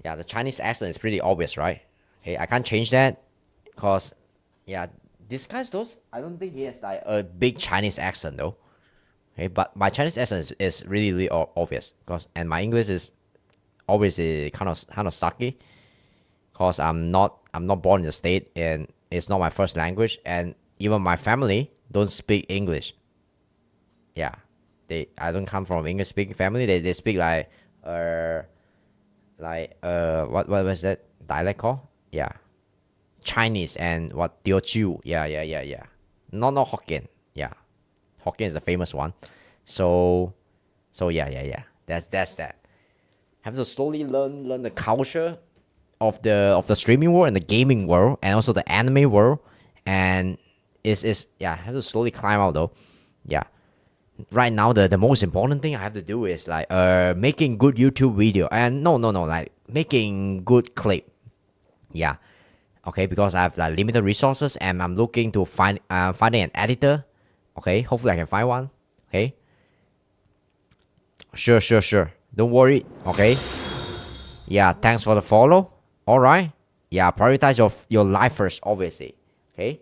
A: Yeah, the Chinese accent is pretty obvious, right? Okay, I can't change that because yeah, this guy's those. I don't think he has like a big Chinese accent though. Okay, but my Chinese accent is really obvious and my English is always kind of sucky because I'm not born in the state and it's not my first language and even my family don't speak English. Yeah, I don't come from English speaking family. They speak like what was that dialect called? Yeah, Chinese and what Teochew. Yeah. Not Hokkien. Yeah, Hokkien is the famous one. So yeah. That's that. Have to slowly learn the culture of the streaming world and the gaming world and also the anime world, and is yeah, have to slowly climb out though. Yeah. Right now the most important thing I have to do is like making good YouTube video, and no like making good clip. Yeah. Okay, because I have like limited resources and I'm looking to finding an editor. Okay, hopefully I can find one. Okay. Sure. Don't worry. Okay. Yeah, thanks for the follow. All right. Yeah, prioritize your life first, obviously. Okay.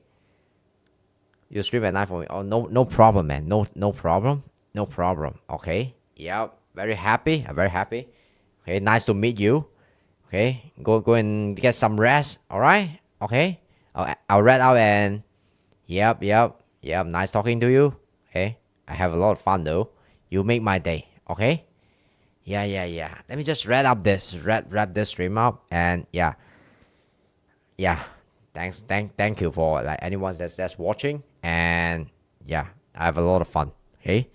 A: You stream at night for me. Oh, no problem, man. No problem. No problem. Okay. Yeah, very happy. I'm very happy. Okay, nice to meet you. Okay, go and get some rest. All right. Okay. I'll read out and yep. Nice talking to you. Okay. I have a lot of fun though. You make my day. Okay. Yeah. Let me just wrap this stream up and yeah. Thank you for like anyone that's watching, and yeah, I have a lot of fun. Okay.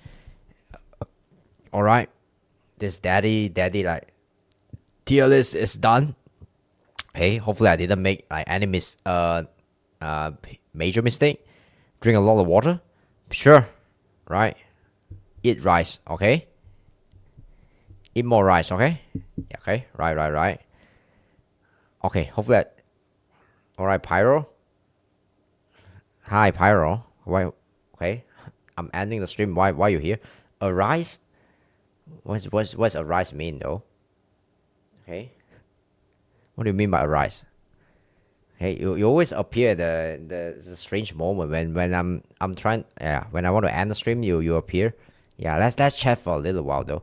A: All right. This daddy like tier list is done. Okay. Hopefully I didn't make like any major mistake. Drink a lot of water. Sure. Right. Eat rice. Okay. Eat more rice. Okay. Okay. Right. Okay. Hopefully. Alright, Pyro. Hi, Pyro. Why? Okay, I'm ending the stream. Why you here? Arise? What's arise mean though? Okay. What do you mean by arise? Hey, you always appear at the strange moment when I'm trying. Yeah, when I want to end the stream, you appear. Yeah, let's chat for a little while though.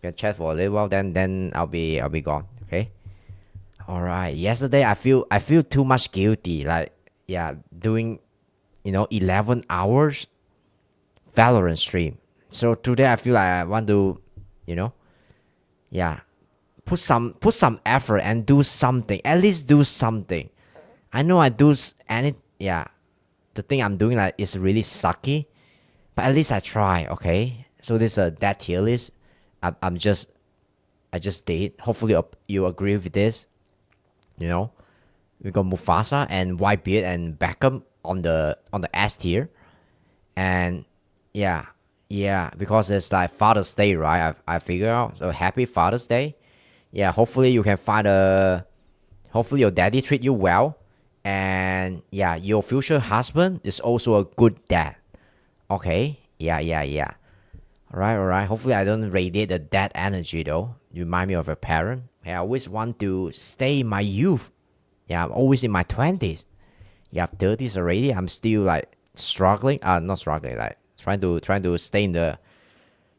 A: Can chat for a little while, then I'll be gone. Okay. All right. Yesterday, I feel too much guilty. Like, yeah, doing, 11 hours Valorant stream. So today, I feel like I want to, yeah, put some effort and do something. At least do something. I know I do any. Yeah, the thing I'm doing like is really sucky, but at least I try. Okay. So this that tier list. I just did. Hopefully, you agree with this. We got Mufasa and Whitebeard and Beckham on the S tier, and yeah, because it's like Father's Day, right? I figure out. So happy Father's Day. Yeah, hopefully you can find hopefully your daddy treat you well, and yeah, your future husband is also a good dad. Okay, yeah. All right. Hopefully I don't radiate the dad energy though. You remind me of a parent. I always want to stay in my youth. Yeah, I'm always in my 20s. Yeah, 30s already. I'm still like struggling. Not struggling. Like trying to stay in the.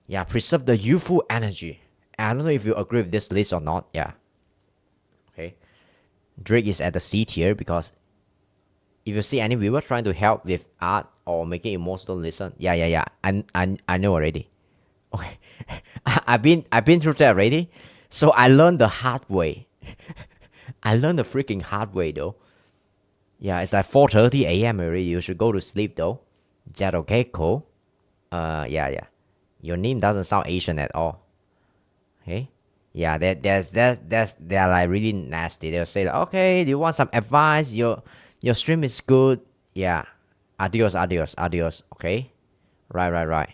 A: Yeah, preserve the youthful energy. And I don't know if you agree with this list or not. Yeah. Okay. Drake is at the C tier because if you see any viewer trying to help with art or making emotional listen, yeah. I know already. Okay, I've been through that already. So I learned the hard way. I learned the freaking hard way though. Yeah, it's like 4:30 a.m. already. You should go to sleep though. Is that okay, Cole? Yeah. Your name doesn't sound Asian at all. Okay. Yeah, they're like really nasty. They'll say like, okay, do you want some advice? Your stream is good. Yeah. Adios. Okay. Right.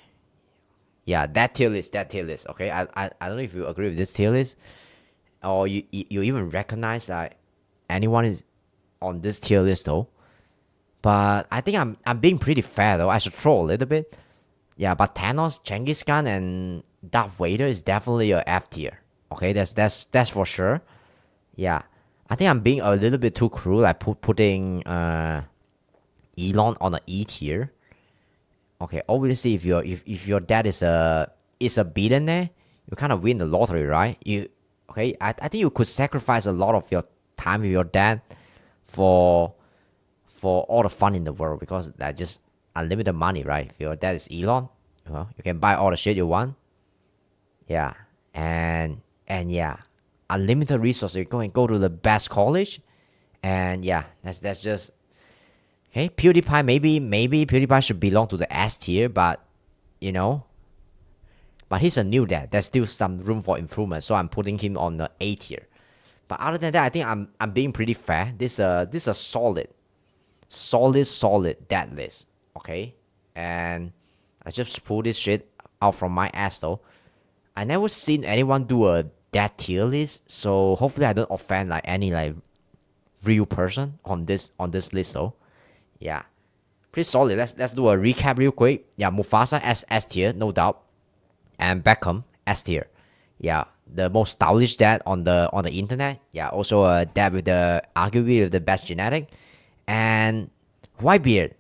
A: Yeah, that tier list. Okay, I don't know if you agree with this tier list, or you even recognize that anyone is on this tier list though. But I think I'm being pretty fair though. I should throw a little bit. Yeah, but Thanos, Genghis Khan, and Darth Vader is definitely a F tier. Okay, that's for sure. Yeah, I think I'm being a little bit too cruel, like putting Elon on an E tier. Okay, obviously, if your dad is a billionaire, you kind of win the lottery, right? I think you could sacrifice a lot of your time with your dad for all the fun in the world, because that just unlimited money, right? If your dad is Elon, you can buy all the shit you want. Yeah, and yeah, unlimited resources. You go to the best college, And yeah, that's just okay. PewDiePie, maybe PewDiePie should belong to the S tier, but you know, but he's a new dad. There's still some room for improvement, so I'm putting him on the A tier. But other than that, I think I'm being pretty fair. This a solid dad list. Okay, and I just pull this shit out from my ass though. I never seen anyone do a dad tier list, so hopefully I don't offend like any like real person on this list though. Yeah, pretty solid. Let's do a recap real quick. Yeah, Mufasa S tier, no doubt, and Beckham S tier. Yeah, the most stylish dad on the internet. Yeah, also a dad with the arguably with the best genetic, and Whitebeard.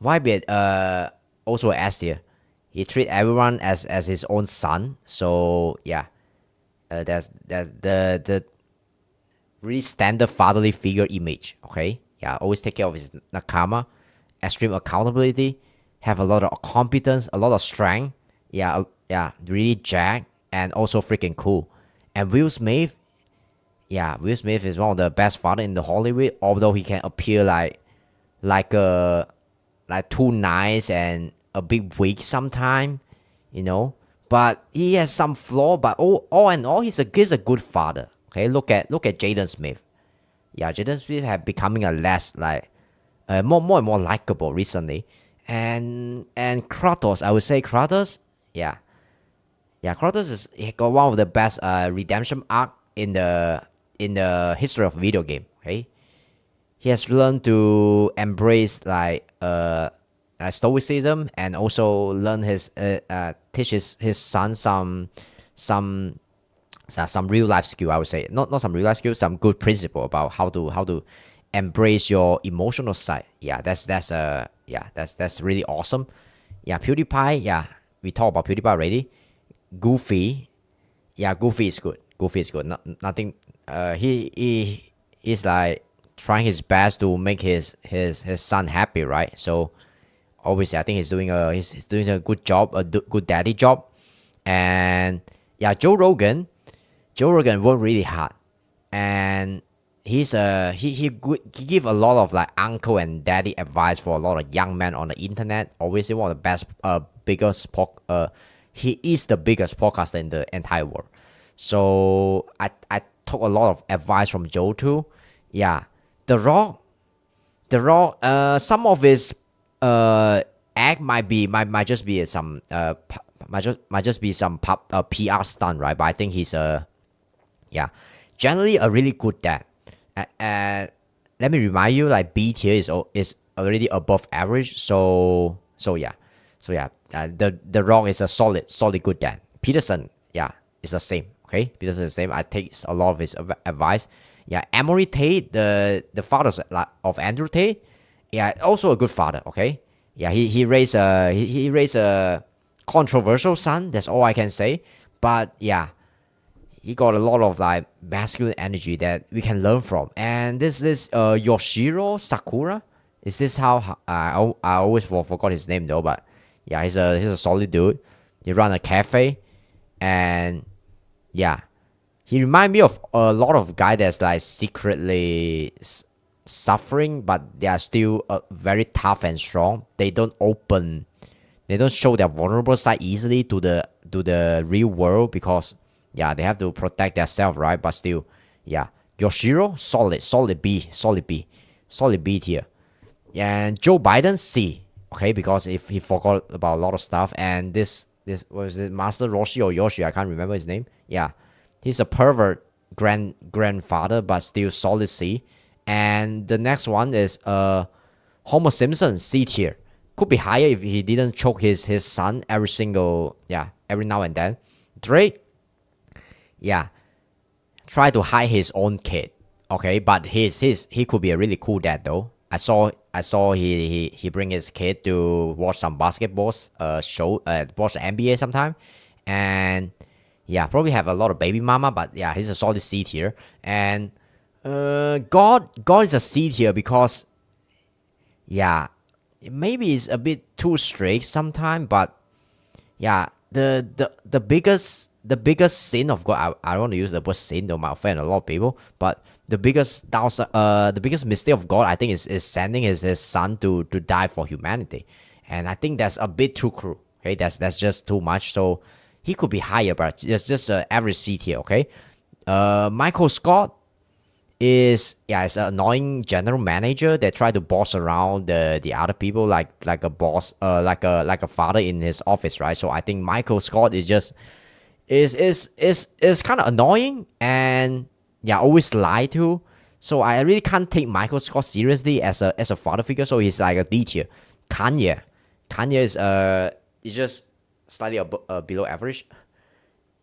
A: Whitebeard also a S tier. He treat everyone as his own son. So yeah, that's the really standard fatherly figure image. Okay, yeah, always take care of his nakama, extreme accountability, have a lot of competence, a lot of strength. Yeah, really jacked and also freaking cool. And Will Smith, yeah, Will Smith is one of the best father in the Hollywood. Although he can appear like a like too nice and a bit weak sometime, you know. But he has some flaw. But all in all, he's a good father. Okay, look at Jaden Smith. Yeah, Jaden Smith have becoming a less like more and more likable recently. And Kratos, I would say Kratos, yeah, Kratos is he got one of the best redemption arc in the history of video game. Okay, he has learned to embrace stoicism and also learn his teach his son some some real life skill. I would say not some real life skill, some good principle about how to embrace your emotional side. Yeah, that's really awesome. Yeah, PewDiePie. Yeah, we talked about PewDiePie already. Goofy, yeah, Goofy is good. Goofy is good. Nothing. He's like trying his best to make his son happy, right? So obviously, I think he's doing a good job, good daddy job. And yeah, Joe Rogan worked really hard, and he give a lot of like uncle and daddy advice for a lot of young men on the internet. Obviously, one of the best biggest he is the biggest podcaster in the entire world. So I took a lot of advice from Joe too. Yeah, The Rock, some of his act might just be some might just be some PR stunt, right? But I think he's yeah, generally a really good dad. Let me remind you, like B tier is already above average. So yeah, the Rock is a solid good dad. Peterson, yeah, is the same. Okay, Peterson is the same. I take a lot of his advice. Yeah, Emory Tate, the father of Andrew Tate, yeah, also a good father. Okay, yeah, he raised a controversial son. That's all I can say. But yeah, he got a lot of like masculine energy that we can learn from. And this Yoshiro Sakura. Is this how I always forgot his name though? But yeah, he's a solid dude. He run a cafe, and yeah, he remind me of a lot of guy that's like secretly suffering, but they are still very tough and strong. They don't show their vulnerable side easily to the real world because yeah, they have to protect themselves, right? But still, yeah, Yoshiro solid B tier, and Joe Biden C. Okay, because if he forgot about a lot of stuff, and this was it Master Roshi or Yoshi? I can't remember his name. Yeah, he's a pervert grandfather, but still solid C. And the next one is Homer Simpson C tier. Could be higher if he didn't choke his son every now and then. Drake, yeah, try to hide his own kid. Okay, but he could be a really cool dad though. I saw he bring his kid to watch some basketball show, watch the NBA sometime, and yeah, probably have a lot of baby mama, but yeah, he's a solid C tier. And God is a C tier because yeah, maybe it's a bit too strict sometimes, but yeah, the biggest the biggest sin of God. I don't want to use the word sin, though might offend a lot of people. But the biggest downside, the biggest mistake of God, I think, is sending his son to die for humanity, and I think that's a bit too cruel. Okay, that's just too much. So he could be higher, but just average C tier. Okay, Michael Scott is it's an annoying general manager that try to boss around the other people like a boss, like a father in his office, right? So I think Michael Scott is just is kind of annoying, and always lie to. So I really can't take Michael Scott seriously as a father figure. So he's like a D tier. Kanye is just slightly below average.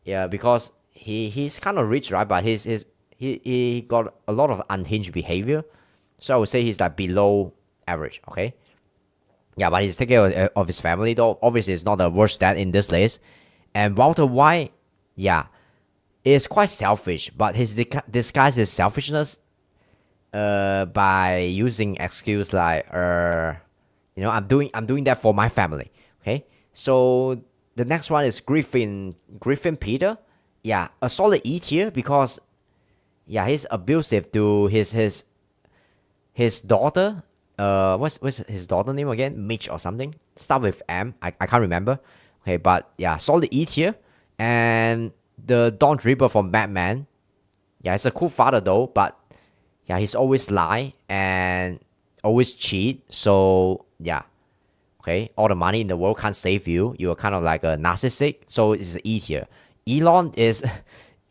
A: Yeah, because he's kind of rich, right? But he got a lot of unhinged behavior. So I would say he's like below average. Okay. Yeah, but he's taking care of his family, though. Obviously, it's not the worst stat in this list. And Walter White, is quite selfish, but his disguise his selfishness by using excuse like I'm doing that for my family. Okay, so the next one is Griffin Peter. Yeah, a solid E tier because he's abusive to his daughter. What's his daughter name again? Mitch or something. Start with M. I can't remember. Okay, but solid E tier. And the Don Draper from Batman. Yeah, he's a cool father though, but he's always lie and always cheat. So okay, all the money in the world can't save you. You're kind of like a narcissistic. So it's E tier. Elon is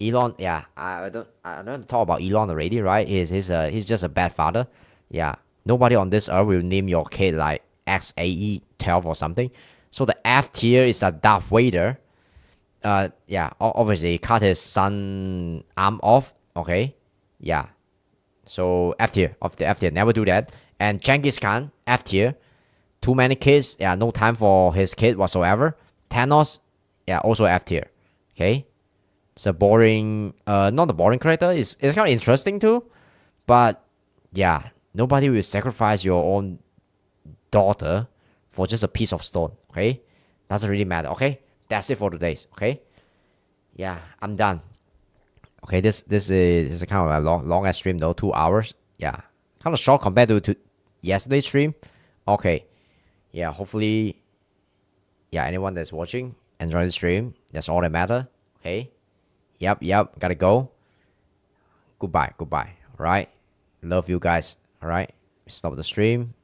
A: Elon. Yeah, I don't talk about Elon already, right? He's just a bad father. Yeah, nobody on this earth will name your kid like XAE12 or something. So the F tier is a Darth Vader. Obviously he cut his son arm off. Okay, so F tier of the F tier, never do that. And Genghis Khan, F tier, too many kids. No time for his kid whatsoever. Thanos, also F tier. Okay, it's a boring, not a boring character. It's kind of interesting too, but nobody will sacrifice your own daughter for just a piece of stone. Okay, doesn't really matter. Okay, that's it for today's. Okay, I'm done. Okay, this is a kind of a long ass stream though, 2 hours. Kind of short compared to yesterday's stream. Okay, hopefully, anyone that's watching enjoy the stream. That's all that matter. Okay, yep, gotta go. Goodbye. All right, love you guys. All right, stop the stream.